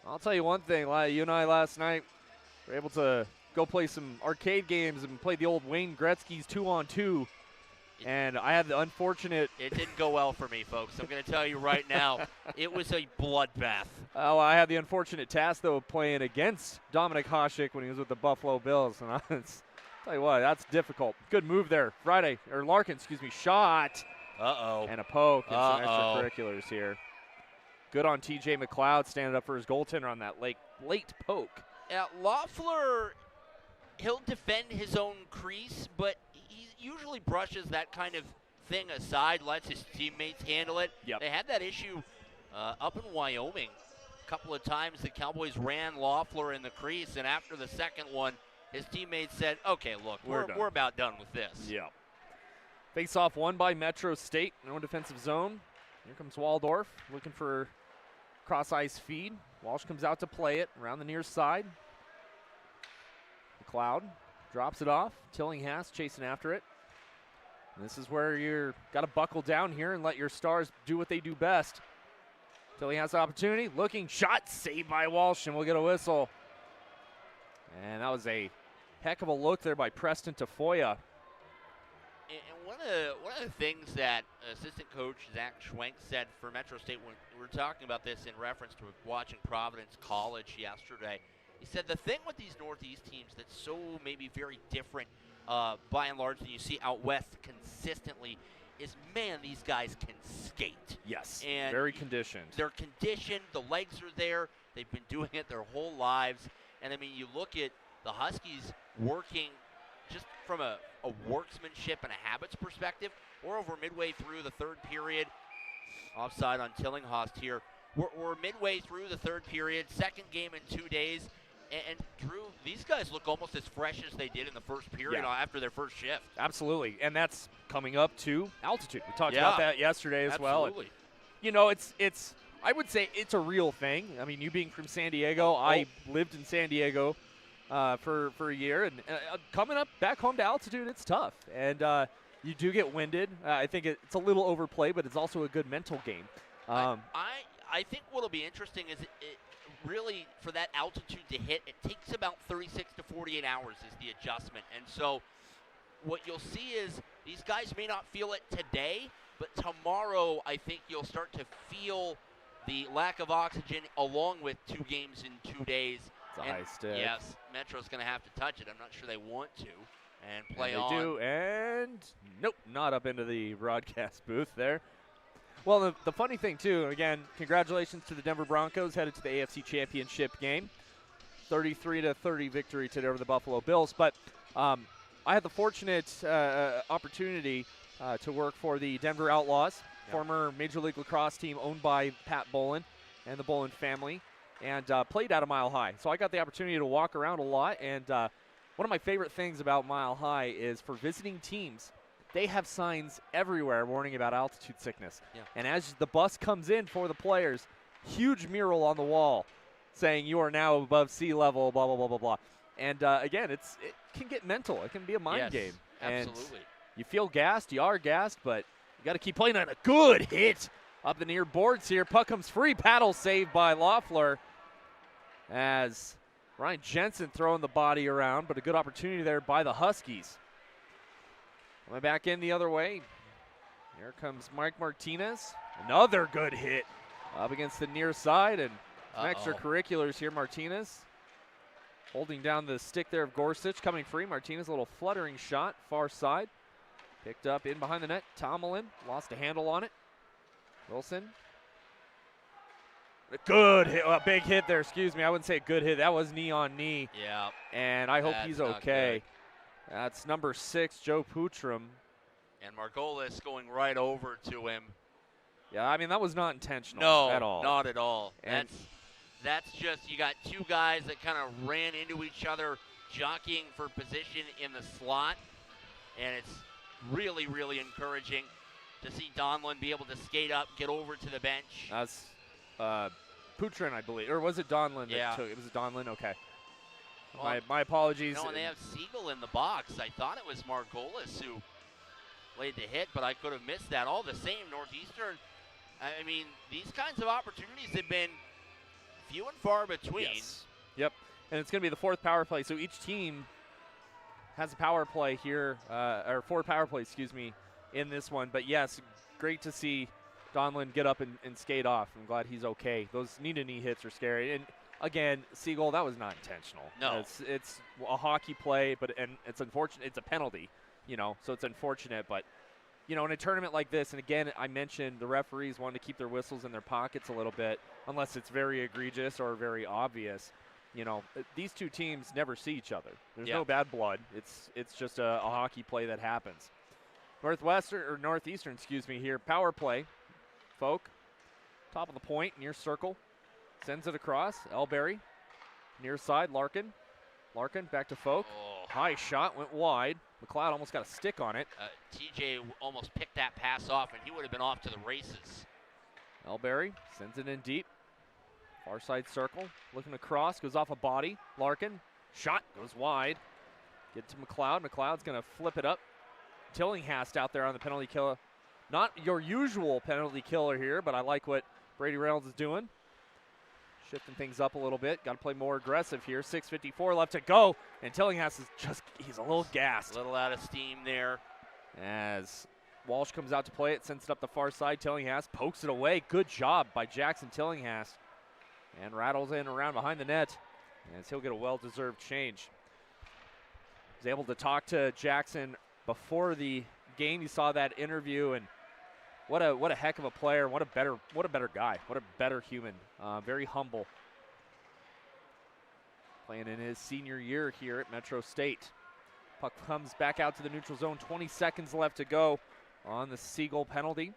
I'll tell you one thing, you and I last night were able to go play some arcade games and play the old Wayne Gretzky's 2-on-2. And I had the unfortunate... It didn't go well for me, folks. I'm going to tell you right now, it was a bloodbath. Oh, I had the unfortunate task, though, of playing against Dominic Hasek when he was with the Buffalo Bills. And tell you what, that's difficult. Good move there. Larkin, shot. Uh-oh. And a poke and some extracurriculars here. Good on TJ McLeod standing up for his goaltender on that late poke. Yeah, Loeffler, he'll defend his own crease, but he usually brushes that kind of thing aside, lets his teammates handle it. Yep. They had that issue up in Wyoming. A couple of times the Cowboys ran Loeffler in the crease, and after the second one, his teammates said, okay, look, we're about done with this. Yeah. Face-off won by Metro State. No defensive zone. Here comes Waldorf looking for cross-ice feed. Walsh comes out to play it around the near side. McLeod drops it off. Tillinghast chasing after it. And this is where you're got to buckle down here and let your stars do what they do best. Tillinghast opportunity. Looking shot. Saved by Walsh, and we'll get a whistle. And that was a heck of a look there by Preston Tafoya. And one of the things that assistant coach Zach Schwenk said for Metro State when we were talking about this in reference to watching Providence College yesterday, he said the thing with these Northeast teams that's so maybe very different by and large than you see out west consistently is, man, these guys can skate. Yes, and very conditioned. They're conditioned. The legs are there. They've been doing it their whole lives. And, I mean, you look at the Huskies working just from a worksmanship and a habits perspective. We're over midway through the third period. Offside on Tillinghast here. We're midway through the third period, second game in 2 days. And Drew, these guys look almost as fresh as they did in the first period after their first shift. Absolutely, and that's coming up to altitude. We talked about that yesterday as well. Absolutely. You know, it's I would say it's a real thing. I mean, you being from San Diego, I lived in San Diego for a year, and coming up back home to altitude, it's tough, and you do get winded. I think it's a little overplayed, but it's also a good mental game. I think what'll be interesting is it really, for that altitude to hit, it takes about 36 to 48 hours is the adjustment. And so what you'll see is these guys may not feel it today, but tomorrow I think you'll start to feel the lack of oxygen along with 2 games in 2 days. It's a high stick. Yes, Metro's going to have to touch it. I'm not sure they want to and play and on. They do, and nope, not up into the broadcast booth there. Well, the funny thing, too, again, congratulations to the Denver Broncos headed to the AFC Championship game. 33-30 victory today over the Buffalo Bills. But I had the fortunate opportunity to work for the Denver Outlaws, former Major League Lacrosse team owned by Pat Bolin and the Bolin family, and played out of Mile High. So I got the opportunity to walk around a lot, and one of my favorite things about Mile High is for visiting teams, they have signs everywhere warning about altitude sickness. Yeah. And as the bus comes in for the players, huge mural on the wall saying you are now above sea level, blah, blah, blah, blah, blah. And again, it can get mental. It can be a mind game. Absolutely. And you feel gassed, you are gassed, but you got to keep playing on a good hit up the near boards here. Puck comes free, paddle saved by Loeffler as Ryan Jensen throwing the body around, but a good opportunity there by the Huskies. Coming back in the other way. Here comes Mike Martinez. Another good hit up against the near side, and some extracurriculars here. Martinez holding down the stick there of Gorsuch, coming free. Martinez, a little fluttering shot, far side. Picked up in behind the net. Tomlin lost a handle on it. Wilson. A good hit, a big hit there, excuse me. I wouldn't say a good hit. That was knee on knee. Yeah. And I hope he's okay. That's number 6, Joe Putram. And Margolis going right over to him. Yeah, I mean, that was not intentional at all. No, not at all. And That's just, you got two guys that kind of ran into each other, jockeying for position in the slot. And it's really, really encouraging to see Donlin be able to skate up, get over to the bench. That's Putrin, I believe. Or was it Donlin? Yeah. It was Donlin? Okay. Well, my apologies. No, and they have Siegel in the box. I thought it was Margolis who laid the hit, but I could have missed that. All the same, Northeastern, I mean, these kinds of opportunities have been few and far between. Yes. Yep. And it's going to be the 4th power play. So each team has a power play here, or 4 power plays, excuse me, in this one. But yes, great to see Donlin get up and skate off. I'm glad he's okay. Those knee-to-knee hits are scary. And again, Siegel, that was not intentional. No. It's a hockey play, and it's unfortunate. It's a penalty, so it's unfortunate. But, in a tournament like this, and again, I mentioned the referees wanting to keep their whistles in their pockets a little bit, unless it's very egregious or very obvious. These two teams never see each other. There's no bad blood. It's just a hockey play that happens. Northeastern, excuse me, here. Power play. Folk, top of the point, near circle. Sends it across. Elberry, near side. Larkin back to Folk. Oh. High shot, went wide. McLeod almost got a stick on it. TJ almost picked that pass off, and he would have been off to the races. Elberry sends it in deep. Far side circle, looking across, goes off a body. Larkin, shot, goes wide. Get to McLeod. McLeod's going to flip it up. Tillinghast out there on the penalty killer. Not your usual penalty killer here, but I like what Brady Reynolds is doing. Shifting things up a little bit. Got to play more aggressive here. 6:54 left to go, and Tillinghast is he's a little gassed. A little out of steam there. As Walsh comes out to play it, sends it up the far side. Tillinghast pokes it away. Good job by Jackson Tillinghast. And rattles in around behind the net, as he'll get a well-deserved change. Was able to talk to Jackson before the game. You saw that interview, and what a heck of a player. What a better guy. What a better human. Very humble. Playing in his senior year here at Metro State. Puck comes back out to the neutral zone. 20 seconds left to go on the Siegel penalty.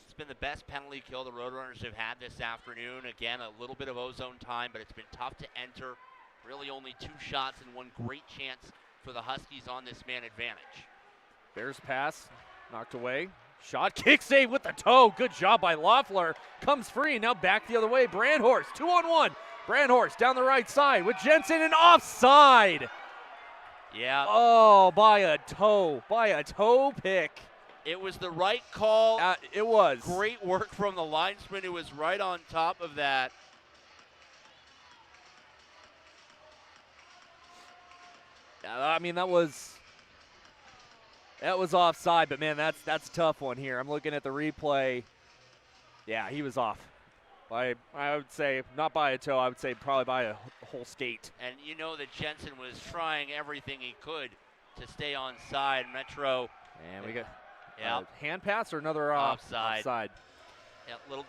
It's been the best penalty kill the Roadrunners have had this afternoon. Again, a little bit of ozone time, but it's been tough to enter. Really only 2 shots and 1 great chance for the Huskies on this man advantage. Bears pass, knocked away. Shot, kick save with the toe. Good job by Loeffler. Comes free, now back the other way. Brandhorst, 2-on-1. Brandhorst down the right side with Jensen and offside. Yeah. Oh, by a toe pick. It was the right call. It was. Great work from the linesman who was right on top of that. I mean, that was offside, but man, that's a tough one here. I'm looking at the replay. Yeah, he was off. I would say not by a toe. I would say probably by a whole skate. And you know that Jensen was trying everything he could to stay on side. Metro. And we got hand pass or another offside. Offside.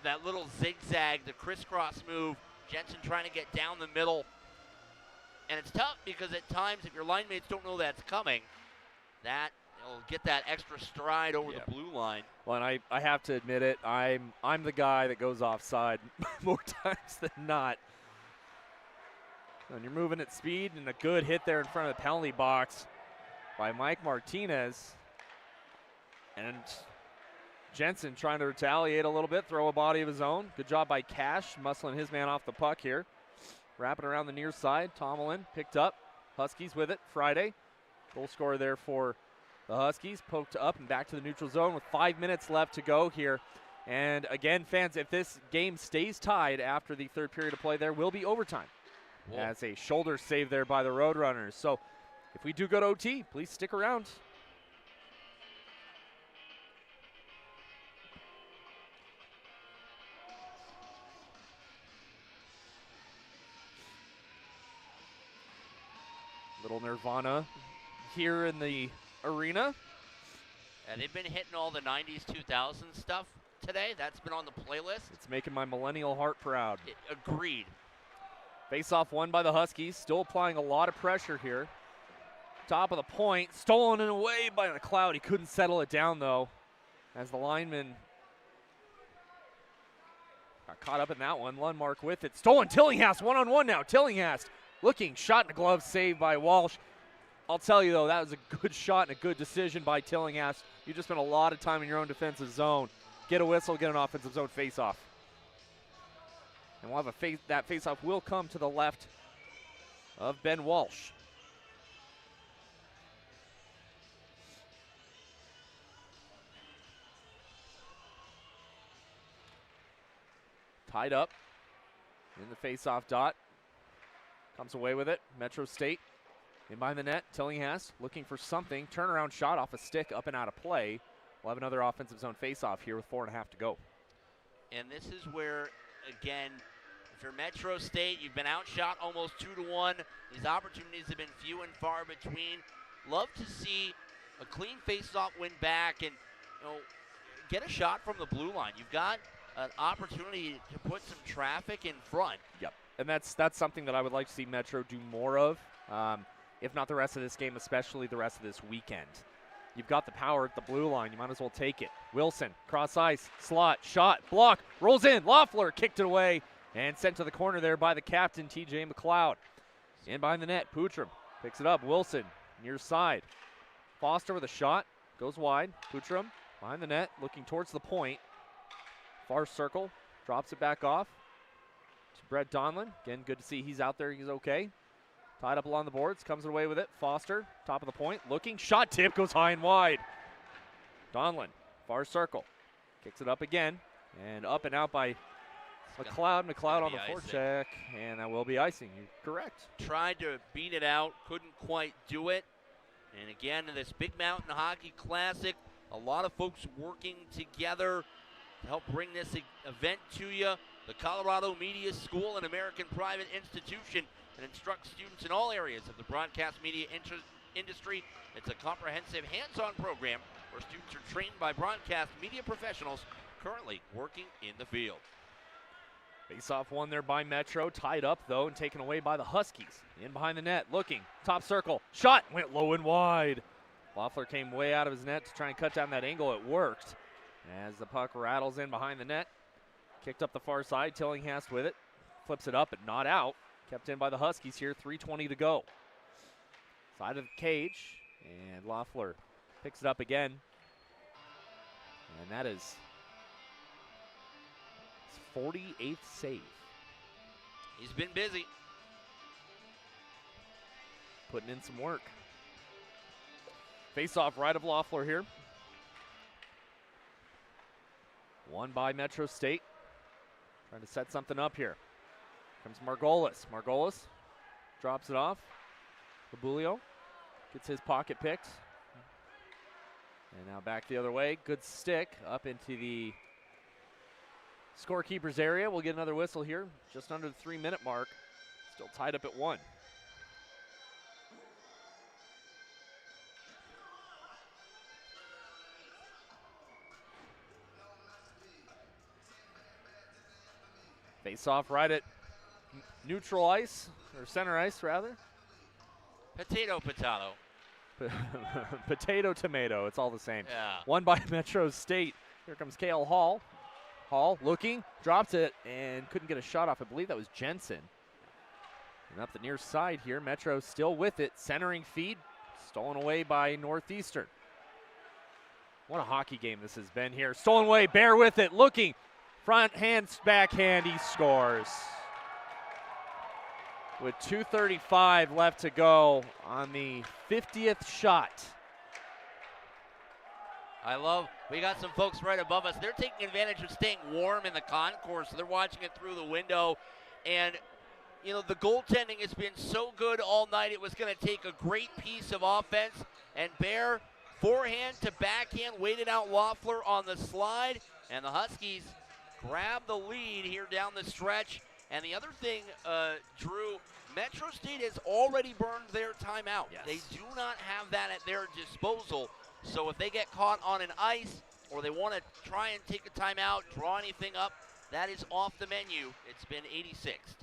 That little zigzag, the crisscross move. Jensen trying to get down the middle. And it's tough because at times if your line mates don't know that's coming, that will get that extra stride over the blue line. Well, and I have to admit it, I'm the guy that goes offside more times than not. And you're moving at speed, and a good hit there in front of the penalty box by Mike Martinez. And Jensen trying to retaliate a little bit, throw a body of his own. Good job by Cash, muscling his man off the puck here. Wrapping around the near side. Tomlin picked up. Huskies with it. Friday. Goal scorer there for the Huskies. Poked up and back to the neutral zone with 5 minutes left to go here. And again, fans, if this game stays tied after the third period of play, there will be overtime. Whoa. As a shoulder save there by the Roadrunners. So if we do go to OT, please stick around. Little Nirvana here in the arena. And they've been hitting all the 90s, 2000s stuff today. That's been on the playlist. It's making my millennial heart proud. Agreed. Face-off won by the Huskies. Still applying a lot of pressure here. Top of the point. Stolen and away by McLeod. He couldn't settle it down, though, as the lineman got caught up in that one. Lundmark with it. Stolen. Tillinghast one-on-one now. Tillinghast looking. Shot in the glove. Saved by Walsh. I'll tell you, though, that was a good shot and a good decision by Tillinghast. You just spent a lot of time in your own defensive zone. Get a whistle, get an offensive zone face-off. And we'll have that face-off will come to the left of Ben Walsh. Tied up in the face-off dot. Comes away with it. Metro State in behind the net. Tillinghast looking for something. Turnaround shot off a stick up and out of play. We'll have another offensive zone face-off here with 4.5 to go. And this is where, again, if you're Metro State, you've been outshot almost 2-1. These opportunities have been few and far between. Love to see a clean face-off win back and, get a shot from the blue line. You've got an opportunity to put some traffic in front. Yep, and that's something that I would like to see Metro do more of. If not the rest of this game, especially the rest of this weekend. You've got the power at the blue line. You might as well take it. Wilson, cross ice, slot, shot, block, rolls in. Loeffler kicked it away and sent to the corner there by the captain, TJ McLeod. In behind the net, Pootram picks it up. Wilson, near side. Foster with a shot, goes wide. Pootram behind the net, looking towards the point. Far circle, drops it back off to Brett Donlin. Again, good to see he's out there. He's okay. Tied up along the boards, comes away with it. Foster, top of the point, looking. Shot tip, goes high and wide. Donlin, far circle. Kicks it up again, and up and out by McLeod. McLeod on the forecheck, and that will be icing. You're correct. Tried to beat it out, couldn't quite do it. And again, in this Big Mountain Hockey Classic, a lot of folks working together to help bring this event to you. The Colorado Media School, an American private institution, and instructs students in all areas of the broadcast media industry. It's a comprehensive hands-on program where students are trained by broadcast media professionals currently working in the field. Face-off won there by Metro. Tied up, though, and taken away by the Huskies. In behind the net, looking. Top circle. Shot went low and wide. Loeffler came way out of his net to try and cut down that angle. It worked. As the puck rattles in behind the net. Kicked up the far side. Tillinghast with it. Flips it up, but not out. Kept in by the Huskies here, 3:20 to go. Side of the cage, and Loeffler picks it up again. And that is his 48th save. He's been busy. Putting in some work. Face-off right of Loeffler here. Won by Metro State. Trying to set something up here. Comes Margolis. Margolis drops it off. Fabulio gets his pocket picked. And now back the other way. Good stick up into the scorekeeper's area. We'll get another whistle here. Just under the 3-minute mark. Still tied up at 1. Face off right at neutral ice, or center ice rather. Potato, potato. Potato, tomato, it's all the same. Yeah. Won by Metro State. Here comes Kale Hall. Hall looking, drops it, and couldn't get a shot off. I believe that was Jensen. And up the near side here, Metro still with it. Centering feed, stolen away by Northeastern. What a hockey game this has been here. Stolen away, Bear with it, looking. Front hands, backhand, he scores. With 2:35 left to go on the 50th shot. We got some folks right above us. They're taking advantage of staying warm in the concourse. So they're watching it through the window. And, you know, the goaltending has been so good all night. It was going to take a great piece of offense. And Bear, forehand to backhand, waited out Loeffler on the slide. And the Huskies grab the lead here down the stretch. And the other thing, Drew, Metro State has already burned their timeout. Yes. They do not have that at their disposal. So if they get caught on an ice or they want to try and take a timeout, draw anything up, that is off the menu. It's been 86th.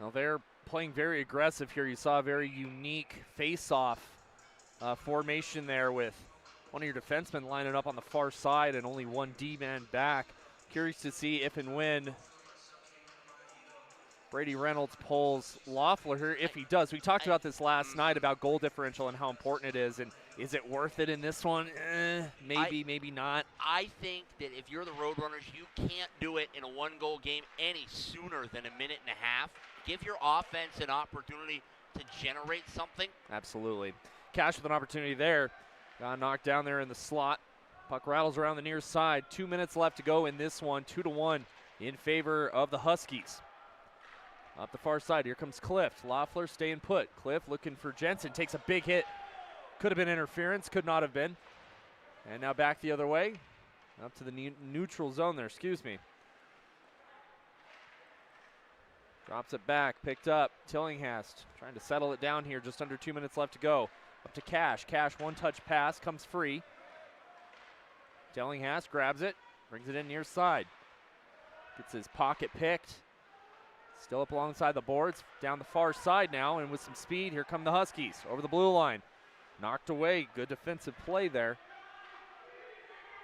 Well, they're playing very aggressive here. You saw a very unique face-off formation there with one of your defensemen lining up on the far side and only one D-man back. Curious to see if and when Brady Reynolds pulls Loeffler here, if he does. We talked about this last night about goal differential and how important it is, and is it worth it in this one? Maybe, maybe not. I think that if you're the Roadrunners, you can't do it in a one-goal game any sooner than a minute and a half. Give your offense an opportunity to generate something. Absolutely. Cash with an opportunity there. Got knocked down there in the slot. Puck rattles around the near side. 2 minutes left to go in this one. 2-1 in favor of the Huskies. Up the far side, here comes Cliff. Loeffler staying put. Cliff looking for Jensen, takes a big hit. Could have been interference, could not have been. And now back the other way, up to the neutral zone there, excuse me. Drops it back, picked up. Tillinghast trying to settle it down here, just under 2 minutes left to go. Up to Cash. Cash, one-touch pass, comes free. Tillinghast grabs it, brings it in near side. Gets his pocket picked. Still up alongside the boards, down the far side now, and with some speed, here come the Huskies over the blue line. Knocked away, good defensive play there.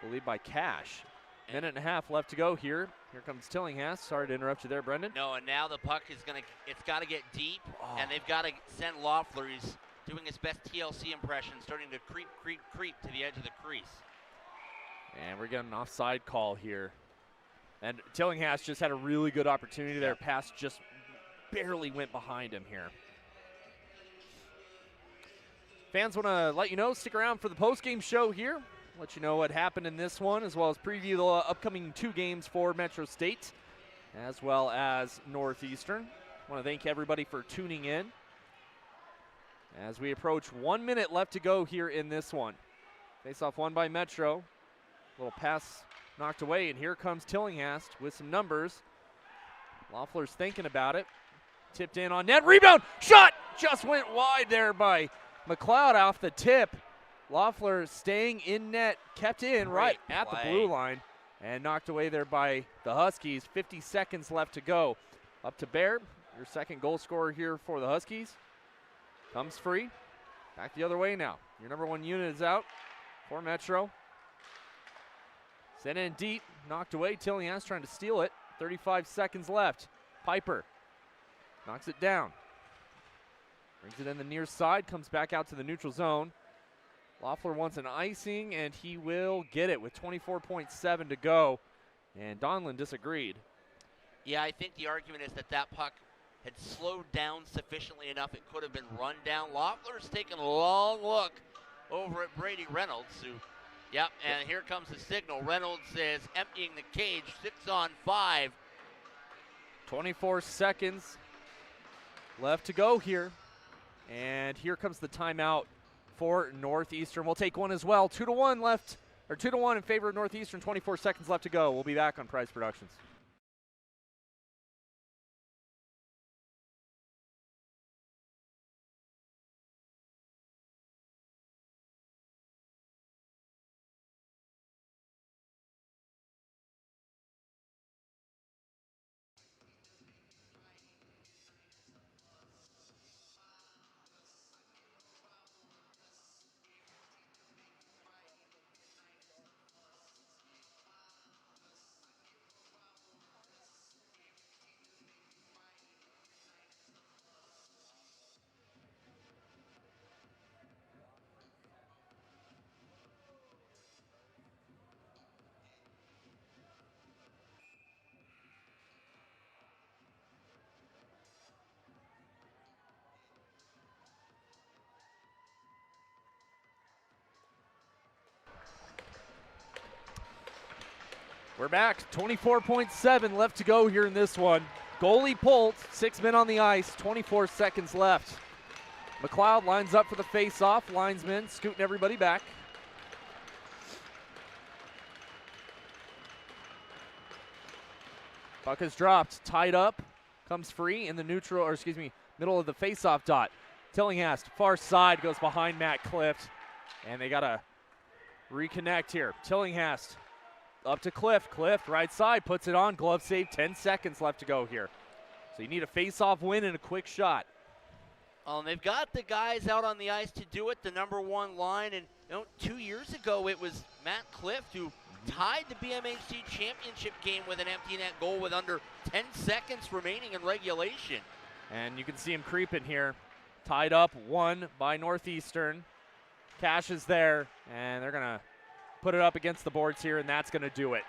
Believed by Cash. Minute and a half left to go here. Here comes Tillinghast. Sorry to interrupt you there, Brendan. No, and now the puck is it's got to get deep, and they've got to send Loeffler. He's doing his best TLC impression, starting to creep to the edge of the crease. And we're getting an offside call here. And Tillinghast just had a really good opportunity there. Pass just barely went behind him here. Fans want to let you know, stick around for the post-game show here. Let you know what happened in this one, as well as preview the upcoming 2 games for Metro State, as well as Northeastern. I want to thank everybody for tuning in. As we approach 1 minute left to go here in this one. Face-off won by Metro. Little pass knocked away, and here comes Tillinghast with some numbers. Loeffler's thinking about it. Tipped in on net, rebound, shot! Just went wide there by McLeod off the tip. Loeffler staying in net, kept in right at the blue line, and knocked away there by the Huskies. 50 seconds left to go. Up to Baird, your second goal scorer here for the Huskies. Comes free. Back the other way now. Your number 1 unit is out for Metro. Sent in deep, knocked away. Tillinghast trying to steal it. 35 seconds left. Piper knocks it down. Brings it in the near side, comes back out to the neutral zone. Loeffler wants an icing, and he will get it with 24.7 to go. And Donlin disagreed. Yeah, I think the argument is that puck had slowed down sufficiently enough it could have been run down. Loeffler's taking a long look over at Brady Reynolds, who, and here comes the signal. Reynolds is emptying the cage, 6-on-5. 24 seconds left to go here. And here comes the timeout for Northeastern. We'll take one as well. 2-1 left, or 2-1 in favor of Northeastern. 24 seconds left to go. We'll be back on Prize Productions. We're back. 24.7 left to go here in this one. Goalie pulled, 6 men on the ice, 24 seconds left. McLeod lines up for the face-off. Linesmen scooting everybody back. Puck is dropped, tied up, comes free in the neutral, or excuse me, middle of the face-off dot. Tillinghast, far side, goes behind Matt Clift, and they got to reconnect here. Tillinghast up to Clift. Clift, right side, puts it on, glove save, 10 seconds left to go here. So you need a face-off win and a quick shot. They've got the guys out on the ice to do it, the number one line. And 2 years ago, it was Matt Clift who tied the BMHC championship game with an empty net goal with under 10 seconds remaining in regulation. And you can see him creeping here. Tied up, won by Northeastern. Cash is there, and they're going to put it up against the boards here, and that's going to do it.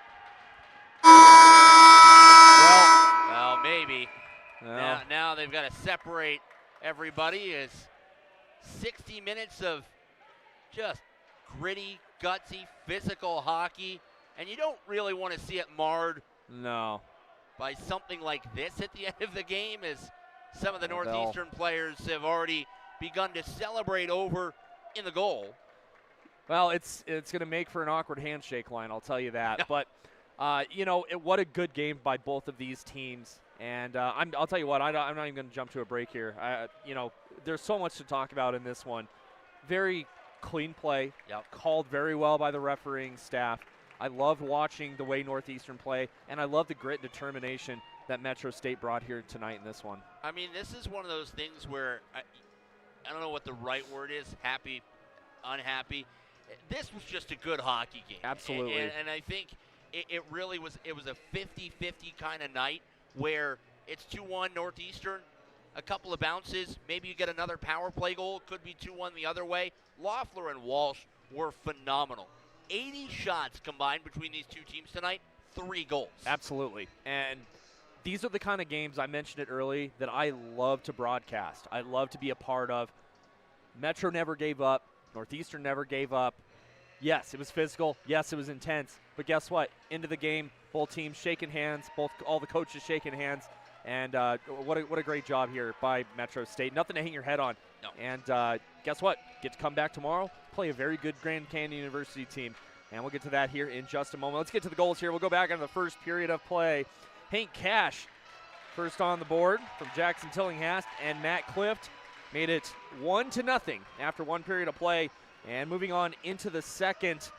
Well, maybe. Well. Now they've got to separate everybody. As 60 minutes of just gritty, gutsy, physical hockey, and you don't really want to see it marred by something like this at the end of the game, as some of the Northeastern players have already begun to celebrate over in the goal. Well, it's going to make for an awkward handshake line, I'll tell you that. But, what a good game by both of these teams. And I'll tell you what, I'm not even going to jump to a break here. There's so much to talk about in this one. Very clean play, called very well by the refereeing staff. I loved watching the way Northeastern play, and I love the grit and determination that Metro State brought here tonight in this one. I mean, this is one of those things where I don't know what the right word is, happy, unhappy. This was just a good hockey game. Absolutely. And I think it really was, it was a 50-50 kind of night where it's 2-1 Northeastern, a couple of bounces, maybe you get another power play goal, could be 2-1 the other way. Loeffler and Walsh were phenomenal. 80 shots combined between these two teams tonight, 3 goals. Absolutely. And these are the kind of games, I mentioned it early, that I love to broadcast. I love to be a part of. Metro never gave up. Northeastern never gave up. Yes, it was physical. Yes, it was intense. But guess what? Into the game, both teams shaking hands, all the coaches shaking hands. And what a great job here by Metro State. Nothing to hang your head on. No. And guess what? Get to come back tomorrow, play a very good Grand Canyon University team. And we'll get to that here in just a moment. Let's get to the goals here. We'll go back into the first period of play. Hank Cash first on the board from Jackson Tillinghast, and Matt Clift made it 1-0 after one period of play. And moving on into the second,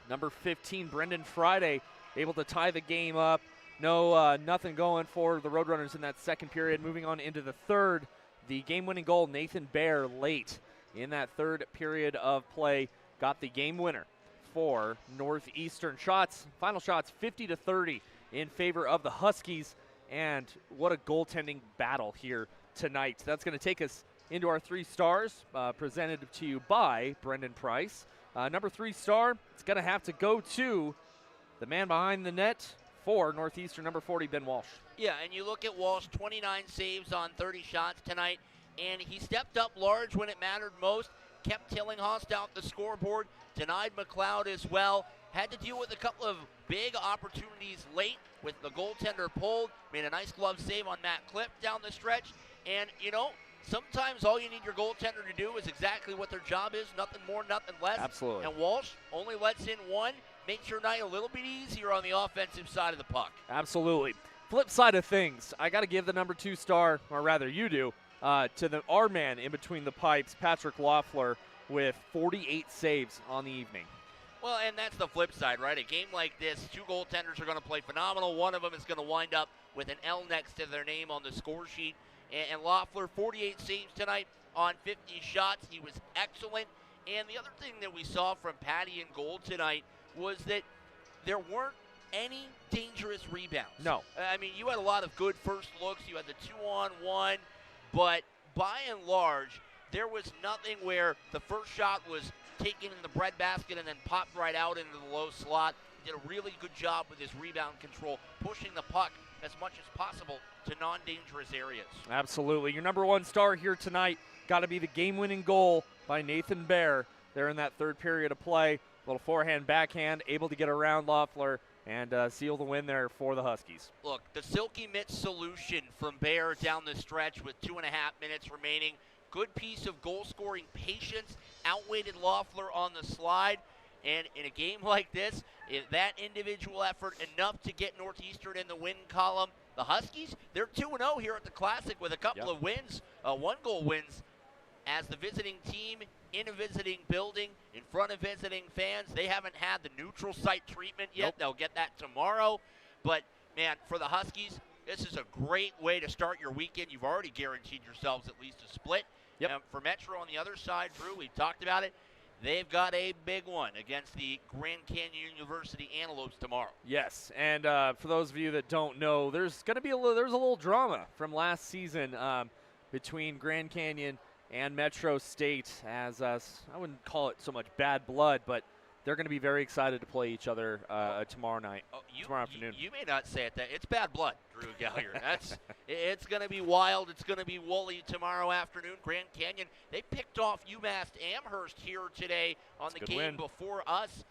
number 15, Brendan Friday, able to tie the game up. Nothing going for the Roadrunners in that second period. Moving on into the third, the game-winning goal, Nathan Baer, late in that third period of play, got the game winner for Northeastern. Final shots 50-30 in favor of the Huskies, and what a goaltending battle here tonight. That's going to take us into our 3 stars, presented to you by Brendan Price. Number 3 star, it's going to have to go to the man behind the net for Northeastern, number 40, Ben Walsh. Yeah, and you look at Walsh, 29 saves on 30 shots tonight, and he stepped up large when it mattered most, kept Tillinghast out the scoreboard, denied McLeod as well, had to deal with a couple of big opportunities late with the goaltender pulled, made a nice glove save on Matt Clift down the stretch, and, sometimes all you need your goaltender to do is exactly what their job is, nothing more, nothing less. Absolutely. And Walsh only lets in 1, makes your night a little bit easier on the offensive side of the puck. Absolutely. Flip side of things, I got to give the number 2 star, or rather you do, to our man in between the pipes, Patrick Loeffler, with 48 saves on the evening. Well, and that's the flip side, right? A game like this, 2 goaltenders are going to play phenomenal. One of them is going to wind up with an L next to their name on the score sheet. And Loeffler, 48 saves tonight on 50 shots. He was excellent. And the other thing that we saw from Patty in goal tonight was that there weren't any dangerous rebounds. No. I mean, you had a lot of good first looks. You had the 2-on-1. But by and large, there was nothing where the first shot was taken in the breadbasket and then popped right out into the low slot. He did a really good job with his rebound control, pushing the puck as much as possible to non-dangerous areas. Absolutely. Your number 1 star here tonight got to be the game-winning goal by Nathan Baer there in that third period of play. Little forehand, backhand, able to get around Loeffler and seal the win there for the Huskies. Look, the Silky Mitts solution from Bayer down the stretch with 2.5 minutes remaining. Good piece of goal-scoring patience, outweighted Loeffler on the slide. And in a game like this, if that individual effort enough to get Northeastern in the win column. The Huskies, they're 2-0 here at the Classic with a couple of wins, one-goal wins as the visiting team in a visiting building in front of visiting fans. They haven't had the neutral site treatment yet. They'll get that tomorrow. But, man, for the Huskies, this is a great way to start your weekend. You've already guaranteed yourselves at least a split. For Metro on the other side, Drew, we talked about it. They've got a big one against the Grand Canyon University Antelopes tomorrow. Yes, and for those of you that don't know, there's going to be there's a little drama from last season between Grand Canyon and Metro State, as I wouldn't call it so much bad blood, but they're going to be very excited to play each other tomorrow night, tomorrow afternoon. You may not say it that it's bad blood, Drew Gallagher. It's going to be wild. It's going to be woolly tomorrow afternoon. Grand Canyon, they picked off UMass Amherst here today on the game before us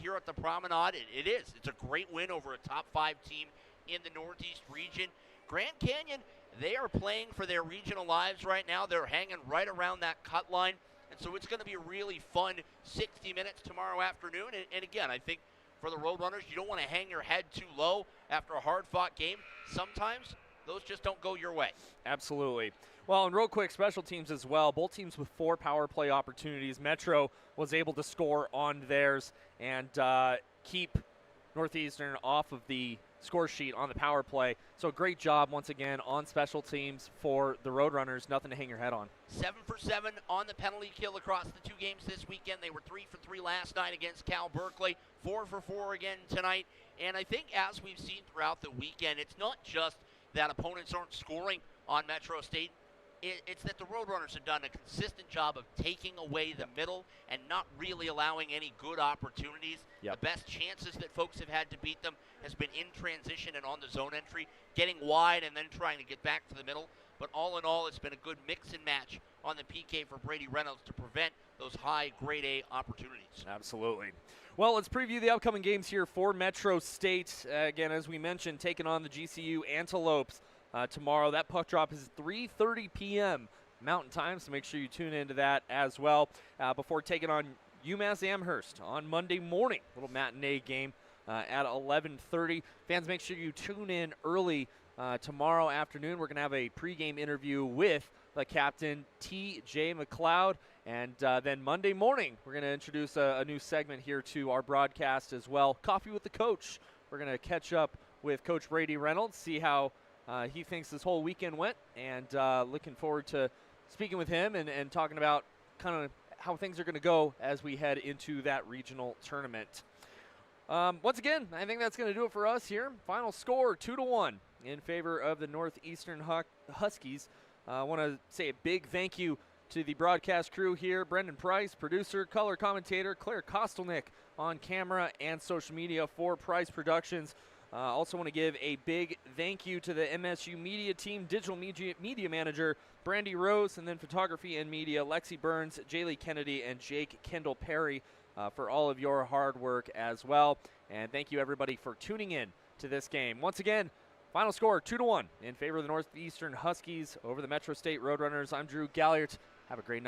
here at the Promenade. It's a great win over a top 5 team in the Northeast region. Grand Canyon, they are playing for their regional lives right now. They're hanging right around that cut line. And so it's going to be a really fun 60 minutes tomorrow afternoon. And again, I think for the Roadrunners, you don't want to hang your head too low after a hard-fought game. Sometimes those just don't go your way. Absolutely. Well, and real quick, special teams as well. Both teams with 4 power play opportunities. Metro was able to score on theirs and keep Northeastern off of the score sheet on the power play. So great job once again on special teams for the Roadrunners. Nothing to hang your head on. 7 for 7 on the penalty kill across the 2 games this weekend. They were 3 for 3 last night against Cal Berkeley. 4 for 4 again tonight. And I think as we've seen throughout the weekend, it's not just that opponents aren't scoring on Metro State. It's that the Roadrunners have done a consistent job of taking away the middle and not really allowing any good opportunities. The best chances that folks have had to beat them has been in transition and on the zone entry, getting wide and then trying to get back to the middle. But all in all, it's been a good mix and match on the PK for Brady Reynolds to prevent those high grade A opportunities. Absolutely. Well, let's preview the upcoming games here for Metro State. Again, as we mentioned, taking on the GCU Antelopes tomorrow. That puck drop is 3:30 p.m. Mountain Time, so make sure you tune into that as well before taking on UMass Amherst on Monday morning. Little matinee game at 11:30. Fans, make sure you tune in early tomorrow afternoon. We're going to have a pregame interview with the captain, T.J. McLeod. And then Monday morning, we're going to introduce a new segment here to our broadcast as well. Coffee with the Coach. We're going to catch up with Coach Brady Reynolds, see how he thinks this whole weekend went, and looking forward to speaking with him and talking about kind of how things are going to go as we head into that regional tournament. Once again, I think that's going to do it for us here. Final score, 2-1 in favor of the Northeastern Huskies. I want to say a big thank you to the broadcast crew here, Brendan Price, producer, color commentator, Claire Kostelnick on camera and social media for Price Productions. Also want to give a big thank you to the MSU media team, digital media manager, Brandy Rose, and then photography and media, Lexi Burns, Jaylee Kennedy, and Jake Kendall Perry for all of your hard work as well. And thank you, everybody, for tuning in to this game. Once again, final score, 2-1 in favor of the Northeastern Huskies over the Metro State Roadrunners. I'm Drew Galliard. Have a great night.